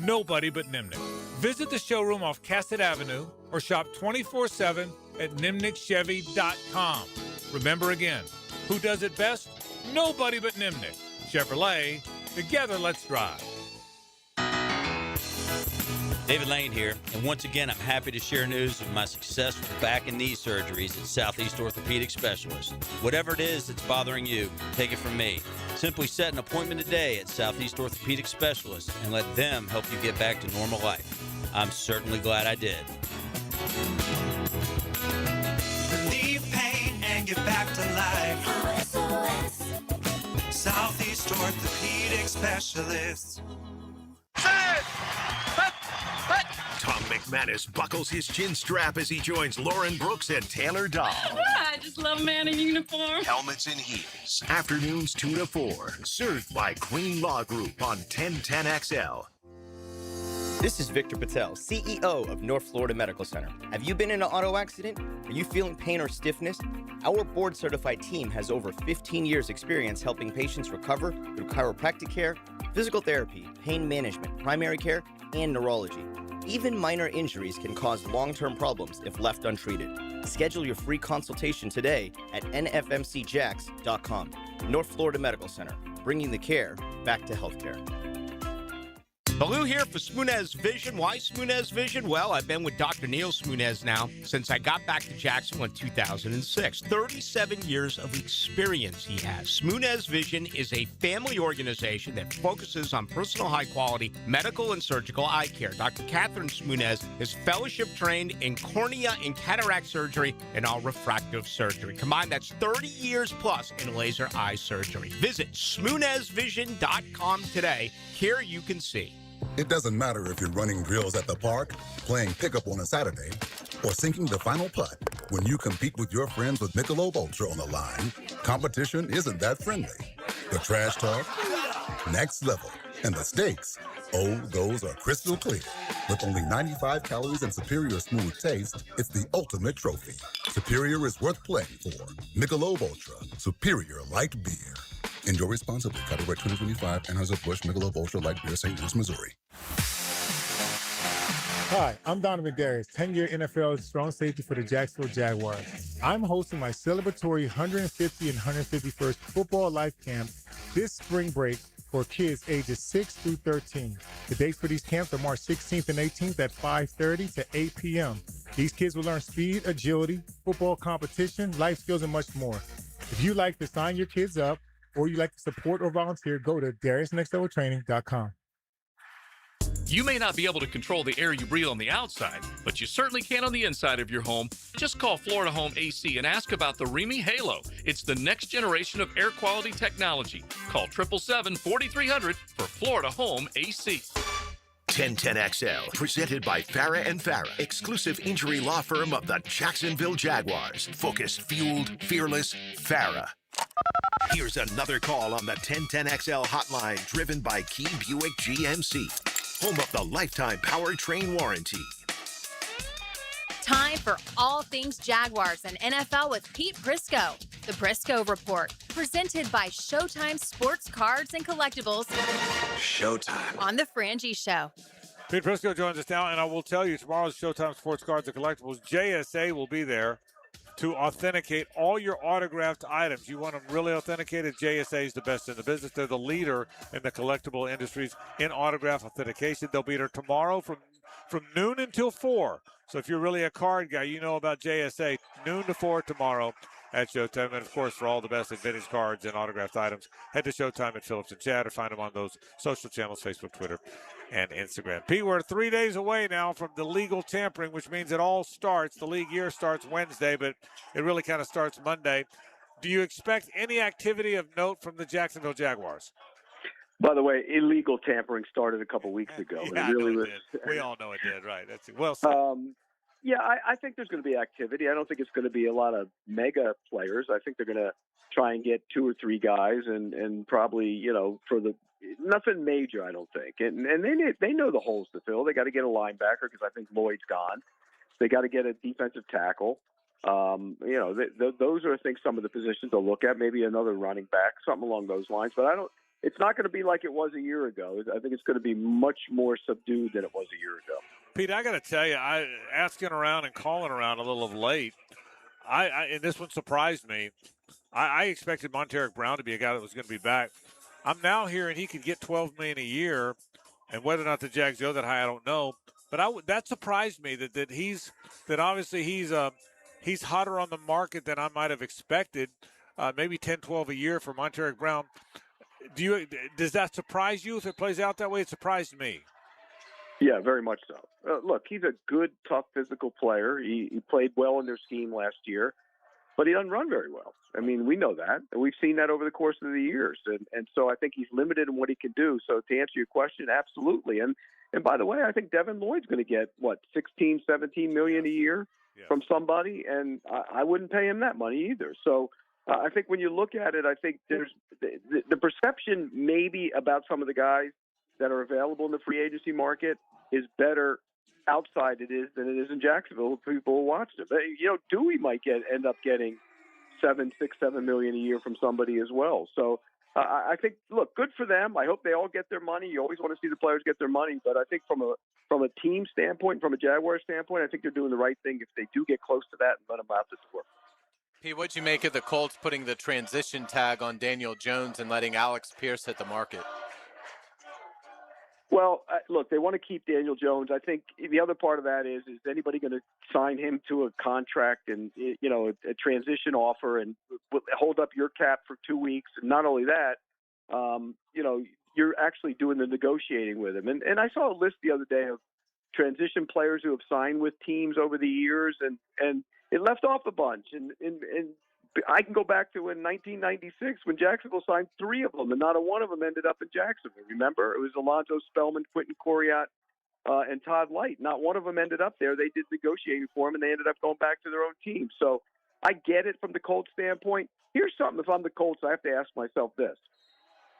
Nobody but Nimnick. Visit the showroom off Cassett Avenue or shop 24/7 at NimnickChevy.com. Remember again, who does it best? Nobody but Nimnick. Chevrolet, together let's drive. David Lane here, and once again, I'm happy to share news of my success with back and knee surgeries at Southeast Orthopedic Specialist. Whatever it is that's bothering you, take it from me. Simply set an appointment today at Southeast Orthopedic Specialist and let them help you get back to normal life. I'm certainly glad I did. Relieve pain and get back to life. Southeast Orthopedic Specialists. Tom McManus buckles his chin strap as he joins Lauren Brooks and Taylor Dahl. I just love a man in uniform. Helmets and heels. Afternoons 2 to 4. Served by Queen Law Group on 1010XL. This is Victor Patel, CEO of North Florida Medical Center. Have you been in an auto accident? Are you feeling pain or stiffness? Our board-certified team has over 15 years' experience helping patients recover through chiropractic care, physical therapy, pain management, primary care, and neurology. Even minor injuries can cause long-term problems if left untreated. Schedule your free consultation today at nfmcjax.com. North Florida Medical Center, bringing the care back to healthcare. Baloo here for Smunez Vision. Why Smunez Vision? Well, I've been with Dr. Neil Smunez now since I got back to Jacksonville in 2006. 37 years of experience he has. Smunez Vision is a family organization that focuses on personal high-quality medical and surgical eye care. Dr. Catherine Smunez is fellowship trained in cornea and cataract surgery and all refractive surgery. Combined, that's 30 years plus in laser eye surgery. Visit SmunezVision.com today. Care you can see. It doesn't matter if you're running drills at the park, playing pickup on a Saturday, or sinking the final putt. When you compete with your friends with Michelob Ultra on the line, competition isn't that friendly. The trash talk, next level, and the stakes, oh, those are crystal clear. With only 95 calories and superior smooth taste, it's the ultimate trophy. Superior is worth playing for. Michelob Ultra, superior light beer. Enjoy responsibly. Copyright 2025, Anheuser-Busch Michelob Ultra Light Beer, St. Louis, Missouri. Hi, I'm Donovan Darius, 10-year NFL strong safety for the Jacksonville Jaguars. I'm hosting my celebratory 150 and 151st Football Life Camp this spring break for kids ages 6 through 13. The dates for these camps are March 16th and 18th at 5:30 to 8 p.m. These kids will learn speed, agility, football competition, life skills, and much more. If you'd like to sign your kids up, or you'd like to support or volunteer, go to DariusNextLevelTraining.com. You may not be able to control the air you breathe on the outside, but you certainly can on the inside of your home. Just call Florida Home AC and ask about the Remy Halo. It's the next generation of air quality technology. Call 777-4300 for Florida Home AC. 1010XL, presented by Farah and Farah, exclusive injury law firm of the Jacksonville Jaguars. Focused, fueled, fearless, Farah. Here's another call on the 1010XL hotline, driven by Key Buick GMC, home of the lifetime powertrain warranty. Time for all things Jaguars and NFL with Pete Prisco. The Prisco Report, presented by Showtime Sports Cards and Collectibles. Showtime. On the Frangie Show. Pete Prisco joins us now, and I will tell you, tomorrow's Showtime Sports Cards and Collectibles, JSA will be there to authenticate all your autographed items. You want them really authenticated? JSA is the best in the business. They're the leader in the collectible industries in autograph authentication. They'll be there tomorrow from noon until 4. So if you're really a card guy, you know about JSA. Noon to 4 tomorrow at Showtime. And, of course, for all the best in vintage cards and autographed items, head to Showtime at Phillips and Chad or find them on those social channels, Facebook, Twitter, and Instagram. Pete, we're 3 days away now from the legal tampering, which means it all starts. The league year starts Wednesday, but it really kind of starts Monday. Do you expect any activity of note from the Jacksonville Jaguars? By the way, illegal tampering started a couple weeks ago. Yeah, it really was. We all know it did, right? That's well said. Yeah, I think there's going to be activity. I don't think it's going to be a lot of mega players. I think they're going to try and get 2 or 3 guys, and probably for the nothing major. I don't think, and they know the holes to fill. They got to get a linebacker because I think Lloyd's gone. They got to get a defensive tackle. Those are I think some of the positions they'll look at. Maybe another running back, something along those lines. But it's not going to be like it was a year ago. I think it's going to be much more subdued than it was a year ago. Pete, I got to tell you, asking around and calling around a little of late, and this one surprised me. I expected Monteric Brown to be a guy that was going to be back. I'm now hearing he could get $12 million a year, and whether or not the Jags go that high, I don't know. But that surprised me that obviously he's hotter on the market than I might have expected. Maybe 10, 12 a year for Monteric Brown. Does that surprise you if it plays out that way? It surprised me. Yeah, very much so. Look, he's a good, tough, physical player. He played well in their scheme last year, but he doesn't run very well. I mean, we know that, and we've seen that over the course of the years. And so I think he's limited in what he can do. So to answer your question, absolutely. And by the way, I think Devin Lloyd's going to get, 16, 17 million a year from somebody, and I wouldn't pay him that money either. So I think when you look at it, I think there's the perception maybe about some of the guys that are available in the free agency market is better outside it is than it is in Jacksonville. People will watch them. Dewey might end up getting 7 million a year from somebody as well. So I think, look, good for them. I hope they all get their money. You always want to see the players get their money, but I think from a team standpoint, from a Jaguar standpoint, I think they're doing the right thing if they do get close to that and let them out the door. Pete, what'd you make of the Colts putting the transition tag on Daniel Jones and letting Alex Pierce hit the market? Well, look, they want to keep Daniel Jones. I think the other part of that is anybody going to sign him to a contract and, a transition offer and hold up your cap for 2 weeks? And not only that, you're actually doing the negotiating with him. And I saw a list the other day of transition players who have signed with teams over the years, and it left off a bunch. And I can go back to in 1996 when Jacksonville signed 3 of them, and not a one of them ended up in Jacksonville. Remember? It was Alonzo Spellman, Quentin Coriat, and Todd Light. Not one of them ended up there. They did negotiating for him, and they ended up going back to their own team. So I get it from the Colts standpoint. Here's something. If I'm the Colts, I have to ask myself this.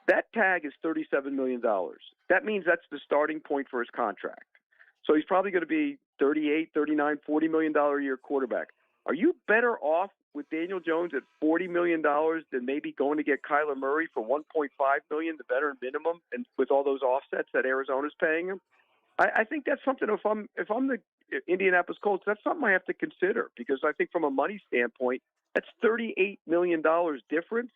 That tag is $37 million. That means that's the starting point for his contract. So he's probably going to be $38, $39, $40 million a year quarterback. Are you better off with Daniel Jones at $40 million than maybe going to get Kyler Murray for $1.5 million, the veteran minimum, and with all those offsets that Arizona's paying him? I think that's something. If I'm the Indianapolis Colts, that's something I have to consider, because I think from a money standpoint, that's $38 million difference.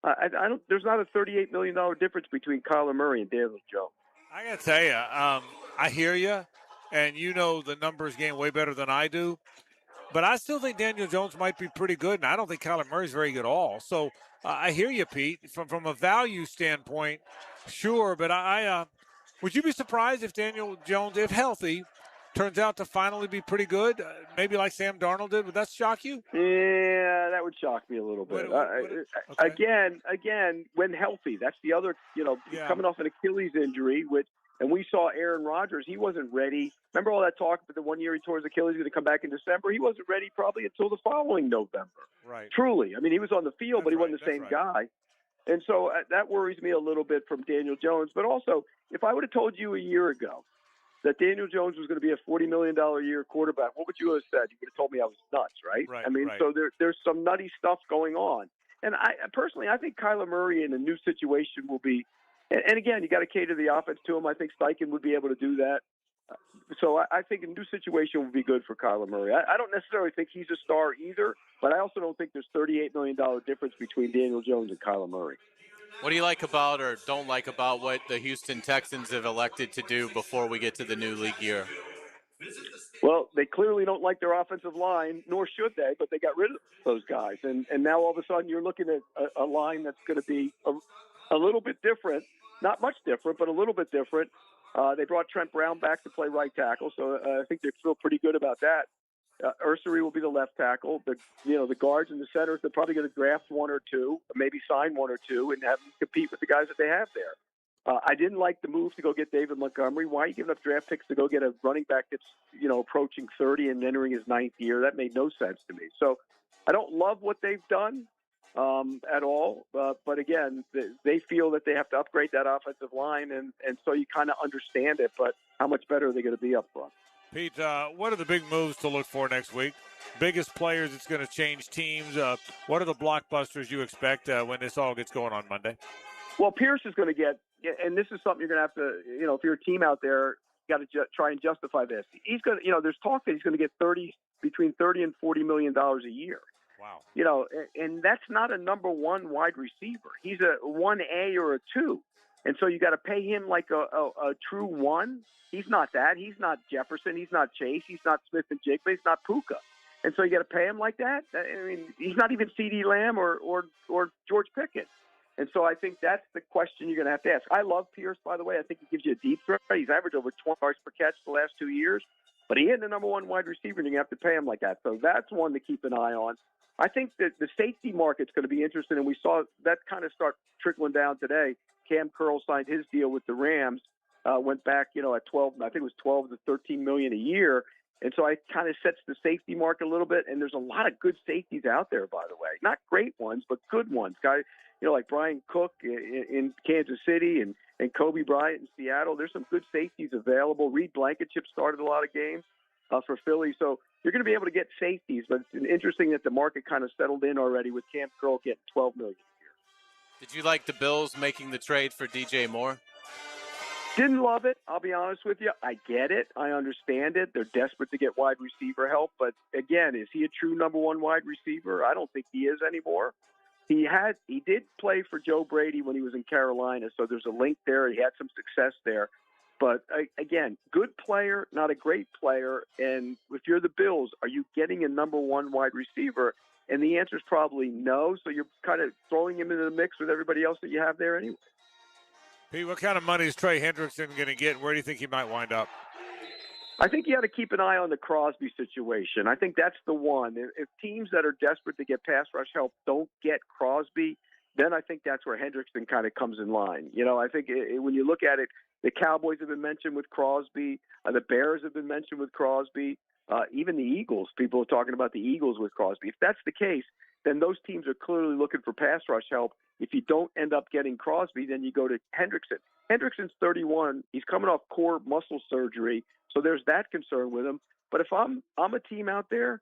There's not a $38 million difference between Kyler Murray and Daniel Jones. I got to tell you, I hear you, and you know the numbers game way better than I do. But I still think Daniel Jones might be pretty good, and I don't think Kyler Murray's very good at all. So I hear you, Pete. From a value standpoint, sure. But would you be surprised if Daniel Jones, if healthy, turns out to finally be pretty good? Maybe like Sam Darnold did. Would that shock you? Yeah, that would shock me a little bit. Okay. Again, when healthy. That's the other, he's coming off an Achilles injury, which And we saw Aaron Rodgers. He wasn't ready. Remember all that talk about the 1 year he tore his Achilles, going to come back in December? He wasn't ready probably until the following November. Right. Truly. I mean, he was on the field, but he wasn't the same guy. And so that worries me a little bit from Daniel Jones. But also, if I would have told you a year ago that Daniel Jones was going to be a $40 million a year quarterback, what would you have said? You would have told me I was nuts, right? I mean, so there's some nutty stuff going on. And I personally, I think Kyler Murray in a new situation will be, and again, you got to cater the offense to him. I think Steichen would be able to do that. So I think a new situation would be good for Kyler Murray. I don't necessarily think he's a star either, but I also don't think there's $38 million difference between Daniel Jones and Kyler Murray. What do you like about or don't like about what the Houston Texans have elected to do before we get to the new league year? Well, they clearly don't like their offensive line, nor should they, but they got rid of those guys. And now all of a sudden you're looking at a line that's going to be a little bit different, not much different, but a little bit different. They brought Trent Brown back to play right tackle, so I think they feel pretty good about that. Ursery will be the left tackle. The guards and the centers, they're probably going to draft one or two, maybe sign one or two, and have them compete with the guys that they have there. I didn't like the move to go get David Montgomery. Why are you giving up draft picks to go get a running back that's approaching 30 and entering his 9th year? That made no sense to me. So I don't love what they've done at all. But again, they feel that they have to upgrade that offensive line, and so you kind of understand it. But how much better are they going to be up front? Pete, what are the big moves to look for next week? Biggest players that's going to change teams. What are the blockbusters you expect when this all gets going on Monday? Well, Pierce is going to get, and this is something you're going to have to, if you're a team out there, you got to try and justify this. He's going to, there's talk that he's going to get between $30 and $40 million a year. Wow. And that's not a number one wide receiver. He's a 1A or a 2. And so you got to pay him like a true 1. He's not that. He's not Jefferson. He's not Chase. He's not Smith and Jigba. He's not Puka. And so you got to pay him like that. I mean, he's not even CeeDee Lamb or George Pickens. And so I think that's the question you're going to have to ask. I love Pierce, by the way. I think he gives you a deep threat. He's averaged over 20 yards per catch the last 2 years. But he ain't the number one wide receiver, and you're going to have to pay him like that. So that's one to keep an eye on. I think that the safety market's going to be interesting, and we saw that kind of start trickling down today. Cam Curl signed his deal with the Rams, went back, at 12, I think it was 12 to 13 million a year. And so it kind of sets the safety market a little bit. And there's a lot of good safeties out there, by the way. Not great ones, but good ones. Guys, like Brian Cook in Kansas City and Kobe Bryant in Seattle. There's some good safeties available. Reed Blankenship started a lot of games for Philly. So you're going to be able to get safeties. But it's interesting that the market kind of settled in already with Cam Curl getting $12 million a year. Did you like the Bills making the trade for DJ Moore? Didn't love it. I'll be honest with you. I get it. I understand it. They're desperate to get wide receiver help. But again, is he a true number one wide receiver? I don't think he is anymore. He did play for Joe Brady when he was in Carolina, so there's a link there. He had some success there. But again, good player, not a great player. And if you're the Bills, are you getting a number one wide receiver? And the answer is probably no. So you're kind of throwing him into the mix with everybody else that you have there anyway. Pete, what kind of money is Trey Hendrickson going to get? Where do you think he might wind up? I think you got to keep an eye on the Crosby situation. I think that's the one. If teams that are desperate to get pass rush help don't get Crosby, then I think that's where Hendrickson kind of comes in line. I think when you look at it, the Cowboys have been mentioned with Crosby. The Bears have been mentioned with Crosby. Even the Eagles, people are talking about the Eagles with Crosby. If that's the case, then those teams are clearly looking for pass rush help. If you don't end up getting Crosby, then you go to Hendrickson. Hendrickson's 31. He's coming off core muscle surgery, so there's that concern with him. But if I'm a team out there,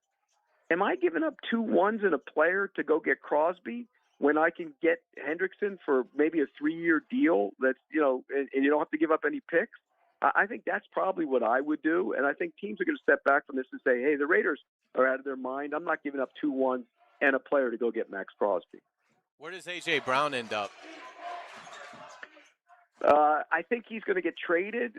am I giving up 2 1s and a player to go get Crosby when I can get Hendrickson for maybe a 3-year deal that's, and you don't have to give up any picks? I think that's probably what I would do. And I think teams are going to step back from this and say, hey, the Raiders are out of their mind. I'm not giving up 2 1s and a player to go get Max Crosby. Where does A.J. Brown end up? I think he's going to get traded.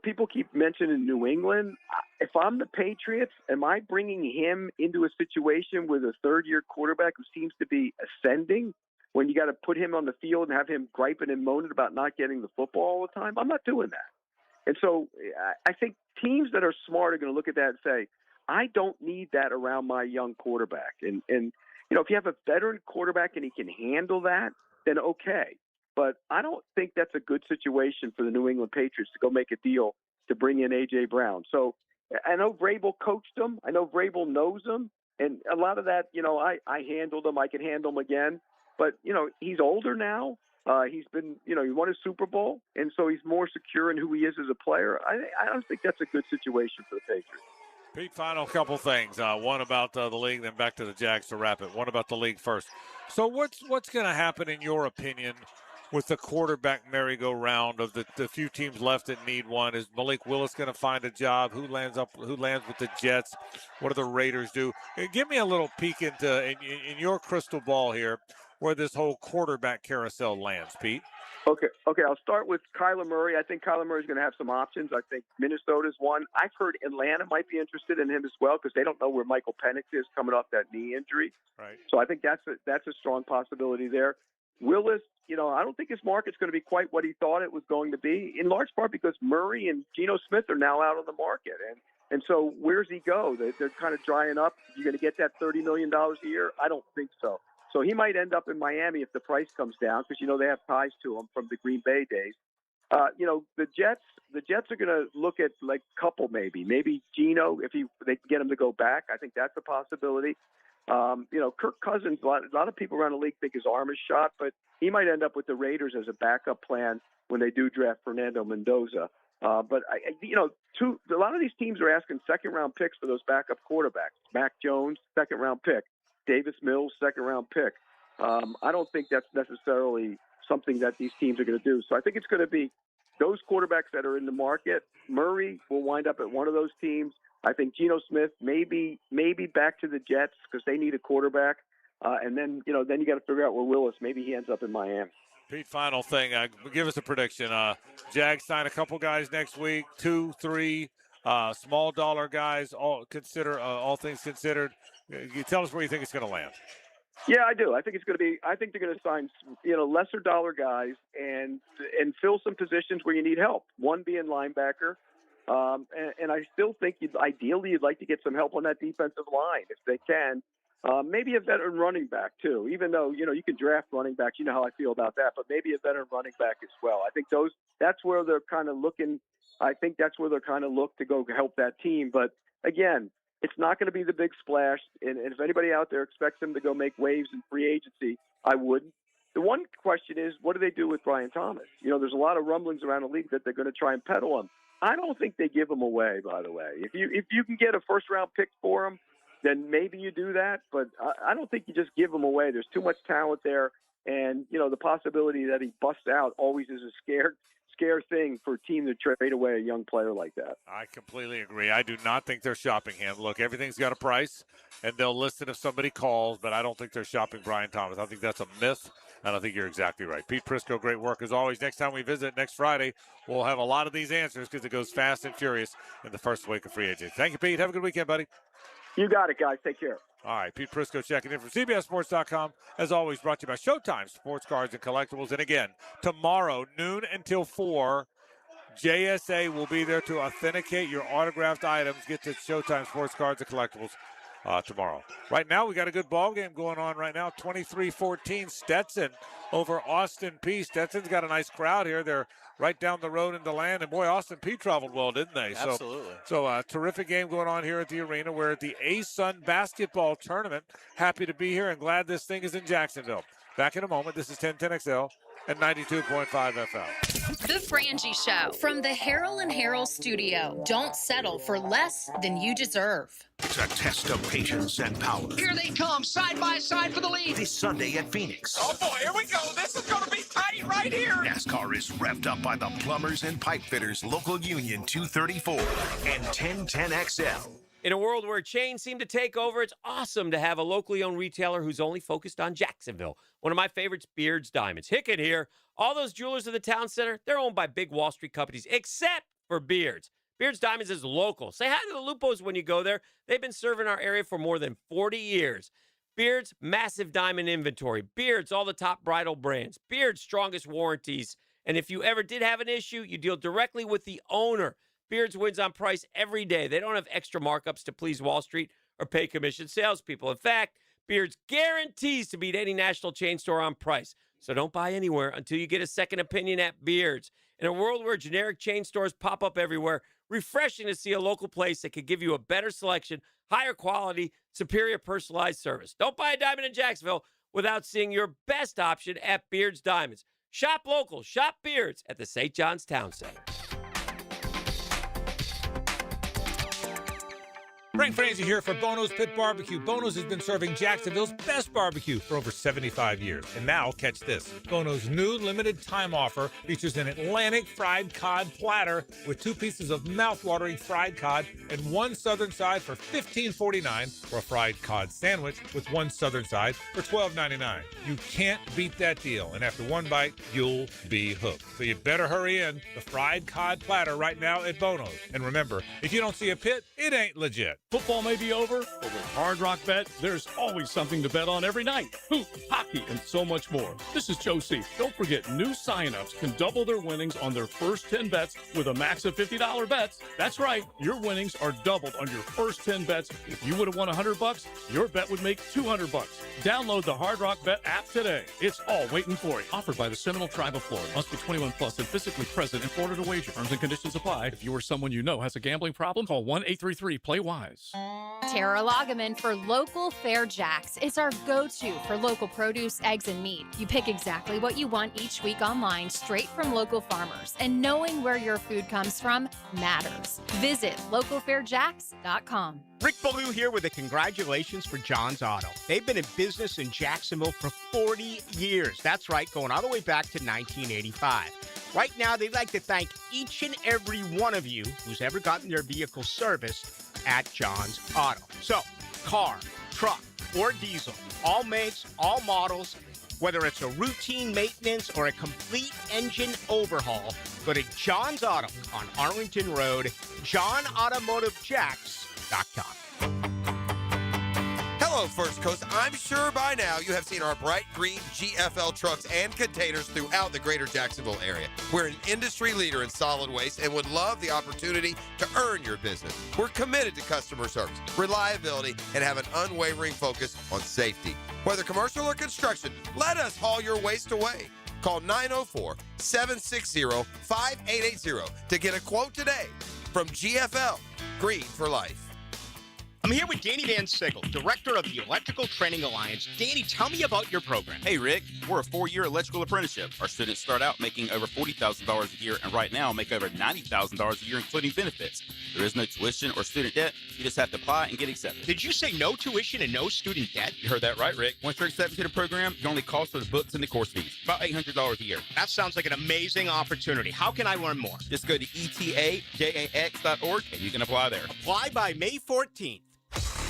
People keep mentioning New England. If I'm the Patriots, am I bringing him into a situation with a third-year quarterback who seems to be ascending when you got to put him on the field and have him griping and moaning about not getting the football all the time? I'm not doing that. And so I think teams that are smart are going to look at that and say, I don't need that around my young quarterback. And if you have a veteran quarterback and he can handle that, then okay. but I don't think that's a good situation for the New England Patriots to go make a deal to bring in A.J. Brown. So I know Vrabel coached him. I know Vrabel knows him. And a lot of that, I handled him. I can handle him again. But, he's older now. He's been, he won a Super Bowl. And so he's more secure in who he is as a player. I don't think that's a good situation for the Patriots. Pete, final couple things. One about the league, then back to the Jags to wrap it. One about the league first. So what's going to happen, in your opinion, with the quarterback merry-go-round of the few teams left that need one? Is Malik Willis going to find a job? Who lands with the Jets? What do the Raiders do? Give me a little peek into in your crystal ball here where this whole quarterback carousel lands, Pete. Okay. I'll start with Kyler Murray. I think Kyler Murray's going to have some options. I think Minnesota's one. I've heard Atlanta might be interested in him as well because they don't know where Michael Penix is coming off that knee injury. Right. So I think that's a strong possibility there. Willis, I don't think his market's going to be quite what he thought it was going to be, in large part because Murray and Geno Smith are now out on the market. And so where's he go? They're kind of drying up. You're going to get that $30 million a year? I don't think so. So he might end up in Miami if the price comes down because, they have ties to him from the Green Bay days. The Jets are going to look at like couple maybe Geno if they can get him to go back. I think that's a possibility. Kirk Cousins, a lot of people around the league think his arm is shot, but he might end up with the Raiders as a backup plan when they do draft Fernando Mendoza. But a lot of these teams are asking second-round picks for those backup quarterbacks. Mac Jones, second-round pick. Davis Mills, second-round pick. I don't think that's necessarily something that these teams are going to do. So I think it's going to be those quarterbacks that are in the market. Murray will wind up at one of those teams. I think Geno Smith maybe back to the Jets because they need a quarterback. And then you got to figure out where Willis. Maybe he ends up in Miami. Pete, final thing. Give us a prediction. Jags sign a couple guys next week, 2, 3 small dollar guys. All things considered. You tell us where you think it's going to land. Yeah, I do. I think they're going to sign, lesser dollar guys and fill some positions where you need help. One being linebacker. And I still think ideally you'd like to get some help on that defensive line if they can. Maybe a veteran running back too, even though, you can draft running backs. You know how I feel about that, but maybe a veteran running back as well. I think that's where they're kind of looking. I think that's where they're kind of look to go help that team. But again, it's not going to be the big splash. And if anybody out there expects them to go make waves in free agency, I wouldn't. The one question is, what do they do with Brian Thomas? There's a lot of rumblings around the league that they're going to try and peddle him. I don't think they give him away, by the way. If you can get a first-round pick for him, then maybe you do that. But I don't think you just give him away. There's too much talent there. And, the possibility that he busts out always is a scare thing for a team to trade away a young player like that. I completely agree. I do not think they're shopping him. Look, everything's got a price, and they'll list it if somebody calls, but I don't think they're shopping Brian Thomas. I think that's a myth, and I think you're exactly right. Pete Prisco, great work as always. Next time we visit next Friday, we'll have a lot of these answers because it goes fast and furious in the first week of free agency. Thank you, Pete. Have a good weekend, buddy. You got it, guys. Take care. All right, Pete Prisco checking in from CBSSports.com. As always, brought to you by Showtime Sports Cards and Collectibles. And again, tomorrow, noon until 4, JSA will be there to authenticate your autographed items. Get to Showtime Sports Cards and Collectibles tomorrow. Right now, we got a good ball game going on right now. 23-14, Stetson over Austin Peay. Stetson's got a nice crowd here. They're right down the road in the land. And, boy, Austin Peay traveled well, didn't they? Absolutely. So a terrific game going on here at the arena. We're at the ASUN basketball tournament. Happy to be here and glad this thing is in Jacksonville. Back in a moment. This is 1010XL and 92.5 FM. The Frangie Show from the Harrell and Harrell studio. Don't settle for less than you deserve. It's a test of patience and power. Here they come, side by side for the lead. This Sunday at Phoenix. Oh boy, here we go. This is going to be tight right here. NASCAR is revved up by the Plumbers and Pipe Fitters Local Union 234 and 1010XL. In a world where chains seem to take over, it's awesome to have a locally owned retailer who's only focused on Jacksonville. One of my favorites, Beard's Diamonds. Hickett here. All those jewelers in the town center, they're owned by big Wall Street companies, except for Beard's. Beard's Diamonds is local. Say hi to the Lupos when you go there. They've been serving our area for more than 40 years. Beard's massive diamond inventory. Beard's all the top bridal brands. Beard's strongest warranties. And if you ever did have an issue, you deal directly with the owner. Beard's wins on price every day. They don't have extra markups to please Wall Street or pay commission salespeople. In fact, Beard's guarantees to beat any national chain store on price. So don't buy anywhere until you get a second opinion at Beard's. In a world where generic chain stores pop up everywhere, refreshing to see a local place that could give you a better selection, higher quality, superior personalized service. Don't buy a diamond in Jacksonville without seeing your best option at Beard's Diamonds. Shop local, shop Beard's at the St. John's Town Center. Frank Frangie here for Bono's Pit Barbecue. Bono's has been serving Jacksonville's best barbecue for over 75 years. And now, catch this. Bono's new limited time offer features an Atlantic fried cod platter with 2 pieces of mouth-watering fried cod and 1 southern side for $15.49, or a fried cod sandwich with 1 southern side for $12.99. You can't beat that deal. And after 1 bite, you'll be hooked. So you better hurry in. The fried cod platter right now at Bono's. And remember, if you don't see a pit, it ain't legit. Football may be over, but with Hard Rock Bet, there's always something to bet on every night. Hoops, hockey, and so much more. This is Joe C. Don't forget, new signups can double their winnings on their first 10 bets with a max of $50 bets. That's right, your winnings are doubled on your first 10 bets. If you would have won $100, your bet would make $200. Download the Hard Rock Bet app today. It's all waiting for you. Offered by the Seminole Tribe of Florida. Must be 21 plus and physically present in Florida to wager. Terms and conditions apply. If you or someone you know has a gambling problem, call 1-833-PLAY-WISE. Tara Loggeman for Local Fair Jacks. It's our go-to for local produce, eggs, and meat. You pick exactly what you want each week online, straight from local farmers. And knowing where your food comes from matters. Visit localfairjacks.com. Rick Ballou here with a congratulations for John's Auto. They've been in business in Jacksonville for 40 years. That's right, going all the way back to 1985. Right now, they'd like to thank each and every one of you who's ever gotten their vehicle serviced at John's Auto. So, car, truck, or diesel, all makes, all models, whether it's a routine maintenance or a complete engine overhaul, go to John's Auto on Arlington Road, johnautomotivejacks.com. Hello, First Coast. I'm sure by now you have seen our bright green GFL trucks and containers throughout the greater Jacksonville area. We're an industry leader in solid waste and would love the opportunity to earn your business. We're committed to customer service, reliability, and have an unwavering focus on safety. Whether commercial or construction, let us haul your waste away. Call 904-760-5880 to get a quote today from GFL, Green for Life. I'm here with Danny Van Sickle, Director of the Electrical Training Alliance. Danny, tell me about your program. Hey, Rick. We're a 4-year electrical apprenticeship. Our students start out making over $40,000 a year and right now make over $90,000 a year, including benefits. There is no tuition or student debt. You just have to apply and get accepted. Did you say no tuition and no student debt? You heard that right, Rick. Once you're accepted to the program, your only cost for the books and the course fees. About $800 a year. That sounds like an amazing opportunity. How can I learn more? Just go to etajax.org and you can apply there. Apply by May 14th.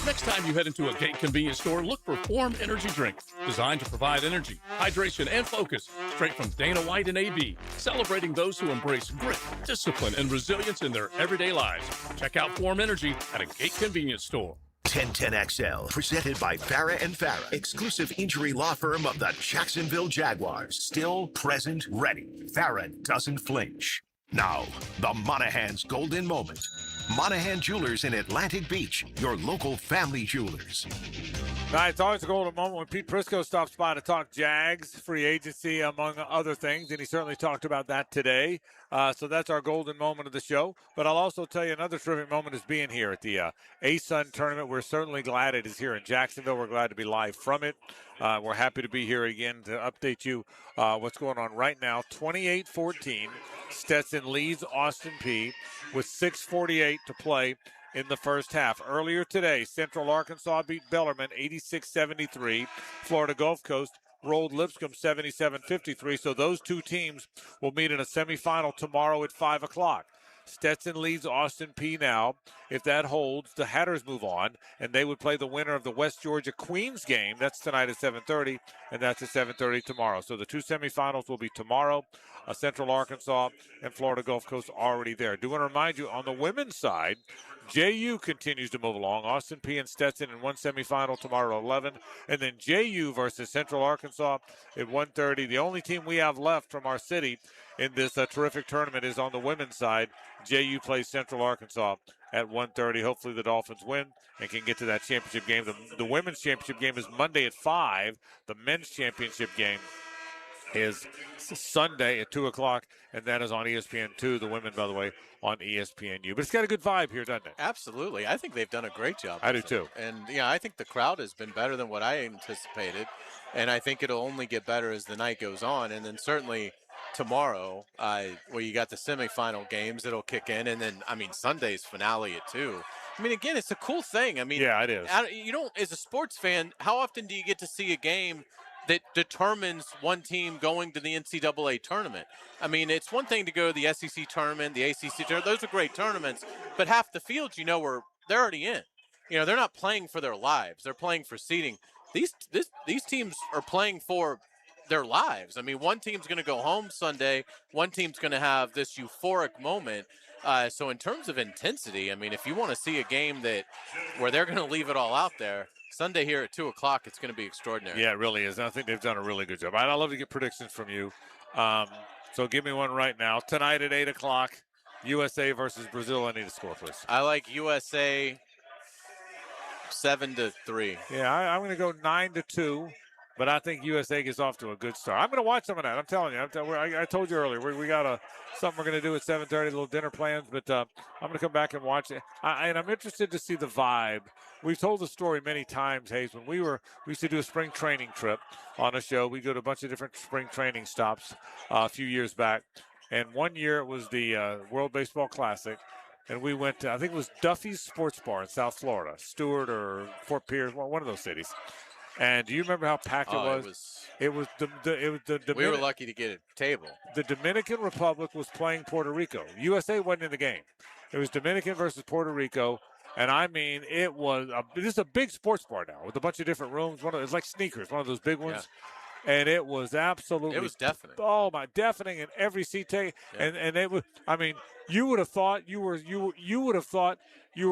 Next time you head into a Gate convenience store, look for Form Energy Drink, designed to provide energy, hydration, and focus, straight from Dana White and AB, celebrating those who embrace grit, discipline, and resilience in their everyday lives. Check out Form Energy at a Gate convenience store. 1010XL, presented by Farah & Farah, exclusive injury law firm of the Jacksonville Jaguars. Still, present, ready. Farah doesn't flinch. Now, the Monahan's golden moment. Monahan Jewelers in Atlantic Beach, your local family jewelers. Now, it's always a golden moment when Pete Prisco stops by to talk Jags, free agency, among other things, and he certainly talked about that today. So that's our golden moment of the show. But I'll also tell you another terrific moment is being here at the ASUN tournament. We're certainly glad it is here in Jacksonville. We're glad to be live from it. We're happy to be here again to update you what's going on right now. 28-14, Stetson leads Austin Peay with 6:48 to play in the first half. Earlier today, Central Arkansas beat Bellarmine 86-73. Florida Gulf Coast rolled Lipscomb 77-53. So those two teams will meet in a semifinal tomorrow at 5 o'clock. Stetson leads Austin Peay now. If that holds, the Hatters move on, and they would play the winner of the West Georgia Queens game. That's tonight at 7:30, and that's at 7:30 tomorrow. So the two semifinals will be tomorrow. Central Arkansas and Florida Gulf Coast already there. Do want to remind you, on the women's side, JU continues to move along. Austin Peay and Stetson in one semifinal tomorrow at 11. And then JU versus Central Arkansas at 1:30. The only team we have left from our city in this terrific tournament is on the women's side. JU plays Central Arkansas at 1:30. Hopefully the Dolphins win and can get to that championship game. The women's championship game is Monday at 5. The men's championship game is Sunday at 2 o'clock, and that is on ESPN2. The women, by the way, on ESPNU. But it's got a good vibe here, doesn't it? Absolutely. I think they've done a great job. I do too. And, yeah, I think the crowd has been better than what I anticipated. And I think it'll only get better as the night goes on. And then certainly tomorrow, where you got the semifinal games, it'll kick in. And then, I mean, Sunday's finale at 2. I mean, again, it's a cool thing. I mean, yeah, it is. You don't, as a sports fan, how often do you get to see a game that determines one team going to the NCAA tournament? I mean, it's one thing to go to the SEC tournament, the ACC tournament. Those are great tournaments, but half the fields, they're already in. They're not playing for their lives. They're playing for seeding. These teams are playing for their lives. I mean, one team's going to go home Sunday. One team's going to have this euphoric moment. So in terms of intensity, I mean, if you want to see a game where they're going to leave it all out there, Sunday here at 2 o'clock, it's going to be extraordinary. Yeah, it really is. I think they've done a really good job. I'd love to get predictions from you. So give me one right now. Tonight at 8 o'clock, USA versus Brazil. I need a score, please. I like USA 7-3. Yeah, I'm going to go 9-2. But I think USA gets off to a good start. I'm going to watch some of that. I'm telling you. I told you earlier, we got something we're going to do at 7:30, little dinner plans. But I'm going to come back and watch it. And I'm interested to see the vibe. We've told the story many times, Hayes. When we used to do a spring training trip on a show. We go to a bunch of different spring training stops a few years back. And one year it was the World Baseball Classic. And we went to, I think it was Duffy's Sports Bar in South Florida, Stewart or Fort Pierce, one of those cities. And do you remember how packed it was? It was the we were lucky to get a table. The Dominican Republic was playing Puerto Rico. USA wasn't in the game. It was Dominican versus Puerto Rico. And I mean, this is a big sports bar now with a bunch of different rooms. It's like Sneakers, one of those big ones. Yeah. And it was absolutely. It was deafening. Oh my, deafening in every seat. And it was. I mean, you would have thought you were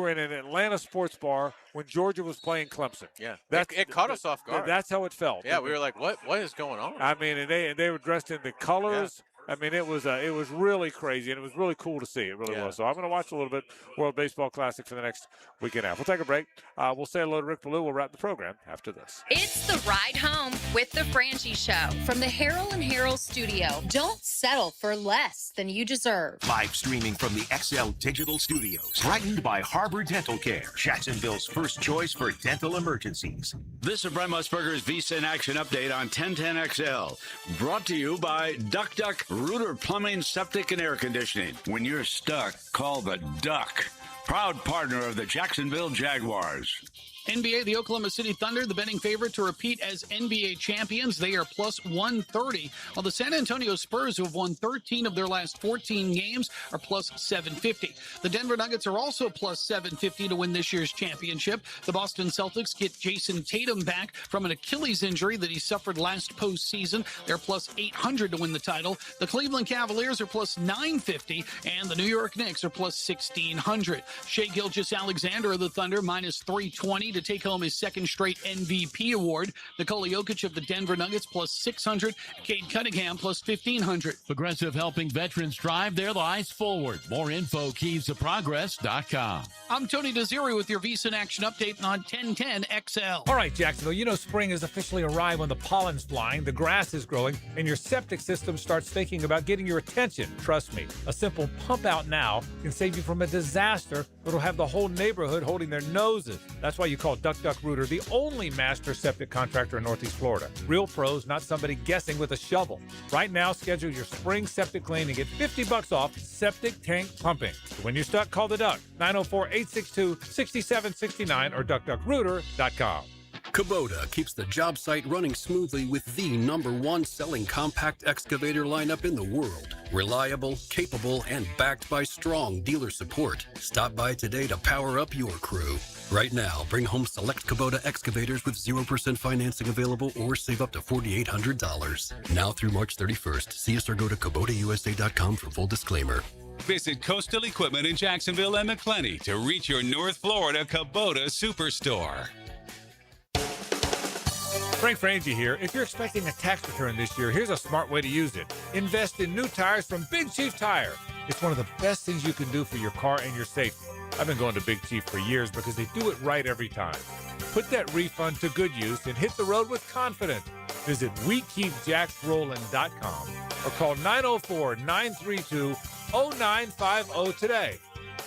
in an Atlanta sports bar when Georgia was playing Clemson. Yeah, it caught us off guard. That's how it felt. Yeah, we were like, what is going on? I mean, and they were dressed in the colors. Yeah. I mean, it was really crazy, and it was really cool to see. It really was. So I'm going to watch a little bit World Baseball Classic for the next week and a half. We'll take a break. We'll say hello to Rick Ballou. We'll wrap the program after this. It's the ride home with the Frangie Show from the Harold and Harold studio. Don't settle for less than you deserve. Live streaming from the XL Digital Studios. Brightened by Harbor Dental Care, Jacksonville's first choice for dental emergencies. This is Brent Musburger's Visa in Action update on 1010XL. Brought to you by Duck Duck Rooter Plumbing, Septic, and Air Conditioning. When you're stuck, call the Duck. Proud partner of the Jacksonville Jaguars. NBA, the Oklahoma City Thunder, the betting favorite to repeat as NBA champions. They are plus 130, while the San Antonio Spurs, who have won 13 of their last 14 games, are plus 750. The Denver Nuggets are also plus 750 to win this year's championship. The Boston Celtics get Jason Tatum back from an Achilles injury that he suffered last postseason. They're plus 800 to win the title. The Cleveland Cavaliers are plus 950, and the New York Knicks are plus 1,600. Shai Gilgeous-Alexander of the Thunder minus 320 to take home his second straight MVP award. Nikola Jokic of the Denver Nuggets plus 600. Cade Cunningham plus 1,500. Progressive helping veterans drive their lives forward. More info, keysofprogress.com. I'm Tony Desiri with your Visa in Action update on 1010XL. All right, Jacksonville, spring has officially arrived when the pollen's flying, the grass is growing, and your septic system starts thinking about getting your attention. Trust me, a simple pump out now can save you from a disaster that'll have the whole neighborhood holding their noses. That's why you call Duck Duck Rooter the only master septic contractor in Northeast Florida. Real pros, not somebody guessing with a shovel. Right now, schedule your spring septic clean and get $50 off septic tank pumping. So when you're stuck, call the Duck, 904-862-6769 or duckduckrooter.com. Kubota keeps the job site running smoothly with the #1 selling compact excavator lineup in the world. Reliable, capable, and backed by strong dealer support. Stop by today to power up your crew. Right now, bring home select Kubota excavators with 0% financing available or save up to $4,800. Now through March 31st. See us or go to KubotaUSA.com for full disclaimer. Visit Coastal Equipment in Jacksonville and McClenny to reach your North Florida Kubota Superstore. Frank Frangie here. If you're expecting a tax return this year, here's a smart way to use it. Invest in new tires from Big Chief Tire. It's one of the best things you can do for your car and your safety. I've been going to Big Chief for years because they do it right every time. Put that refund to good use and hit the road with confidence. Visit WeKeepJacksRollin.com or call 904-932-0950 today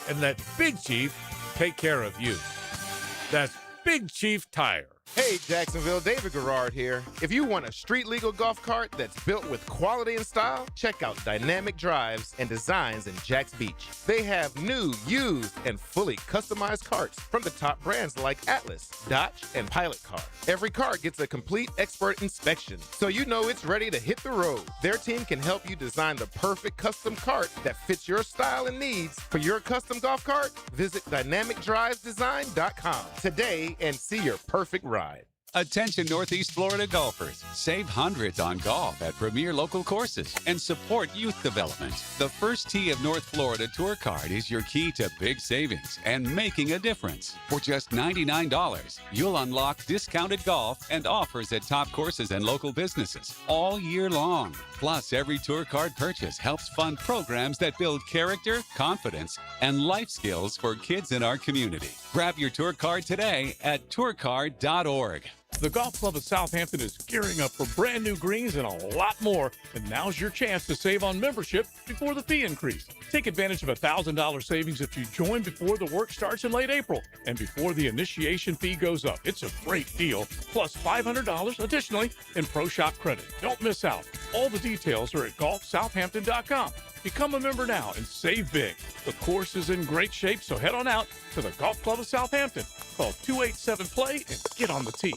and let Big Chief take care of you. That's Big Chief Tire. Hey, Jacksonville, David Garrard here. If you want a street-legal golf cart that's built with quality and style, check out Dynamic Drives and Designs in Jacks Beach. They have new, used, and fully customized carts from the top brands like Atlas, Dodge, and Pilot Car. Every cart gets a complete expert inspection, so you know it's ready to hit the road. Their team can help you design the perfect custom cart that fits your style and needs. For your custom golf cart, visit DynamicDrivesDesign.com today and see your perfect ride. Attention Northeast Florida golfers. Save hundreds on golf at premier local courses and support youth development. The First Tee of North Florida Tour Card is your key to big savings and making a difference. For just $99, you'll unlock discounted golf and offers at top courses and local businesses all year long. Plus, every tour card purchase helps fund programs that build character, confidence, and life skills for kids in our community. Grab your tour card today at tourcard.org. The Golf Club of Southampton is gearing up for brand new greens and a lot more. And now's your chance to save on membership before the fee increase. Take advantage of $1,000 savings if you join before the work starts in late April and before the initiation fee goes up. It's a great deal, plus $500 additionally in Pro Shop credit. Don't miss out. All the details are at golfsouthampton.com. Become a member now and save big. The course is in great shape, so head on out to the Golf Club of Southampton. Call 287-PLAY and get on the tee.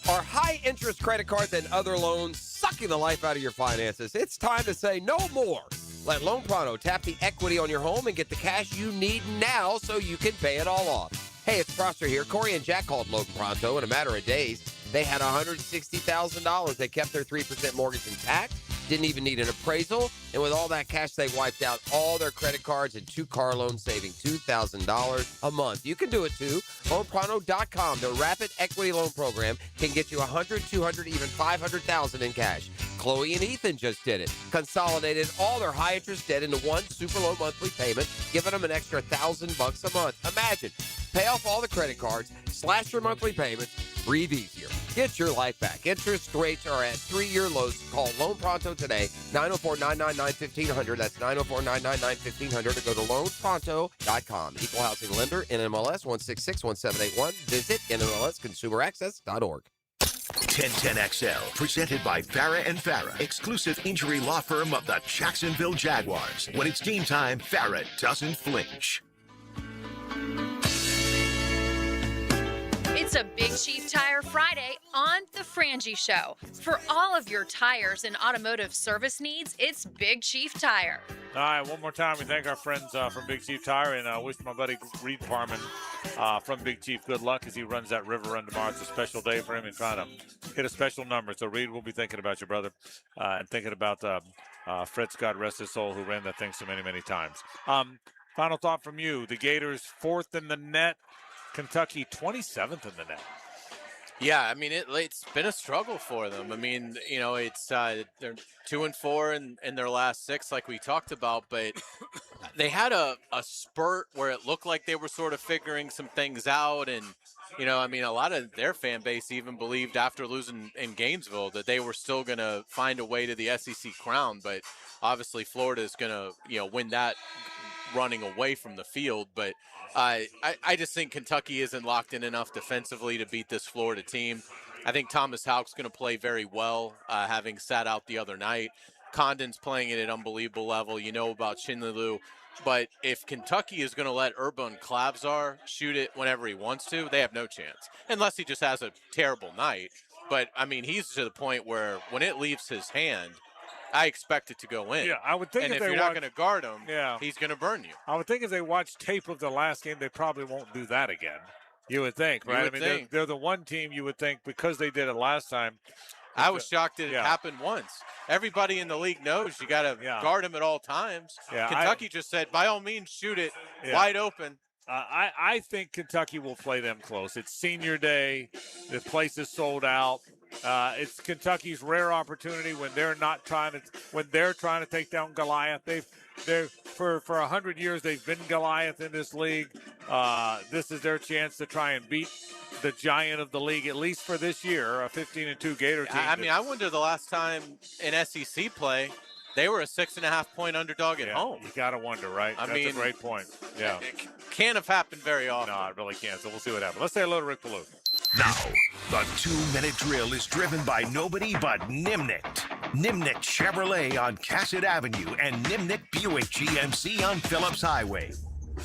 Are high-interest credit cards and other loans sucking the life out of your finances? It's time to say no more. Let Loan Pronto tap the equity on your home and get the cash you need now so you can pay it all off. Hey, it's Prosser here. Corey and Jack called Loan Pronto in a matter of days. They had $160,000. They kept their 3% mortgage intact, didn't even need an appraisal, and with all that cash, they wiped out all their credit cards and 2 car loans, saving $2,000 a month. You can do it too. LoanPronto.com, the rapid equity loan program, can get you $100,000, $200,000, even $500,000 in cash. Chloe and Ethan just did it. Consolidated all their high-interest debt into one super low monthly payment, giving them an extra $1,000 a month. Imagine, pay off all the credit cards, slash your monthly payments, breathe easier. Get your life back. Interest rates are at 3-year lows. Call Loan Pronto today, 904-999-1500. That's 904-999-1500, or go to loanpronto.com. Equal housing lender, NMLS 1661781. Visit NMLSconsumeraccess.org. 1010XL, presented by Farah and Farah, exclusive injury law firm of the Jacksonville Jaguars. When it's game time, Farah doesn't flinch. It's a Big Chief Tire Friday on The Frangie Show. For all of your tires and automotive service needs, it's Big Chief Tire. All right, one more time, we thank our friends from Big Chief Tire, and wish my buddy Reed Parman from Big Chief good luck as he runs that river run tomorrow. It's a special day for him and trying to hit a special number. So, Reed, we'll be thinking about you, brother, and thinking about Fred Scott, rest his soul, who ran that thing so many, many times. Final thought from you. The Gators 4th in the net. Kentucky 27th in the net. Yeah, I mean, it's been a struggle for them. I mean, you know, it's they're 2-4 in their last 6, like we talked about, but they had a spurt where it looked like they were sort of figuring some things out. And, you know, I mean, a lot of their fan base even believed after losing in Gainesville that they were still going to find a way to the SEC crown. But obviously Florida is going to, you know, win that running away from the field. But I just think Kentucky isn't locked in enough defensively to beat this Florida team. I think Thomas Houck's going to play very well, having sat out the other night. Condon's playing at an unbelievable level. You know about Shinlilu. But if Kentucky is going to let Urban Klabzar shoot it whenever he wants to, they have no chance. Unless he just has a terrible night. But, I mean, he's to the point where when it leaves his hand, I expect it to go in. Yeah, I would think and if you're they not going to guard him, he's going to burn you. I would think if they watch tape of the last game, they probably won't do that again. You would think, right? Would think. They're the one team you would think, because they did it last time. I was shocked that it happened once. Everybody in the league knows you got to guard him at all times. Yeah, Kentucky just said, by all means, shoot it wide open. I think Kentucky will play them close. It's senior day. The place is sold out. It's Kentucky's rare opportunity when they're trying to take down Goliath. For 100 years they've been Goliath in this league. This is their chance to try and beat the giant of the league, at least for this year, a 15-2 Gator team. I mean, I wonder the last time in SEC play, they were a 6.5-point underdog at home. You got to wonder, right? That's a great point. Yeah. It can't have happened very often. No, it really can't. So we'll see what happens. Let's say hello to Rick Ballou. Now, the 2-minute drill is driven by nobody but Nimnik. Nimnik Chevrolet on Cassett Avenue and Nimnik Buick GMC on Phillips Highway.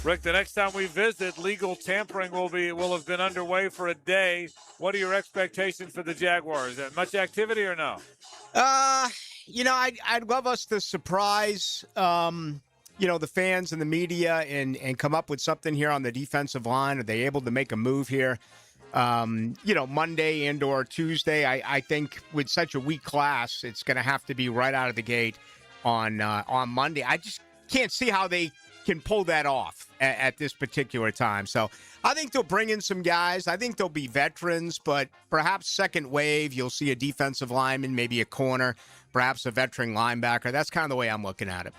Rick, the next time we visit, legal tampering will have been underway for a day. What are your expectations for the Jaguars? Much activity or no? I'd love us to surprise, the fans and the media and come up with something here on the defensive line. Are they able to make a move here? Monday and or Tuesday. I think with such a weak class, it's going to have to be right out of the gate on Monday. I just can't see how they can pull that off at this particular time. So I think they'll bring in some guys. I think they'll be veterans, but perhaps second wave, you'll see a defensive lineman, maybe a corner, perhaps a veteran linebacker. That's kind of the way I'm looking at it.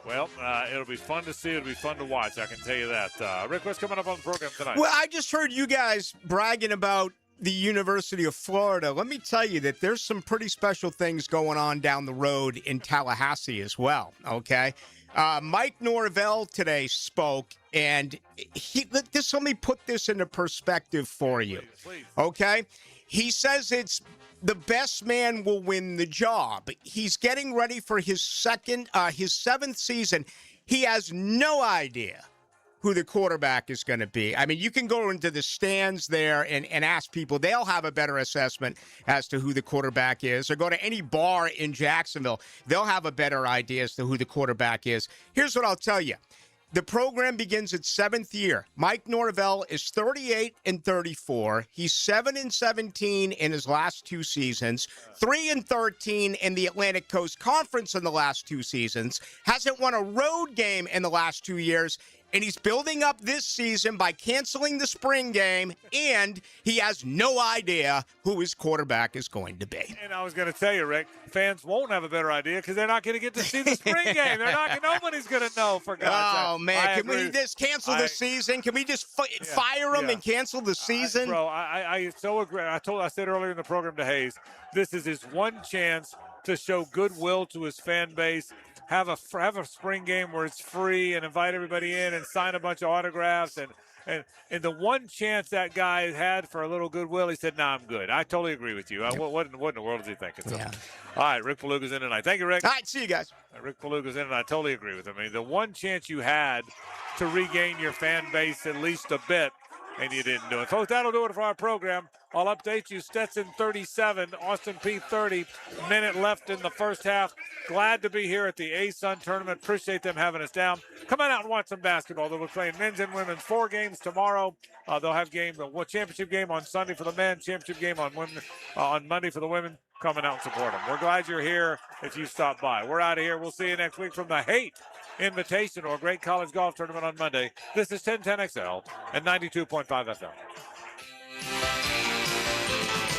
Well, it'll be fun to see. It'll be fun to watch. I can tell you that. Rick, what's coming up on the program tonight? Well, I just heard you guys bragging about the University of Florida. Let me tell you that there's some pretty special things going on down the road in Tallahassee as well, okay? Mike Norvell today spoke, and let me put this into perspective for you, okay? He says it's the best man will win the job. He's getting ready for his seventh season. He has no idea who the quarterback is going to be. I mean, you can go into the stands there and ask people. They'll have a better assessment as to who the quarterback is. Or go to any bar in Jacksonville. They'll have a better idea as to who the quarterback is. Here's what I'll tell you. The program begins its seventh year. Mike Norvell is 38-34. He's 7-17 in his last two seasons, 3-13 in the Atlantic Coast Conference in the last two seasons, hasn't won a road game in the last 2 years, and he's building up this season by canceling the spring game, and he has no idea who his quarterback is going to be. And I was going to tell you, Rick, fans won't have a better idea because they're not going to get to see the spring game. Nobody's going to know, for God's sake. Oh, man, can we just cancel the season? Can we just fire him and cancel the season? I so agree. I said earlier in the program to Hayes, this is his one chance to show goodwill to his fan base. Have a spring game where it's free and invite everybody in and sign a bunch of autographs. And the one chance that guy had for a little goodwill, he said, I'm good. I totally agree with you. What in the world is he thinking? So, all right, Rick Beluga's in tonight. Thank you, Rick. All right, see you guys. Rick Beluga's in, and I totally agree with him. I mean, the one chance you had to regain your fan base at least a bit, and you didn't do it. Folks, that'll do it for our program. I'll update you. Stetson 37, Austin P 30. Minute left in the first half. Glad to be here at the ASUN tournament. Appreciate them having us down. Come on out and watch some basketball. They'll be playing men's and women's 4 games tomorrow. They'll have a championship game on Sunday for the men, championship game on women on Monday for the women. Come on out and support them. We're glad you're here if you stopped by. We're out of here. We'll see you next week from the Haight Invitational, a great college golf tournament on Monday. This is 1010XL and 92.5 FM.